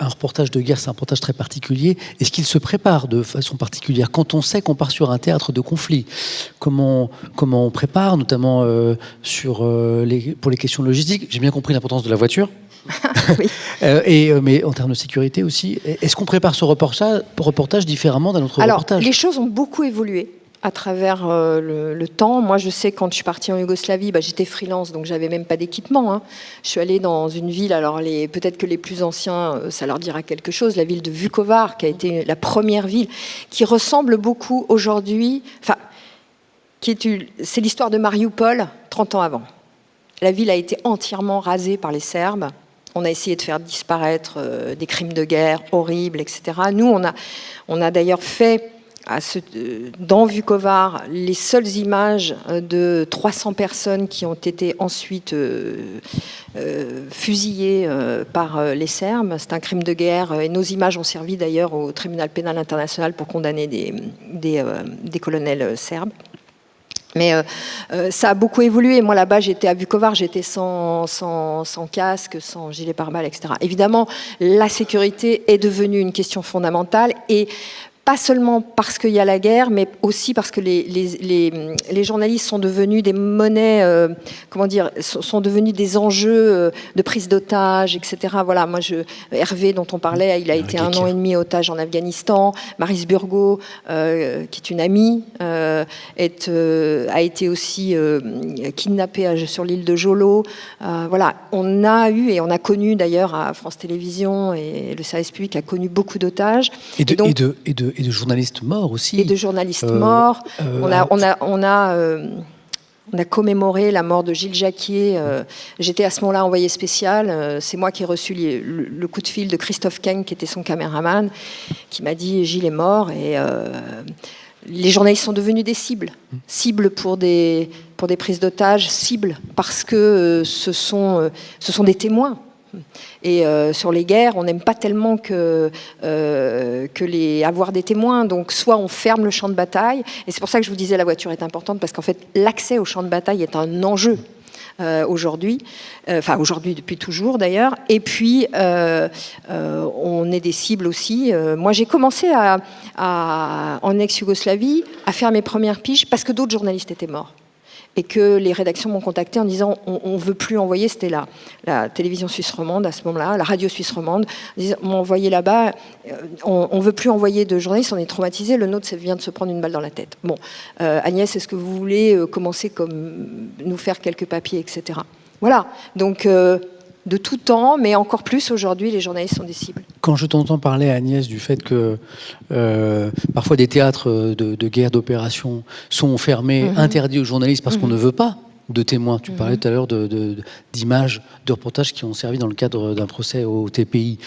reportage de guerre, c'est un reportage très particulier. Est-ce qu'il se prépare de façon particulière quand on sait qu'on part sur un théâtre de conflit? Comment on prépare, notamment pour les questions logistiques? J'ai bien compris l'importance de la voiture. Oui. Mais en termes de sécurité aussi, est-ce qu'on prépare ce reportage différemment d'un autre reportage? Les choses ont beaucoup évolué à travers le temps. Moi, je sais, quand je suis partie en Yougoslavie, j'étais freelance, donc j'avais même pas d'équipement. Je suis allée dans une ville, alors peut-être que les plus anciens, ça leur dira quelque chose, la ville de Vukovar, qui a été la première ville, qui ressemble beaucoup aujourd'hui, c'est l'histoire de Mariupol 30 ans avant. La ville a été entièrement rasée par les Serbes. On a essayé de faire disparaître des crimes de guerre horribles, etc. Nous, on a d'ailleurs fait dans Vukovar les seules images de 300 personnes qui ont été ensuite fusillées par les Serbes. C'est un crime de guerre, et nos images ont servi d'ailleurs au tribunal pénal international pour condamner des colonels serbes. Mais ça a beaucoup évolué. Moi, là-bas, j'étais à Vukovar, j'étais sans casque, sans gilet pare-balles, etc. Évidemment, la sécurité est devenue une question fondamentale, et pas seulement parce qu'il y a la guerre, mais aussi parce que les journalistes sont devenus des monnaies, sont devenus des enjeux de prise d'otages, etc. Voilà, moi, Hervé, dont on parlait, il a été 1 an et demi otage en Afghanistan. Maryse Burgot, qui est une amie, a été aussi kidnappée sur l'île de Jolo. Voilà, on a eu, et on a connu d'ailleurs à France Télévisions, et le service public a connu beaucoup d'otages. Et de journalistes morts aussi. Et de journalistes morts. On a commémoré la mort de Gilles Jacquier. J'étais à ce moment-là envoyée spéciale. C'est moi qui ai reçu le coup de fil de Christophe Keng, qui était son caméraman, qui m'a dit Gilles est mort. Et les journalistes sont devenus des cibles. Cibles pour des prises d'otages, cibles parce que ce sont des témoins. Et sur les guerres, on n'aime pas tellement avoir des témoins. Donc, soit on ferme le champ de bataille, et c'est pour ça que je vous disais la voiture est importante, parce qu'en fait, l'accès au champ de bataille est un enjeu aujourd'hui, aujourd'hui depuis toujours d'ailleurs. Et puis, on est des cibles aussi. Moi, j'ai commencé en ex-Yougoslavie à faire mes premières piges parce que d'autres journalistes étaient morts. Et que les rédactions m'ont contacté en disant on ne veut plus envoyer, c'était la télévision suisse romande à ce moment-là, la radio suisse romande, m'ont envoyé là-bas, on ne veut plus envoyer de journalistes, on est traumatisés, le nôtre vient de se prendre une balle dans la tête. Bon, Agnès, est-ce que vous voulez commencer comme nous faire quelques papiers, etc. Voilà, donc de tout temps, mais encore plus aujourd'hui, les journalistes sont des cibles. Quand je t'entends parler, Agnès, du fait que parfois des théâtres de guerre, d'opération sont fermés, interdits aux journalistes parce qu'on ne veut pas de témoins. Tu parlais tout à l'heure d'images, de reportages qui ont servi dans le cadre d'un procès au TPI.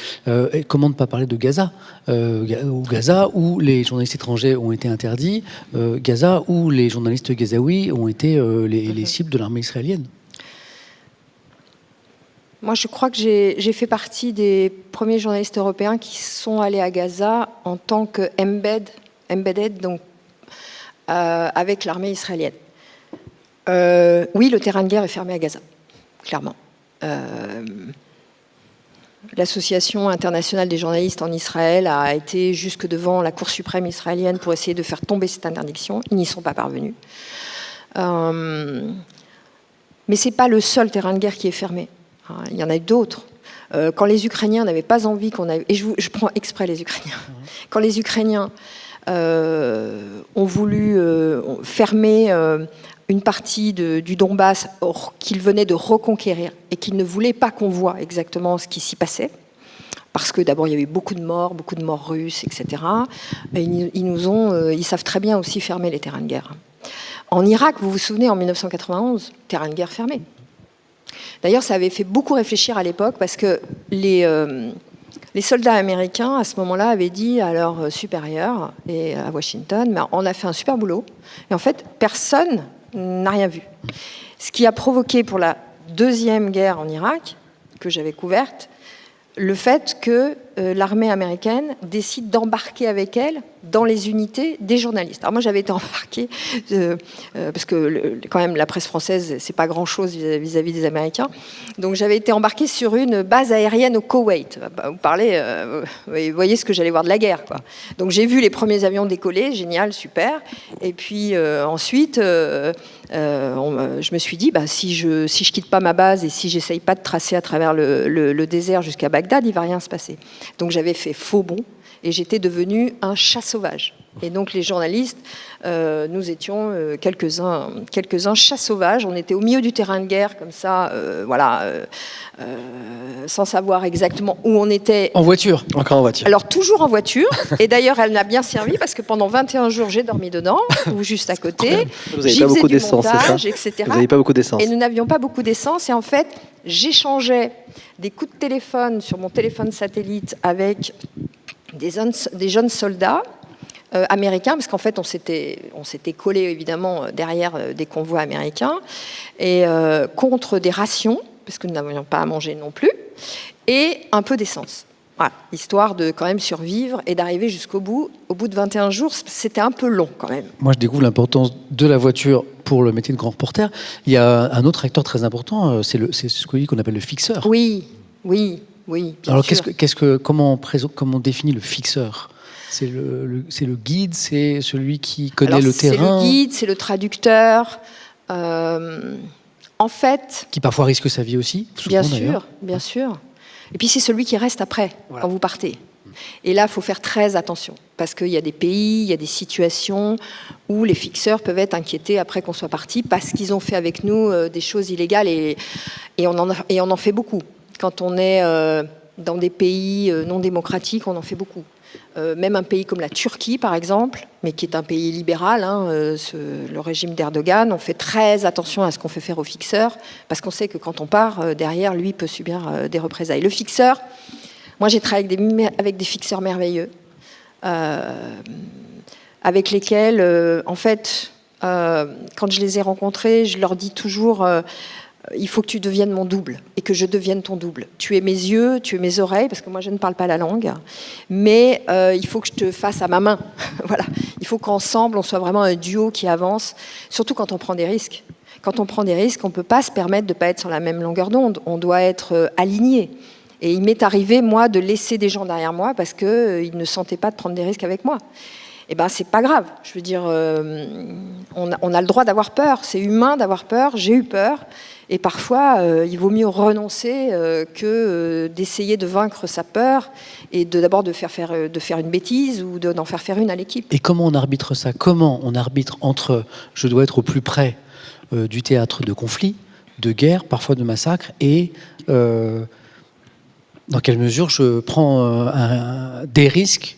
Comment ne pas parler de Gaza Gaza, où les journalistes étrangers ont été interdits, Gaza, où les journalistes gazaouis ont été les cibles de l'armée israélienne. Moi, je crois que j'ai fait partie des premiers journalistes européens qui sont allés à Gaza en tant que embedded, donc avec l'armée israélienne. Oui, le terrain de guerre est fermé à Gaza, clairement. L'Association internationale des journalistes en Israël a été jusque devant la Cour suprême israélienne pour essayer de faire tomber cette interdiction. Ils n'y sont pas parvenus. Mais ce n'est pas le seul terrain de guerre qui est fermé. Il y en a eu d'autres. Quand les Ukrainiens n'avaient pas envie qu'on aille... Et je prends exprès les Ukrainiens. Quand les Ukrainiens ont voulu fermer une partie du Donbass qu'ils venaient de reconquérir et qu'ils ne voulaient pas qu'on voit exactement ce qui s'y passait, parce que d'abord il y avait beaucoup de morts russes, etc. Et ils savent très bien aussi fermer les terrains de guerre. En Irak, vous vous souvenez, en 1991, terrain de guerre fermé. D'ailleurs, ça avait fait beaucoup réfléchir à l'époque, parce que les soldats américains, à ce moment-là, avaient dit à leurs supérieurs et à Washington, mais on a fait un super boulot. Et en fait, personne n'a rien vu. Ce qui a provoqué pour la deuxième guerre en Irak, que j'avais couverte, le fait que l'armée américaine décide d'embarquer avec elle dans les unités des journalistes. Alors moi, j'avais été embarquée, parce que quand même la presse française, c'est pas grand-chose vis-à-vis des Américains. Donc j'avais été embarquée sur une base aérienne au Koweït. Vous parlez, vous voyez ce que j'allais voir de la guerre, quoi. Donc j'ai vu les premiers avions décoller, génial, super. Et puis ensuite, je me suis dit, si je quitte pas ma base et si j'essaye pas de tracer à travers le désert jusqu'à Bagdad, il va rien se passer. Donc j'avais fait faux bond et j'étais devenue un chat sauvage. Et donc les journalistes, nous étions quelques-uns chats sauvages. On était au milieu du terrain de guerre, comme ça, sans savoir exactement où on était. En voiture. Encore en voiture. Alors toujours en voiture. Et d'ailleurs, elle m'a bien servi, parce que pendant 21 jours, j'ai dormi dedans, ou juste à côté. Vous n'avez pas beaucoup d'essence, c'est ça ? Etc. Vous n'avez pas beaucoup d'essence. Et nous n'avions pas beaucoup d'essence. Et en fait, j'échangeais des coups de téléphone sur mon téléphone satellite avec des jeunes soldats américains, parce qu'en fait on s'était collés évidemment derrière des convois américains, et contre des rations, parce que nous n'avions pas à manger non plus, et un peu d'essence. Voilà, histoire de quand même survivre et d'arriver jusqu'au bout. Au bout de 21 jours, c'était un peu long quand même. Moi, je découvre l'importance de la voiture pour le métier de grand reporter. Il y a un autre acteur très important, c'est ce qu'on appelle le fixeur. Oui. Alors, comment on définit le fixeur ? C'est le guide, c'est celui qui connaît le terrain. C'est le guide, c'est le traducteur. En fait, qui parfois risque sa vie aussi. Souvent, bien sûr. Et puis c'est celui qui reste après, quand vous partez. Et là, il faut faire très attention, parce qu'il y a des pays, il y a des situations où les fixeurs peuvent être inquiétés après qu'on soit parti, parce qu'ils ont fait avec nous des choses illégales, et on en fait beaucoup. Quand on est dans des pays non démocratiques, on en fait beaucoup. Même un pays comme la Turquie, par exemple, mais qui est un pays libéral, le régime d'Erdogan, on fait très attention à ce qu'on fait faire aux fixeurs, parce qu'on sait que quand on part, derrière, lui peut subir des représailles. Le fixeur, moi j'ai travaillé avec des fixeurs merveilleux, avec lesquels, en fait, quand je les ai rencontrés, je leur dis toujours... il faut que tu deviennes mon double et que je devienne ton double. Tu es mes yeux, tu es mes oreilles, parce que moi je ne parle pas la langue, mais il faut que je te fasse à ma main. Voilà. Il faut qu'ensemble on soit vraiment un duo qui avance, surtout quand on prend des risques. Quand on prend des risques, on ne peut pas se permettre de ne pas être sur la même longueur d'onde. On doit être aligné. Et il m'est arrivé, moi, de laisser des gens derrière moi parce qu'ils ne sentaient pas de prendre des risques avec moi. Eh ben, c'est pas grave. Je veux dire, on a le droit d'avoir peur. C'est humain d'avoir peur. J'ai eu peur. Et parfois, il vaut mieux renoncer que d'essayer de vaincre sa peur et d'abord de faire une bêtise ou d'en faire une à l'équipe. Et comment on arbitre ça ? Comment on arbitre entre je dois être au plus près du théâtre de conflit, de guerre, parfois de massacre, et dans quelle mesure je prends des risques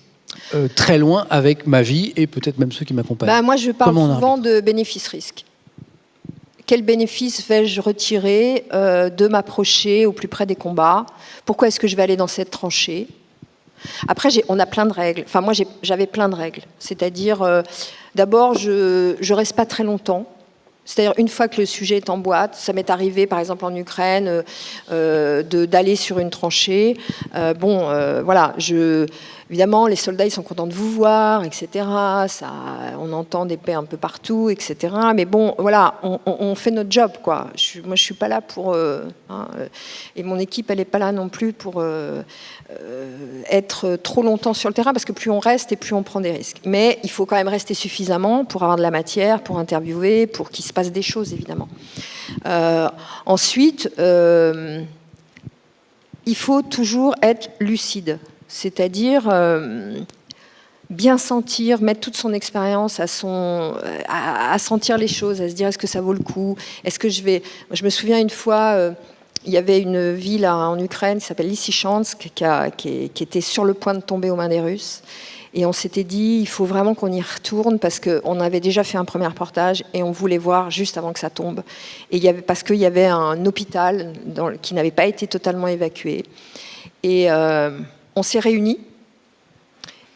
très loin avec ma vie et peut-être même ceux qui m'accompagnent. Moi, je parle souvent de bénéfice-risque. Quel bénéfice vais-je retirer de m'approcher au plus près des combats? Pourquoi est-ce que je vais aller dans cette tranchée? Après, on a plein de règles. Enfin, moi, j'avais plein de règles. C'est-à-dire, d'abord, je ne reste pas très longtemps. C'est-à-dire, une fois que le sujet est en boîte, ça m'est arrivé, par exemple, en Ukraine, d'aller sur une tranchée. Voilà, évidemment, les soldats, ils sont contents de vous voir, etc. On entend des paix un peu partout, etc. Mais bon, voilà, on fait notre job, quoi. Moi, je suis pas là pour... et mon équipe, elle n'est pas là non plus pour être trop longtemps sur le terrain, parce que plus on reste et plus on prend des risques. Mais il faut quand même rester suffisamment pour avoir de la matière, pour interviewer, pour qu'il se passe des choses, évidemment. Ensuite, il faut toujours être lucide. C'est-à-dire bien sentir, mettre toute son expérience à sentir les choses, à se dire est-ce que ça vaut le coup, est-ce que je me souviens une fois, il y avait une ville en Ukraine qui s'appelle Lysychansk qui était sur le point de tomber aux mains des Russes. Et on s'était dit, il faut vraiment qu'on y retourne parce qu'on avait déjà fait un premier reportage et on voulait voir juste avant que ça tombe. Parce qu'il y avait un hôpital qui n'avait pas été totalement évacué. Et on s'est réunis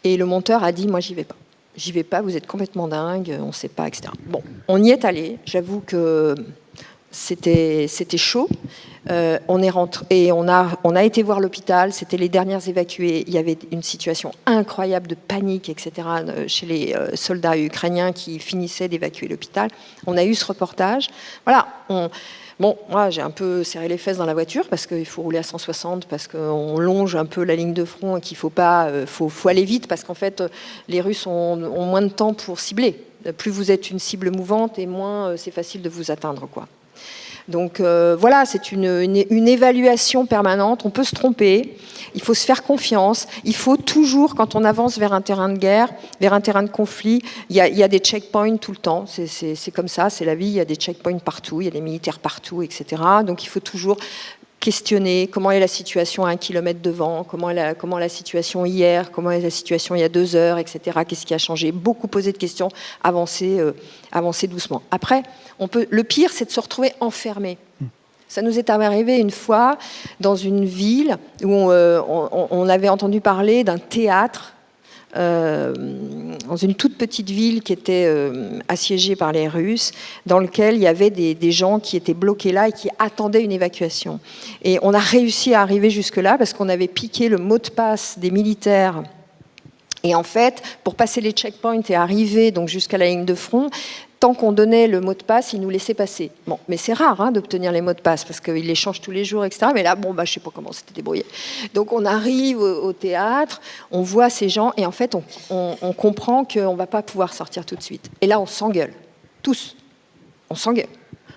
et le monteur a dit « moi j'y vais pas. J'y vais pas, vous êtes complètement dingue, on ne sait pas, etc. » Bon, on y est allé, j'avoue que c'était chaud. On est rentré et on a été voir l'hôpital, c'était les dernières évacuées. Il y avait une situation incroyable de panique, etc. chez les soldats ukrainiens qui finissaient d'évacuer l'hôpital. On a eu ce reportage. Voilà, moi, j'ai un peu serré les fesses dans la voiture parce qu'il faut rouler à 160, parce qu'on longe un peu la ligne de front et qu'il faut aller vite parce qu'en fait, les Russes ont moins de temps pour cibler. Plus vous êtes une cible mouvante et moins c'est facile de vous atteindre, quoi. Donc voilà, c'est une évaluation permanente. On peut se tromper, il faut se faire confiance. Il faut toujours, quand on avance vers un terrain de guerre, vers un terrain de conflit, il y a des checkpoints tout le temps. C'est comme ça, c'est la vie, il y a des checkpoints partout, il y a des militaires partout, etc. Donc il faut toujours questionner comment est la situation à 1 kilomètre devant, comment la situation hier, comment est la situation il y a 2 heures, etc. Qu'est-ce qui a changé? Beaucoup poser de questions, avancer doucement. Après, le pire, c'est de se retrouver enfermé. Ça nous est arrivé une fois dans une ville où on avait entendu parler d'un théâtre dans une toute petite ville qui était assiégée par les Russes, dans lequel il y avait des gens qui étaient bloqués là et qui attendaient une évacuation. Et on a réussi à arriver jusque-là parce qu'on avait piqué le mot de passe des militaires. Et en fait, pour passer les checkpoints et arriver donc jusqu'à la ligne de front, tant qu'on donnait le mot de passe, ils nous laissaient passer. Bon, mais c'est rare d'obtenir les mots de passe parce qu'ils les changent tous les jours, etc. Mais là, je sais pas comment c'était débrouillé. Donc on arrive au théâtre, on voit ces gens et en fait, on comprend qu'on va pas pouvoir sortir tout de suite. Et là, on s'engueule. Tous. On s'engueule.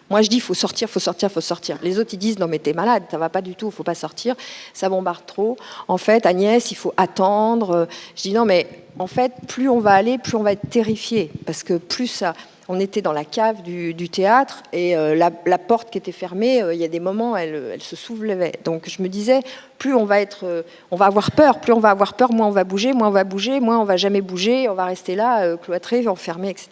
Moi, je dis, faut sortir, faut sortir, faut sortir. Les autres, ils disent, non, mais t'es malade, ça va pas du tout, faut pas sortir, ça bombarde trop. En fait, Agnès, il faut attendre. Je dis, non, mais en fait, plus on va aller, plus on va être terrifié. Parce que plus ça... On était dans la cave du théâtre et la porte qui était fermée, il y a des moments, elle se soulevait. Donc je me disais, plus on va avoir peur, moins on va bouger, moins on va jamais bouger, on va rester là, cloîtré, enfermé, etc.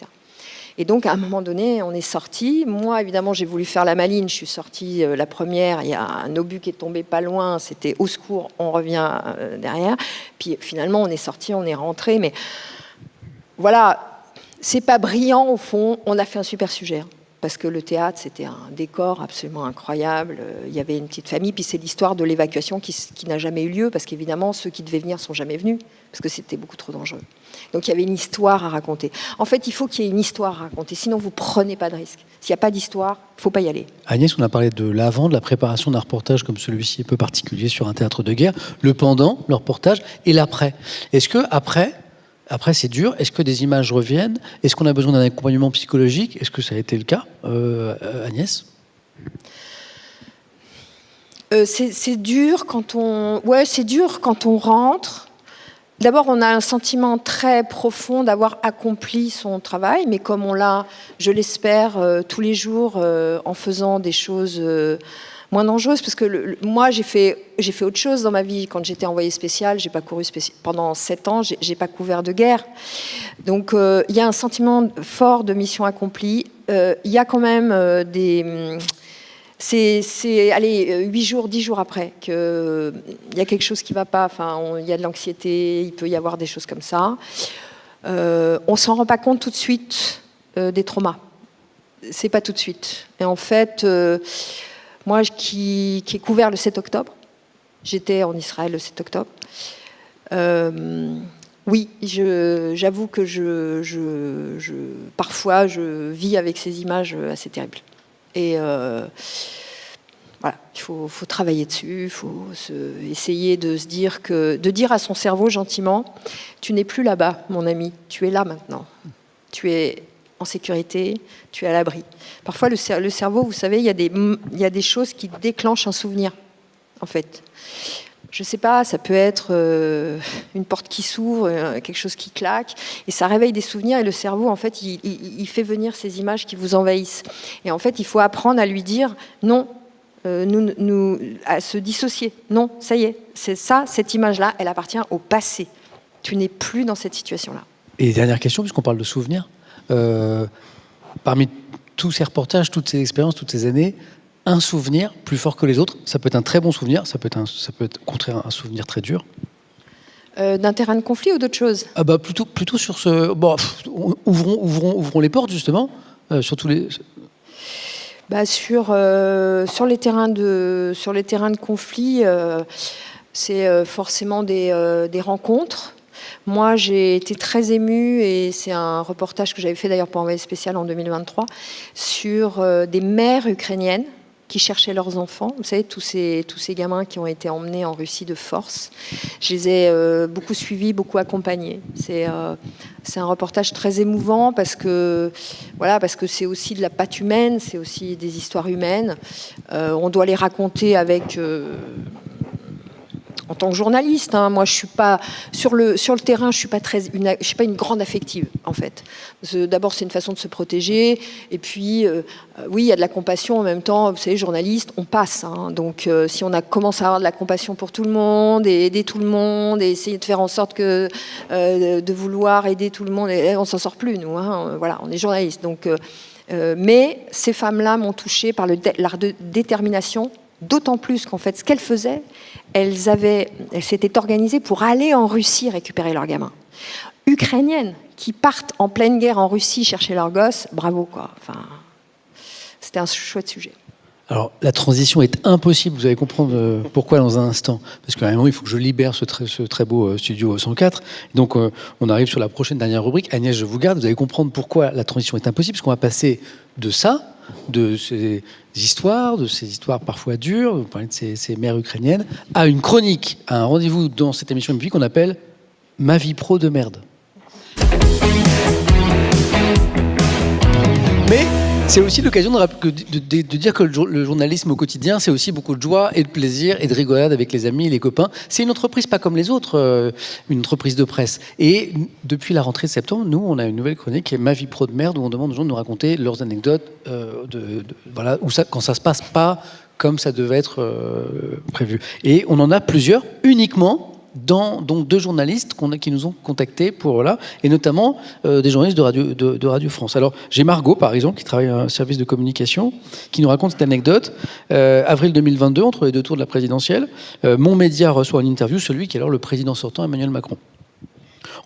Et donc à un moment donné, on est sorti. Moi, évidemment, j'ai voulu faire la maline. Je suis sortie la première. Il y a un obus qui est tombé pas loin. C'était au secours. On revient derrière. Puis finalement, on est sorti, on est rentré. Mais voilà. C'est pas brillant au fond, on a fait un super sujet. Parce que le théâtre, c'était un décor absolument incroyable. Il y avait une petite famille, puis c'est l'histoire de l'évacuation qui n'a jamais eu lieu, parce qu'évidemment, ceux qui devaient venir sont jamais venus, parce que c'était beaucoup trop dangereux. Donc il y avait une histoire à raconter. En fait, il faut qu'il y ait une histoire à raconter, sinon vous prenez pas de risque. S'il n'y a pas d'histoire, il ne faut pas y aller. Agnès, on a parlé de l'avant, de la préparation d'un reportage comme celui-ci, un peu particulier sur un théâtre de guerre, le pendant, le reportage, et l'après. Est-ce que après, c'est dur. Est-ce que des images reviennent? Est-ce qu'on a besoin d'un accompagnement psychologique? Est-ce que ça a été le cas, Agnès? C'est dur quand on rentre. D'abord, on a un sentiment très profond d'avoir accompli son travail, mais comme on l'a, je l'espère, tous les jours en faisant des choses moins dangereuses, parce que moi, j'ai fait autre chose dans ma vie. Quand j'étais envoyée spéciale, j'ai pas couru pendant 7 ans, j'ai pas couvert de guerre. Donc, il y a un sentiment fort de mission accomplie. Il y a quand même c'est allez, 8 jours, 10 jours après qu'il y a quelque chose qui ne va pas, enfin, il y a de l'anxiété, il peut y avoir des choses comme ça. On ne s'en rend pas compte tout de suite des traumas. C'est pas tout de suite. Et en fait, moi qui ai couvert le 7 octobre, j'étais en Israël le 7 octobre, oui, j'avoue que parfois je vis avec ces images assez terribles. Et voilà, il faut travailler dessus, il faut essayer de dire à son cerveau gentiment, tu n'es plus là-bas, mon ami, tu es là maintenant. Tu es en sécurité, tu es à l'abri. Parfois, le cerveau, vous savez, il y a des choses qui déclenchent un souvenir, en fait. Je ne sais pas, ça peut être une porte qui s'ouvre, quelque chose qui claque, et ça réveille des souvenirs, et le cerveau, en fait, il fait venir ces images qui vous envahissent. Et en fait, il faut apprendre à lui dire non, à se dissocier. Non, ça y est, c'est ça, cette image-là, elle appartient au passé. Tu n'es plus dans cette situation-là. Et dernière question, puisqu'on parle de souvenirs, parmi tous ces reportages, toutes ces expériences, toutes ces années, un souvenir plus fort que les autres, ça peut être un très bon souvenir, ça peut être au contraire un souvenir très dur. D'un terrain de conflit ou d'autre chose ? Plutôt sur ce... Bon, ouvrons les portes, justement, sur tous les... Sur les terrains de conflit, c'est forcément des rencontres. Moi, j'ai été très émue, et c'est un reportage que j'avais fait d'ailleurs pour Envoyé spécial en 2023, sur des mères ukrainiennes qui cherchaient leurs enfants. Vous savez, tous ces gamins qui ont été emmenés en Russie de force. Je les ai beaucoup suivis, beaucoup accompagnés. C'est un reportage très émouvant parce que c'est aussi de la patte humaine, c'est aussi des histoires humaines. On doit les raconter avec... en tant que journaliste, hein, moi je suis pas sur le terrain, je suis pas une grande affective en fait. D'abord c'est une façon de se protéger, et puis oui il y a de la compassion en même temps. Vous savez, journaliste, on passe, hein, donc si on commence à avoir de la compassion pour tout le monde et aider tout le monde et essayer de faire en sorte que de vouloir aider tout le monde, on s'en sort plus nous. Hein, voilà, on est journaliste. Donc, mais ces femmes-là m'ont touchée par leur détermination. D'autant plus qu'en fait, ce qu'elles faisaient, elles s'étaient organisées pour aller en Russie récupérer leurs gamins. Ukrainiennes qui partent en pleine guerre en Russie chercher leurs gosses, bravo quoi. Enfin, c'était un chouette sujet. Alors, la transition est impossible, vous allez comprendre pourquoi dans un instant. Parce qu'à un moment, il faut que je libère ce très beau Studio 104. Donc, on arrive sur la dernière rubrique. Agnès, je vous garde. Vous allez comprendre pourquoi la transition est impossible. Parce qu'on va passer de ça, de ces histoires parfois dures, vous parlez de ces mères ukrainiennes, à une chronique, à un rendez-vous dans cette émission publique qu'on appelle « Ma vie pro de merde ». Mais c'est aussi l'occasion de dire que le journalisme au quotidien, c'est aussi beaucoup de joie et de plaisir et de rigolade avec les amis et les copains. C'est une entreprise pas comme les autres, une entreprise de presse. Et depuis la rentrée de septembre, nous, on a une nouvelle chronique qui est Ma vie pro de merde, où on demande aux gens de nous raconter leurs anecdotes, quand ça se passe pas comme ça devait être prévu. Et on en a plusieurs, uniquement donc 2 journalistes qui nous ont contactés et notamment des journalistes de Radio France. Alors j'ai Margot par exemple qui travaille à un service de communication qui nous raconte cette anecdote. Avril 2022, entre les 2 tours de la présidentielle, Mon Média reçoit une interview celui qui est alors le président sortant Emmanuel Macron.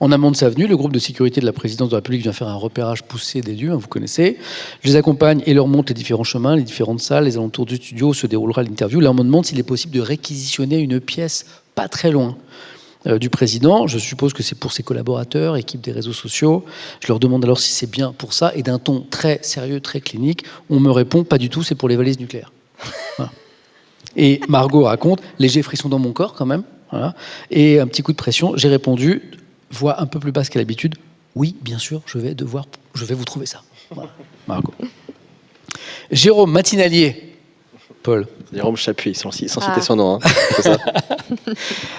En amont de sa venue, le groupe de sécurité de la présidence de la République vient faire un repérage poussé des lieux, hein, vous connaissez. Je les accompagne et leur montre les différents chemins, les différentes salles, les alentours du studio où se déroulera l'interview. Là, on me demande s'il est possible de réquisitionner une pièce pas très loin du président. Je suppose que c'est pour ses collaborateurs, équipe des réseaux sociaux. Je leur demande alors si c'est bien pour ça, et d'un ton très sérieux, très clinique, on me répond pas du tout, c'est pour les valises nucléaires. Voilà. Et Margot raconte, léger frisson dans mon corps quand même, voilà. Et un petit coup de pression, j'ai répondu, voix un peu plus basse qu'à l'habitude, oui, bien sûr, je vais vous trouver ça. Voilà. Margot. Jérôme Matinalier. Paul. Jérôme Chapuis, sans citer son nom. Hein. C'est ça.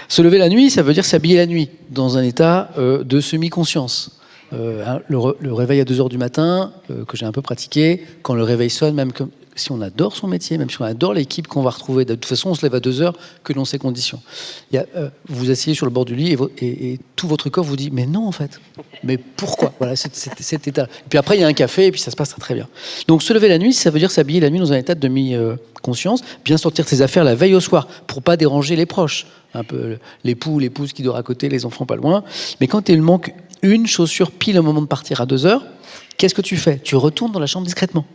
Se lever la nuit, ça veut dire s'habiller la nuit, dans un état de semi-conscience. Le réveil à 2h du matin, que j'ai un peu pratiqué, quand le réveil sonne, même si on adore son métier, même si on adore l'équipe qu'on va retrouver, de toute façon, on se lève à 2h que dans ces conditions. Vous vous asseyez sur le bord du lit et tout votre corps vous dit « mais non, en fait, mais pourquoi ?» Voilà, cet état. Et puis après, il y a un café et puis ça se passe très, très bien. Donc, se lever la nuit, ça veut dire s'habiller la nuit dans un état de demi-conscience, bien sortir de ses affaires la veille au soir pour pas déranger les proches. Un peu l'époux, l'épouse qui dort à côté, les enfants pas loin. Mais quand il manque une chaussure pile au moment de partir à 2h, qu'est-ce que tu fais ? Tu retournes dans la chambre discrètement.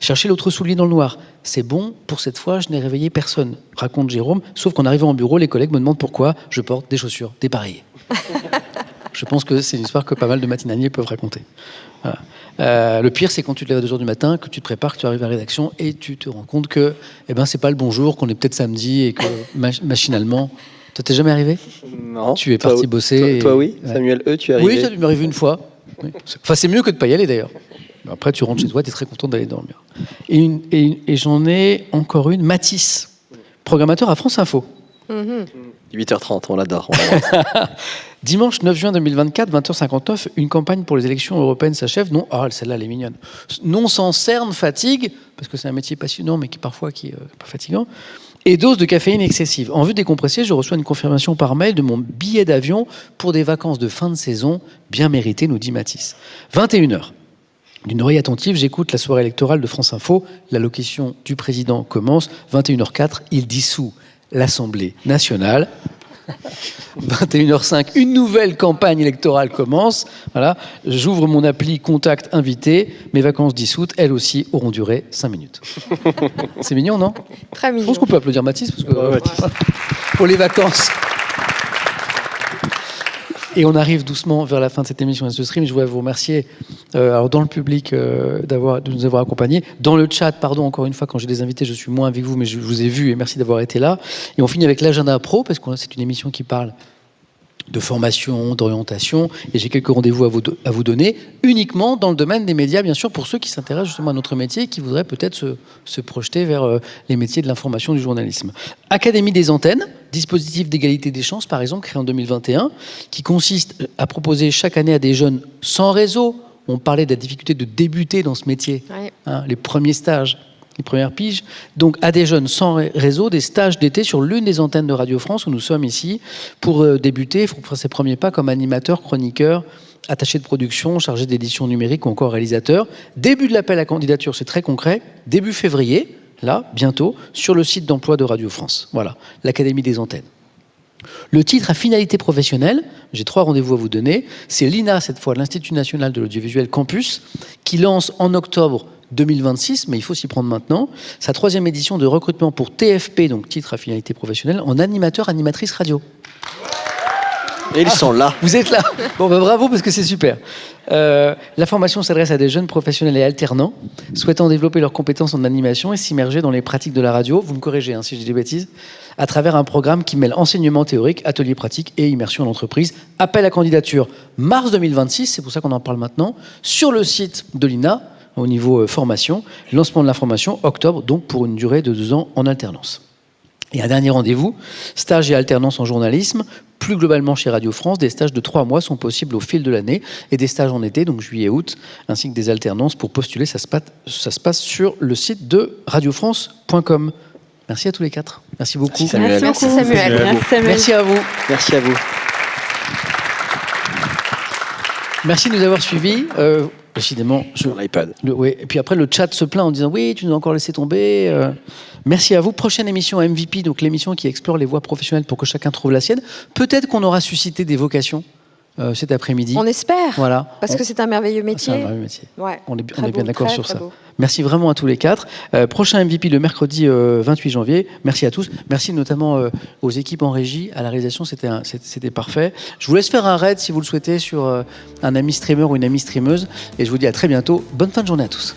Chercher l'autre soulier dans le noir. C'est bon, pour cette fois, je n'ai réveillé personne, raconte Jérôme, sauf qu'en arrivant au bureau, les collègues me demandent pourquoi je porte des chaussures dépareillées. Je pense que c'est une histoire que pas mal de matinaliers peuvent raconter. Voilà. Le pire, c'est quand tu te lèves à 2h du matin, que tu te prépares, que tu arrives à la rédaction et tu te rends compte que c'est pas le bon jour, qu'on est peut-être samedi et que machinalement... Ça t'est jamais arrivé ? Non. Tu es parti bosser. Toi, oui. Ouais. Samuel tu es arrivé. Oui, ça m'est arrivé une fois. Oui. Enfin, c'est mieux que de pas y aller d'ailleurs. Après, tu rentres chez toi, tu es très content d'aller dormir. Et j'en ai encore une, Mathis, programmateur à France Info. 8h30, on l'adore. Dimanche 9 juin 2024, 20h59, une campagne pour les élections européennes s'achève. Non, celle-là, elle est mignonne. Non sans cerne, fatigue, parce que c'est un métier passionnant, mais qui parfois est pas fatigant, et dose de caféine excessive. En vue de décompresser, je reçois une confirmation par mail de mon billet d'avion pour des vacances de fin de saison, bien méritées, nous dit Mathis. 21h. D'une oreille attentive, j'écoute la soirée électorale de France Info. L'allocution du président commence. 21h04, il dissout l'Assemblée nationale. 21h05, une nouvelle campagne électorale commence. Voilà. J'ouvre mon appli Contact invité. Mes vacances dissoutes, elles aussi, auront duré 5 minutes. C'est mignon, non ? Très mignon. Je pense qu'on peut applaudir Mathis parce que, pour les vacances. Et on arrive doucement vers la fin de cette émission et de ce stream. Je voudrais vous remercier alors dans le public de nous avoir accompagnés. Dans le chat, pardon, encore une fois, quand j'ai des invités, je suis moins avec vous, mais je vous ai vu et merci d'avoir été là. Et on finit avec l'agenda pro, parce que c'est une émission qui parle de formation, d'orientation, et j'ai quelques rendez-vous à vous donner, uniquement dans le domaine des médias, bien sûr, pour ceux qui s'intéressent justement à notre métier et qui voudraient peut-être se projeter vers les métiers de l'information, du journalisme. Académie des antennes, dispositif d'égalité des chances, par exemple, créé en 2021, qui consiste à proposer chaque année à des jeunes sans réseau, on parlait de la difficulté de débuter dans ce métier, les premiers stages, les premières piges, donc à des jeunes sans réseau, des stages d'été sur l'une des antennes de Radio France où nous sommes ici pour débuter, il faut faire ses premiers pas comme animateur, chroniqueur, attaché de production, chargé d'édition numérique ou encore réalisateur. Début de l'appel à candidature, c'est très concret, début février, là, bientôt, sur le site d'emploi de Radio France. Voilà, l'Académie des antennes. Le titre à finalité professionnelle, j'ai 3 rendez-vous à vous donner, c'est l'INA, cette fois, l'Institut National de l'Audiovisuel Campus, qui lance en octobre 2026, mais il faut s'y prendre maintenant, sa 3e édition de recrutement pour TFP, donc titre à finalité professionnelle, en animateur, animatrice radio. Et ils sont là. Vous êtes là. Bon, bravo, parce que c'est super. La formation s'adresse à des jeunes professionnels et alternants souhaitant développer leurs compétences en animation et s'immerger dans les pratiques de la radio. Vous me corrigez si je dis des bêtises. À travers un programme qui mêle enseignement théorique, atelier pratique et immersion en entreprise. Appel à candidature mars 2026, c'est pour ça qu'on en parle maintenant, sur le site de l'INA, au niveau formation. Lancement de la formation, octobre, donc pour une durée de 2 ans en alternance. Et un dernier rendez-vous, stage et alternance en journalisme. Plus globalement chez Radio France, des stages de 3 mois sont possibles au fil de l'année et des stages en été, donc juillet-août, ainsi que des alternances. Pour postuler, ça se passe sur le site de radiofrance.com. Merci à tous les 4. Merci beaucoup. Merci Samuel. Merci Samuel. Merci à vous. Merci à vous. Merci de nous avoir suivis. Décidément, sur l'iPad. Oui. Et puis après, le chat se plaint en disant oui, tu nous as encore laissé tomber. Merci à vous. Prochaine émission MVP, donc l'émission qui explore les voies professionnelles pour que chacun trouve la sienne. Peut-être qu'on aura suscité des vocations cet après-midi. On espère. Voilà. Parce que c'est un merveilleux métier. C'est un merveilleux métier. Ouais. On est bien d'accord sur ça. Beau. Merci vraiment à tous les 4. Prochain MVP le mercredi 28 janvier. Merci à tous. Merci notamment aux équipes en régie, à la réalisation, c'était parfait. Je vous laisse faire un raid si vous le souhaitez sur un ami streamer ou une amie streameuse. Et je vous dis à très bientôt. Bonne fin de journée à tous.